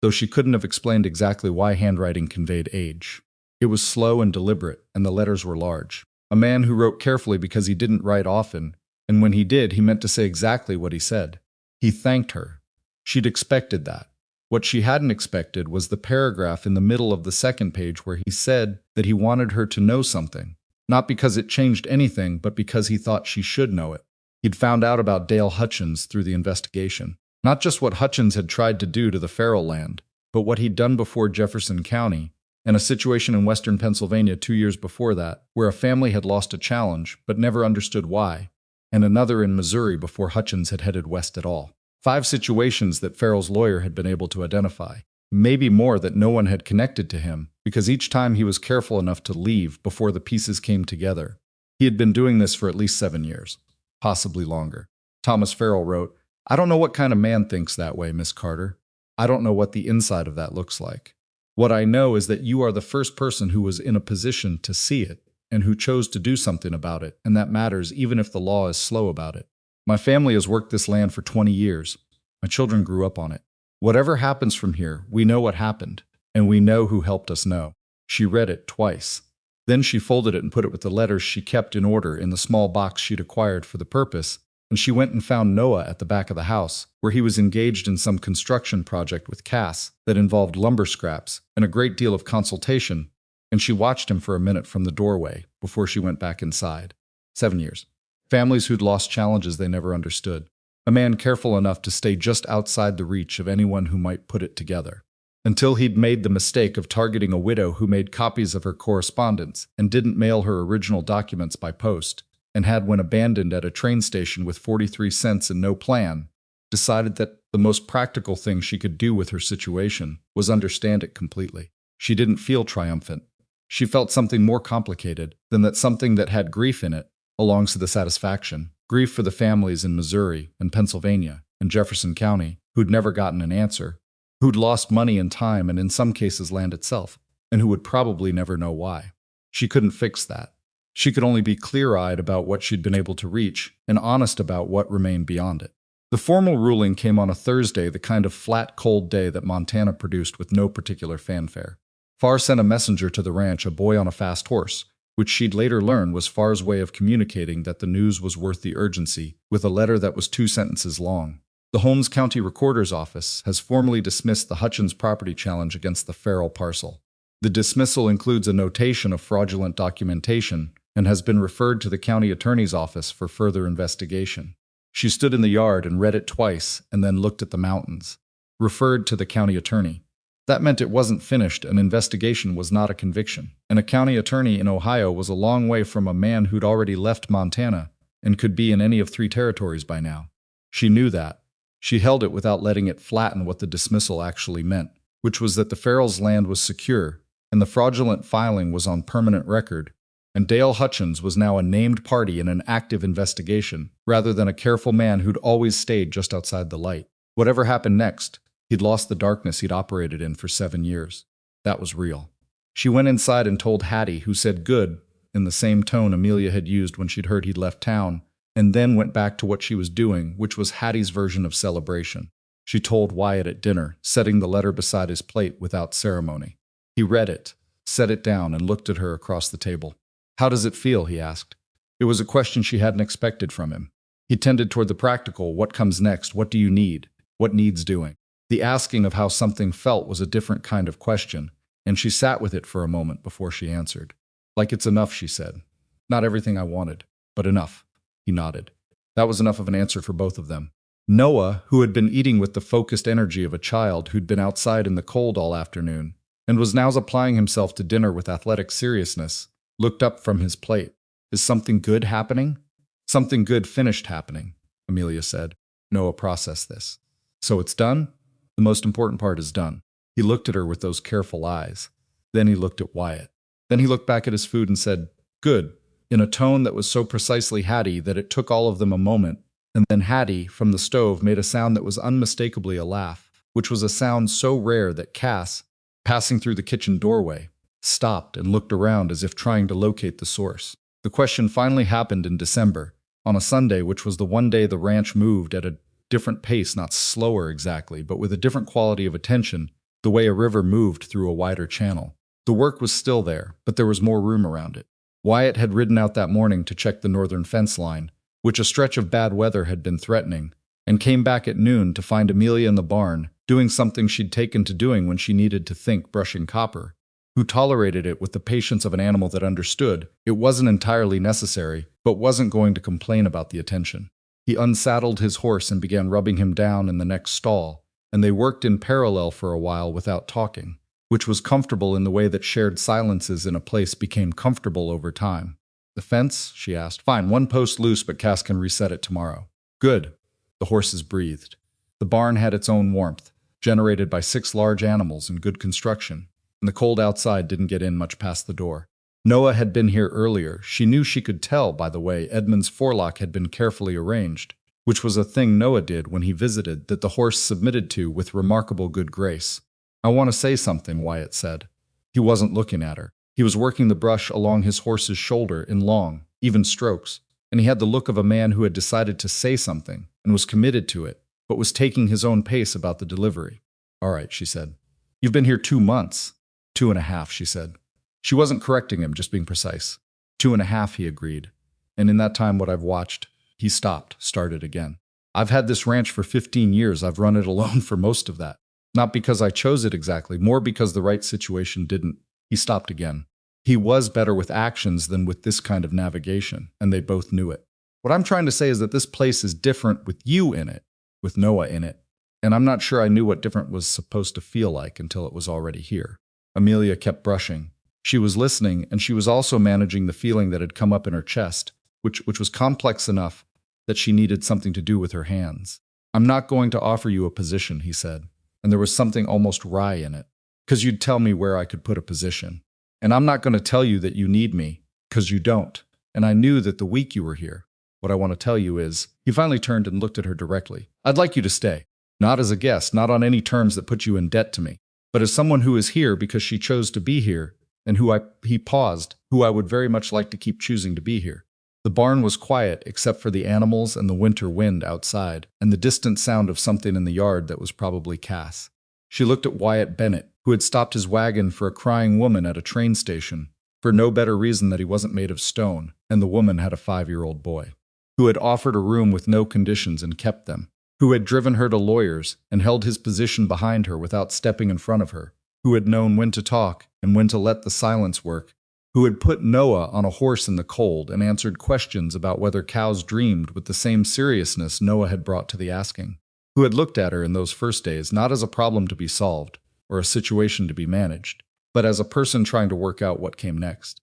though she couldn't have explained exactly why handwriting conveyed age. It was slow and deliberate, and the letters were large. A man who wrote carefully because he didn't write often, and when he did, he meant to say exactly what he said. He thanked her. She'd expected that. What she hadn't expected was the paragraph in the middle of the second page where he said that he wanted her to know something, not because it changed anything, but because he thought she should know it. He'd found out about Dale Hutchins through the investigation. Not just what Hutchins had tried to do to the Farrell land, but what he'd done before Jefferson County, and a situation in western Pennsylvania 2 years before that, where a family had lost a challenge but never understood why, and another in Missouri before Hutchins had headed west at all. 5 situations that Farrell's lawyer had been able to identify. Maybe more that no one had connected to him, because each time he was careful enough to leave before the pieces came together. He had been doing this for at least 7 years, possibly longer. Thomas Farrell wrote, "I don't know what kind of man thinks that way, Miss Carter. I don't know what the inside of that looks like. What I know is that you are the first person who was in a position to see it, and who chose to do something about it, and that matters even if the law is slow about it. My family has worked this land for 20 years. My children grew up on it. Whatever happens from here, we know what happened, and we know who helped us know." She read it twice. Then she folded it and put it with the letters she kept in order in the small box she'd acquired for the purpose, and she went and found Noah at the back of the house, where he was engaged in some construction project with Cass that involved lumber scraps and a great deal of consultation, and she watched him for a minute from the doorway before she went back inside. 7 years. Families who'd lost challenges they never understood. A man careful enough to stay just outside the reach of anyone who might put it together. Until he'd made the mistake of targeting a widow who made copies of her correspondence and didn't mail her original documents by post, and had, when abandoned at a train station with 43 cents and no plan, decided that the most practical thing she could do with her situation was understand it completely. She didn't feel triumphant. She felt something more complicated than that something that had grief in it belongs to the satisfaction. Grief for the families in Missouri and Pennsylvania and Jefferson County who'd never gotten an answer, who'd lost money and time and in some cases land itself, and who would probably never know why. She couldn't fix that. She could only be clear-eyed about what she'd been able to reach and honest about what remained beyond it. The formal ruling came on a Thursday, the kind of flat, cold day that Montana produced with no particular fanfare. Farr sent a messenger to the ranch, a boy on a fast horse, which she'd later learn was Farr's way of communicating that the news was worth the urgency, with a letter that was 2 sentences long. The Holmes County Recorder's Office has formally dismissed the Hutchins property challenge against the Farrell parcel. The dismissal includes a notation of fraudulent documentation and has been referred to the county attorney's office for further investigation. She stood in the yard and read it twice and then looked at the mountains. Referred to the county attorney. That meant it wasn't finished. An investigation was not a conviction. And a county attorney in Ohio was a long way from a man who'd already left Montana and could be in any of 3 territories by now. She knew that. She held it without letting it flatten what the dismissal actually meant, which was that the Farrells' land was secure, and the fraudulent filing was on permanent record, and Dale Hutchins was now a named party in an active investigation, rather than a careful man who'd always stayed just outside the light. Whatever happened next, he'd lost the darkness he'd operated in for 7 years. That was real. She went inside and told Hattie, who said good, in the same tone Amelia had used when she'd heard he'd left town, and then went back to what she was doing, which was Hattie's version of celebration. She told Wyatt at dinner, setting the letter beside his plate without ceremony. He read it, set it down, and looked at her across the table. "How does it feel?" he asked. It was a question she hadn't expected from him. He tended toward the practical, what comes next, what do you need, what needs doing. The asking of how something felt was a different kind of question, and she sat with it for a moment before she answered. "Like it's enough," she said. "Not everything I wanted, but enough." He nodded. That was enough of an answer for both of them. Noah, who had been eating with the focused energy of a child who'd been outside in the cold all afternoon, and was now applying himself to dinner with athletic seriousness, looked up from his plate. "Is something good happening?" "Something good finished happening," Amelia said. Noah processed this. "So it's done?" "The most important part is done." He looked at her with those careful eyes. Then he looked at Wyatt. Then he looked back at his food and said, "Good. in a tone that was so precisely Hattie that it took all of them a moment, and then Hattie, from the stove, made a sound that was unmistakably a laugh, which was a sound so rare that Cass, passing through the kitchen doorway, stopped and looked around as if trying to locate the source. The question finally happened in December, on a Sunday, which was the one day the ranch moved at a different pace, not slower exactly, but with a different quality of attention, the way a river moved through a wider channel. The work was still there, but there was more room around it. Wyatt had ridden out that morning to check the northern fence line, which a stretch of bad weather had been threatening, and came back at noon to find Amelia in the barn, doing something she'd taken to doing when she needed to think, brushing copper, who tolerated it with the patience of an animal that understood it wasn't entirely necessary, but wasn't going to complain about the attention. He unsaddled his horse and began rubbing him down in the next stall, and they worked in parallel for a while without talking, which was comfortable in the way that shared silences in a place became comfortable over time. "The fence?" she asked. "Fine, one post loose, but Cass can reset it tomorrow." "Good." The horses breathed. The barn had its own warmth, generated by 6 large animals and good construction, and the cold outside didn't get in much past the door. Noah had been here earlier. She knew she could tell by the way Edmund's forelock had been carefully arranged, which was a thing Noah did when he visited that the horse submitted to with remarkable good grace. "I want to say something," Wyatt said. He wasn't looking at her. He was working the brush along his horse's shoulder in long, even strokes, and he had the look of a man who had decided to say something and was committed to it, but was taking his own pace about the delivery. "All right," she said. "You've been here 2 months." 2.5, she said. She wasn't correcting him, just being precise. 2.5, he agreed. "And in that time what I've watched," he stopped, started again. "I've had this ranch for 15 years. I've run it alone for most of that. Not because I chose it exactly, more because the right situation didn't." He stopped again. He was better with actions than with this kind of navigation, and they both knew it. "What I'm trying to say is that this place is different with you in it, with Noah in it. And I'm not sure I knew what different was supposed to feel like until it was already here." Amelia kept brushing. She was listening, and she was also managing the feeling that had come up in her chest, which was complex enough that she needed something to do with her hands. "I'm not going to offer you a position," he said, and there was something almost wry in it, "'cause you'd tell me where I could put a position. And I'm not going to tell you that you need me, 'cause you don't. And I knew that the week you were here. What I want to tell you is," he finally turned and looked at her directly, "I'd like you to stay. Not as a guest, not on any terms that put you in debt to me, but as someone who is here because she chose to be here, and he paused, who I would very much like to keep choosing to be here." The barn was quiet except for the animals and the winter wind outside, and the distant sound of something in the yard that was probably Cass. She looked at Wyatt Bennett, who had stopped his wagon for a crying woman at a train station, for no better reason that he wasn't made of stone, and the woman had a 5-year-old boy, who had offered a room with no conditions and kept them, who had driven her to lawyers and held his position behind her without stepping in front of her, who had known when to talk and when to let the silence work, who had put Noah on a horse in the cold and answered questions about whether cows dreamed with the same seriousness Noah had brought to the asking, who had looked at her in those first days not as a problem to be solved or a situation to be managed, but as a person trying to work out what came next.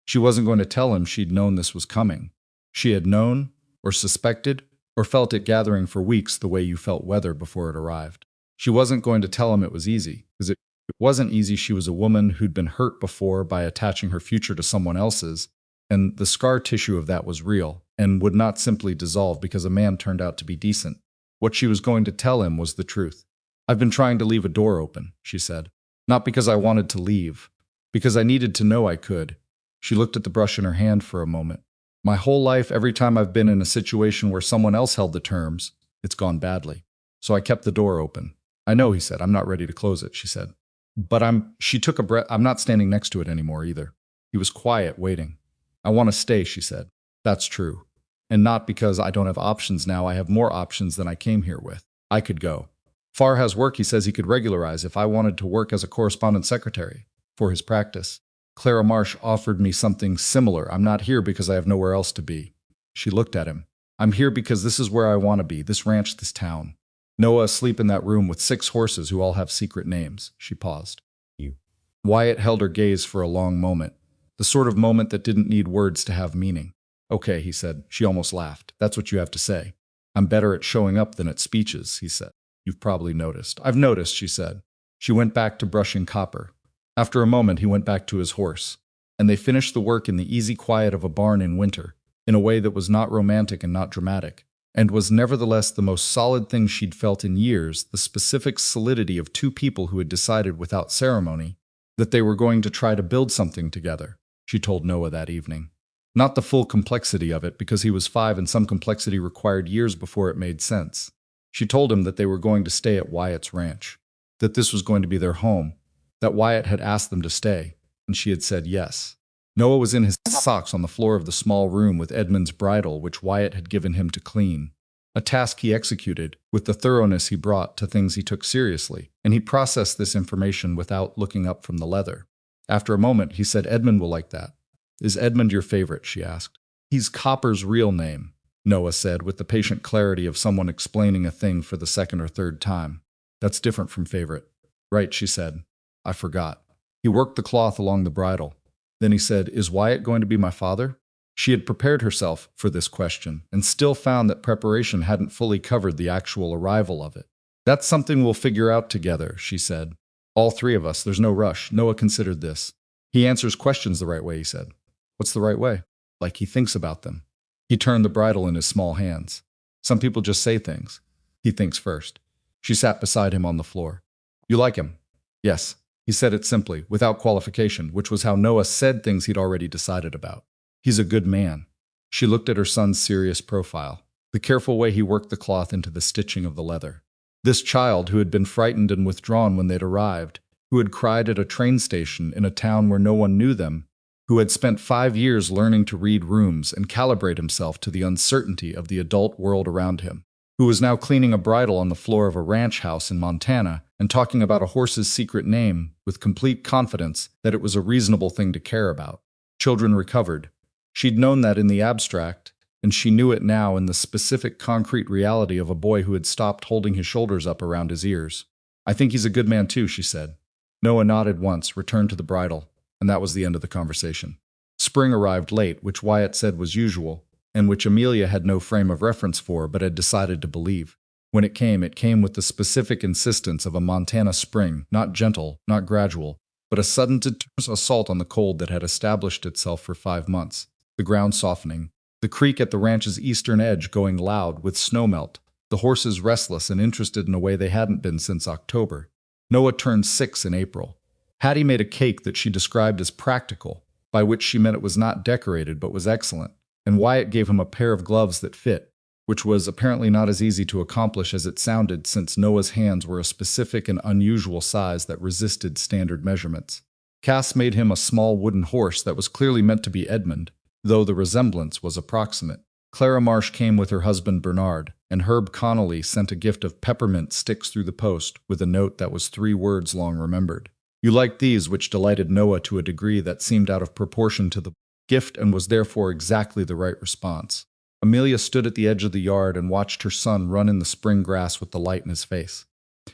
She wasn't going to tell him she'd known this was coming. She had known, or suspected, or felt it gathering for weeks the way you felt weather before it arrived. She wasn't going to tell him it was easy, because it wasn't easy. She was a woman who'd been hurt before by attaching her future to someone else's, and the scar tissue of that was real, and would not simply dissolve because a man turned out to be decent. What she was going to tell him was the truth. "I've been trying to leave a door open," she said. "Not because I wanted to leave, because I needed to know I could." She looked at the brush in her hand for a moment. "My whole life, every time I've been in a situation where someone else held the terms, it's gone badly. So I kept the door open." "I know," he said. "I'm not ready to close it," she said. "But she took a breath. "I'm not standing next to it anymore either." He was quiet, waiting. "I want to stay," she said. "That's true. And not because I don't have options now. I have more options than I came here with. I could go. Farr has work he says he could regularize if I wanted to work as a correspondence secretary for his practice. Clara Marsh offered me something similar. I'm not here because I have nowhere else to be." She looked at him. "I'm here because this is where I want to be, this ranch, this town. Noah asleep in that room with 6 horses who all have secret names." She paused. "You." Wyatt held her gaze for a long moment, the sort of moment that didn't need words to have meaning. "Okay," he said. She almost laughed. "That's what you have to say." "I'm better at showing up than at speeches," he said. "You've probably noticed." "I've noticed," she said. She went back to brushing copper. After a moment, he went back to his horse. and they finished the work in the easy quiet of a barn in winter, in a way that was not romantic and not dramatic, and was nevertheless the most solid thing she'd felt in years, the specific solidity of two people who had decided without ceremony that they were going to try to build something together, she told Noah that evening. Not the full complexity of it, because he was 5 and some complexity required years before it made sense. She told him that they were going to stay at Wyatt's ranch, that this was going to be their home, that Wyatt had asked them to stay, and she had said yes. Noah was in his socks on the floor of the small room with Edmund's bridle, which Wyatt had given him to clean, a task he executed with the thoroughness he brought to things he took seriously, and he processed this information without looking up from the leather. After a moment, he said, "Edmund will like that." "Is Edmund your favorite?" she asked. "He's Copper's real name," Noah said, with the patient clarity of someone explaining a thing for the second or third time. "That's different from favorite." "Right," she said. "I forgot." He worked the cloth along the bridle. Then he said, "Is Wyatt going to be my father?" She had prepared herself for this question, and still found that preparation hadn't fully covered the actual arrival of it. "That's something we'll figure out together," she said. "All 3 of us, there's no rush." Noah considered this. "He answers questions the right way," he said. "What's the right way?" "Like he thinks about them." He turned the bridle in his small hands. "Some people just say things. He thinks first." She sat beside him on the floor. "You like him?" "Yes." He said it simply, without qualification, which was how Noah said things he'd already decided about. "He's a good man." She looked at her son's serious profile, the careful way he worked the cloth into the stitching of the leather. This child who had been frightened and withdrawn when they'd arrived, who had cried at a train station in a town where no one knew them, who had spent 5 years learning to read rooms and calibrate himself to the uncertainty of the adult world around him, who was now cleaning a bridle on the floor of a ranch house in Montana and talking about a horse's secret name with complete confidence that it was a reasonable thing to care about. Children recovered. She'd known that in the abstract, and she knew it now in the specific concrete reality of a boy who had stopped holding his shoulders up around his ears. "I think he's a good man too," she said. Noah nodded once, returned to the bridle, and that was the end of the conversation. Spring arrived late, which Wyatt said was usual, and which Amelia had no frame of reference for but had decided to believe. When it came with the specific insistence of a Montana spring, not gentle, not gradual, but a sudden assault on the cold that had established itself for 5 months, the ground softening, the creek at the ranch's eastern edge going loud with snowmelt, the horses restless and interested in a way they hadn't been since October. Noah turned 6 in April. Hattie made a cake that she described as practical, by which she meant it was not decorated but was excellent, and Wyatt gave him a pair of gloves that fit, which was apparently not as easy to accomplish as it sounded since Noah's hands were a specific and unusual size that resisted standard measurements. Cass made him a small wooden horse that was clearly meant to be Edmund, though the resemblance was approximate. Clara Marsh came with her husband Bernard, and Herb Connolly sent a gift of peppermint sticks through the post with a note that was 3 words long remembered. You liked these, which delighted Noah to a degree that seemed out of proportion to the gift and was therefore exactly the right response. Amelia stood at the edge of the yard and watched her son run in the spring grass with the light in his face.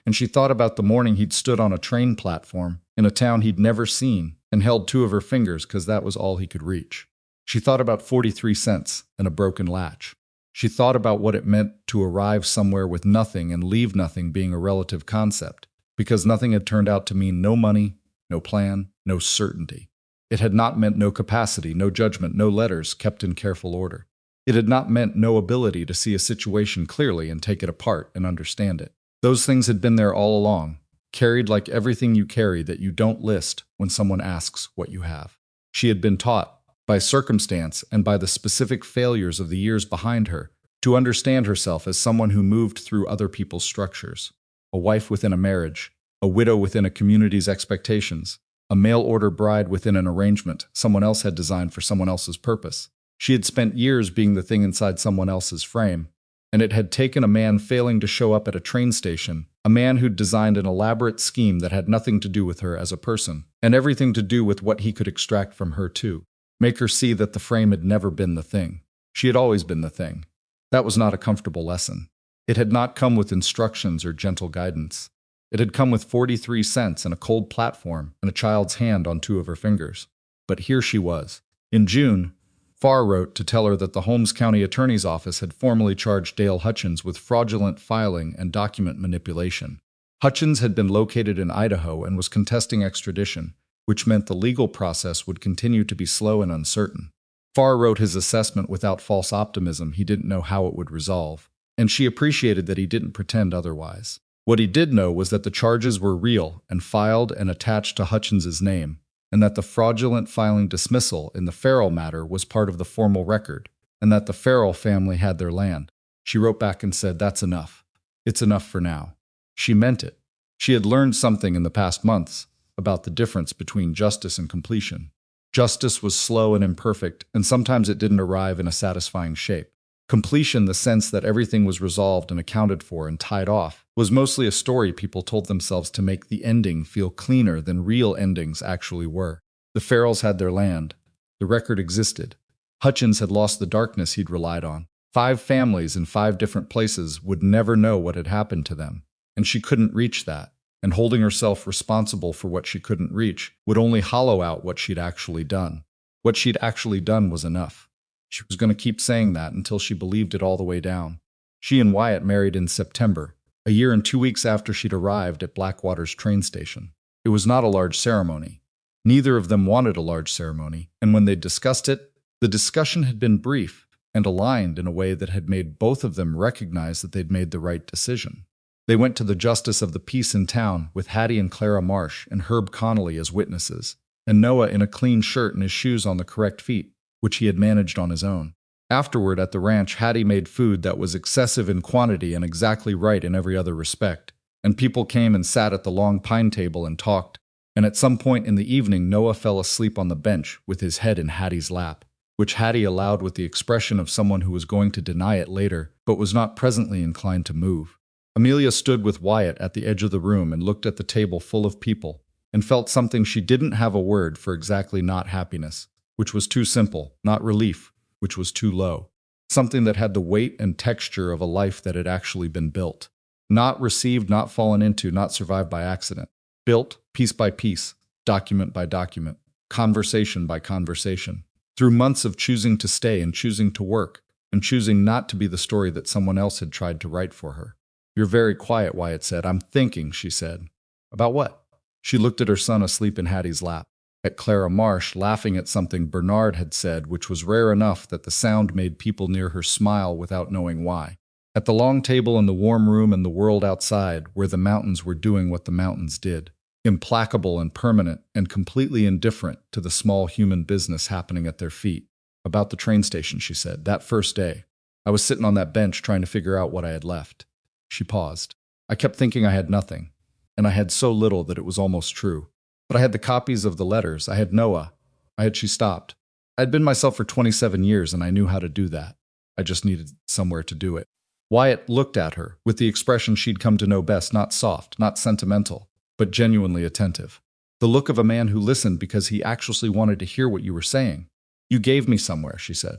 And she thought about the morning he'd stood on a train platform in a town he'd never seen and held 2 of her fingers because that was all he could reach. She thought about 43 cents and a broken latch. She thought about what it meant to arrive somewhere with nothing and leave nothing being a relative concept, because nothing had turned out to mean no money, no plan, no certainty. It had not meant no capacity, no judgment, no letters kept in careful order. It had not meant no ability to see a situation clearly and take it apart and understand it. Those things had been there all along, carried like everything you carry that you don't list when someone asks what you have. She had been taught, by circumstance and by the specific failures of the years behind her, to understand herself as someone who moved through other people's structures. A wife within a marriage, a widow within a community's expectations, a mail-order bride within an arrangement someone else had designed for someone else's purpose. She had spent years being the thing inside someone else's frame, and it had taken a man failing to show up at a train station, a man who'd designed an elaborate scheme that had nothing to do with her as a person, and everything to do with what he could extract from her too. Make her see that the frame had never been the thing. She had always been the thing. That was not a comfortable lesson. It had not come with instructions or gentle guidance. It had come with 43 cents and a cold platform and a child's hand on 2 of her fingers. But here she was. In June, Farr wrote to tell her that the Holmes County Attorney's Office had formally charged Dale Hutchins with fraudulent filing and document manipulation. Hutchins had been located in Idaho and was contesting extradition, which meant the legal process would continue to be slow and uncertain. Farr wrote his assessment without false optimism. He didn't know how it would resolve, and she appreciated that he didn't pretend otherwise. What he did know was that the charges were real and filed and attached to Hutchins's name, and that the fraudulent filing dismissal in the Farrell matter was part of the formal record, and that the Farrell family had their land. She wrote back and said, "That's enough. It's enough for now." She meant it. She had learned something in the past months about the difference between justice and completion. Justice was slow and imperfect, and sometimes it didn't arrive in a satisfying shape. Completion, the sense that everything was resolved and accounted for and tied off, was mostly a story people told themselves to make the ending feel cleaner than real endings actually were. The Farrells had their land. The record existed. Hutchins had lost the darkness he'd relied on. 5 families in 5 different places would never know what had happened to them, and she couldn't reach that. And holding herself responsible for what she couldn't reach would only hollow out what she'd actually done. What she'd actually done was enough. She was going to keep saying that until she believed it all the way down. She and Wyatt married in September, a year and 2 weeks after she'd arrived at Blackwater's train station. It was not a large ceremony. Neither of them wanted a large ceremony, and when they discussed it, the discussion had been brief and aligned in a way that had made both of them recognize that they'd made the right decision. They went to the justice of the peace in town with Hattie and Clara Marsh and Herb Connolly as witnesses, and Noah in a clean shirt and his shoes on the correct feet, which he had managed on his own. Afterward, at the ranch, Hattie made food that was excessive in quantity and exactly right in every other respect, and people came and sat at the long pine table and talked, and at some point in the evening Noah fell asleep on the bench with his head in Hattie's lap, which Hattie allowed with the expression of someone who was going to deny it later, but was not presently inclined to move. Amelia stood with Wyatt at the edge of the room and looked at the table full of people, and felt something she didn't have a word for exactly, not happiness, which was too simple, not relief, which was too low. Something that had the weight and texture of a life that had actually been built. Not received, not fallen into, not survived by accident. Built, piece by piece, document by document, conversation by conversation. Through months of choosing to stay and choosing to work, and choosing not to be the story that someone else had tried to write for her. "You're very quiet," Wyatt said. "I'm thinking," she said. "About what?" She looked at her son asleep in Hattie's lap, at Clara Marsh laughing at something Bernard had said, which was rare enough that the sound made people near her smile without knowing why. At the long table in the warm room and the world outside, where the mountains were doing what the mountains did. Implacable and permanent and completely indifferent to the small human business happening at their feet. "About the train station," she said. "That first day. I was sitting on that bench trying to figure out what I had left." She paused. "I kept thinking I had nothing, and I had so little that it was almost true. But I had the copies of the letters. I had Noah. She stopped. I had been myself for 27 years, and I knew how to do that. I just needed somewhere to do it." Wyatt looked at her with the expression she'd come to know best, not soft, not sentimental, but genuinely attentive. The look of a man who listened because he actually wanted to hear what you were saying. "You gave me somewhere," she said.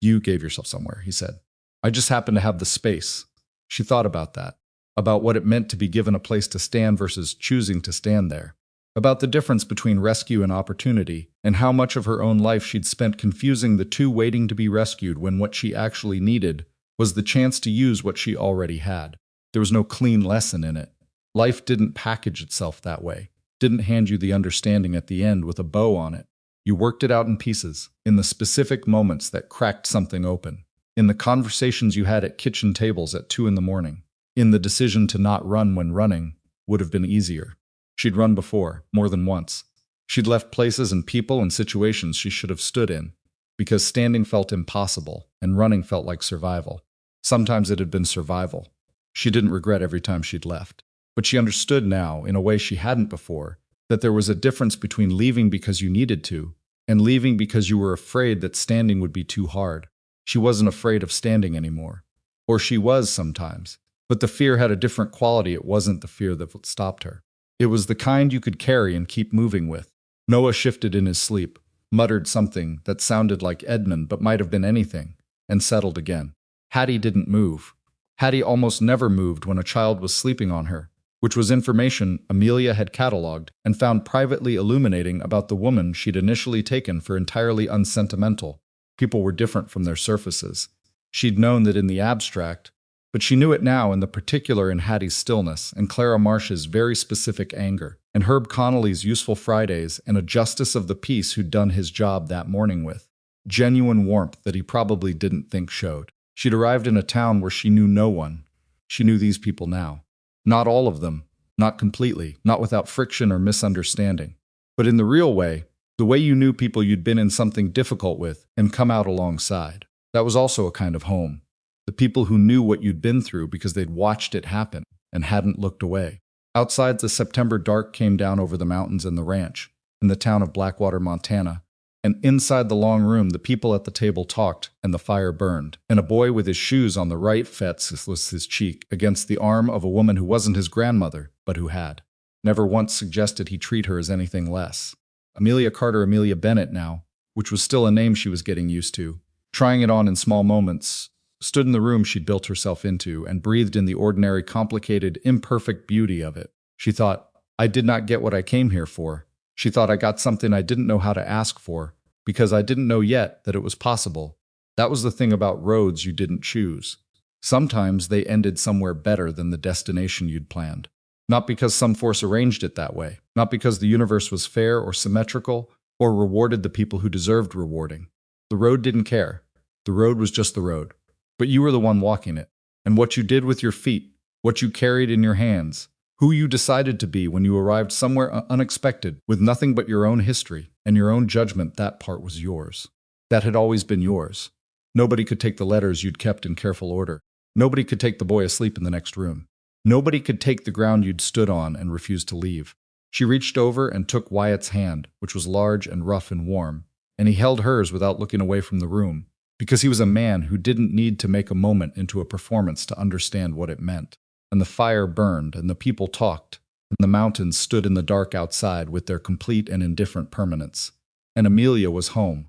"You gave yourself somewhere," he said. "I just happened to have the space." She thought about that, about what it meant to be given a place to stand versus choosing to stand there, about the difference between rescue and opportunity, and how much of her own life she'd spent confusing the two, waiting to be rescued when what she actually needed was the chance to use what she already had. There was no clean lesson in it. Life didn't package itself that way, didn't hand you the understanding at the end with a bow on it. You worked it out in pieces, in the specific moments that cracked something open. In the conversations you had at kitchen tables at 2 a.m, in the decision to not run when running would have been easier. She'd run before, more than once. She'd left places and people and situations she should have stood in, because standing felt impossible and running felt like survival. Sometimes it had been survival. She didn't regret every time she'd left. But she understood now, in a way she hadn't before, that there was a difference between leaving because you needed to, and leaving because you were afraid that standing would be too hard. She wasn't afraid of standing anymore. Or she was sometimes. But the fear had a different quality. It wasn't the fear that stopped her. It was the kind you could carry and keep moving with. Noah shifted in his sleep, muttered something that sounded like Edmund but might have been anything, and settled again. Hattie didn't move. Hattie almost never moved when a child was sleeping on her, which was information Amelia had catalogued and found privately illuminating about the woman she'd initially taken for entirely unsentimental. People were different from their surfaces. She'd known that in the abstract, But she knew it now, in the particular in Hattie's stillness, and Clara Marsh's very specific anger, and Herb Connolly's useful Fridays, and a justice of the peace who'd done his job that morning with genuine warmth that he probably didn't think showed. She'd arrived in a town where she knew no one. She knew these people now. Not all of them, not completely, not without friction or misunderstanding. But in the real way, the way you knew people you'd been in something difficult with and come out alongside. That was also a kind of home. The people who knew what you'd been through because they'd watched it happen and hadn't looked away. Outside, the September dark came down over the mountains and the ranch, in the town of Blackwater, Montana. And inside the long room, the people at the table talked, and the fire burned. And a boy with his shoes on the right fetless his cheek against the arm of a woman who wasn't his grandmother, but who had. Never once suggested he treat her as anything less. Amelia Carter, Amelia Bennett now, which was still a name she was getting used to, trying it on in small moments, stood in the room she'd built herself into and breathed in the ordinary, complicated, imperfect beauty of it. She thought, I did not get what I came here for. She thought I got something I didn't know how to ask for, because I didn't know yet that it was possible. That was the thing about roads you didn't choose. Sometimes they ended somewhere better than the destination you'd planned. Not because some force arranged it that way, not because the universe was fair or symmetrical, or rewarded the people who deserved rewarding. The road didn't care. The road was just the road. But you were the one walking it. And what you did with your feet, what you carried in your hands, who you decided to be when you arrived somewhere unexpected with nothing but your own history and your own judgment, that part was yours. That had always been yours. Nobody could take the letters you'd kept in careful order. Nobody could take the boy asleep in the next room. Nobody could take the ground you'd stood on and refused to leave. She reached over and took Wyatt's hand, which was large and rough and warm, and he held hers without looking away from the room, because he was a man who didn't need to make a moment into a performance to understand what it meant. And the fire burned, and the people talked, and the mountains stood in the dark outside with their complete and indifferent permanence. And Amelia was home.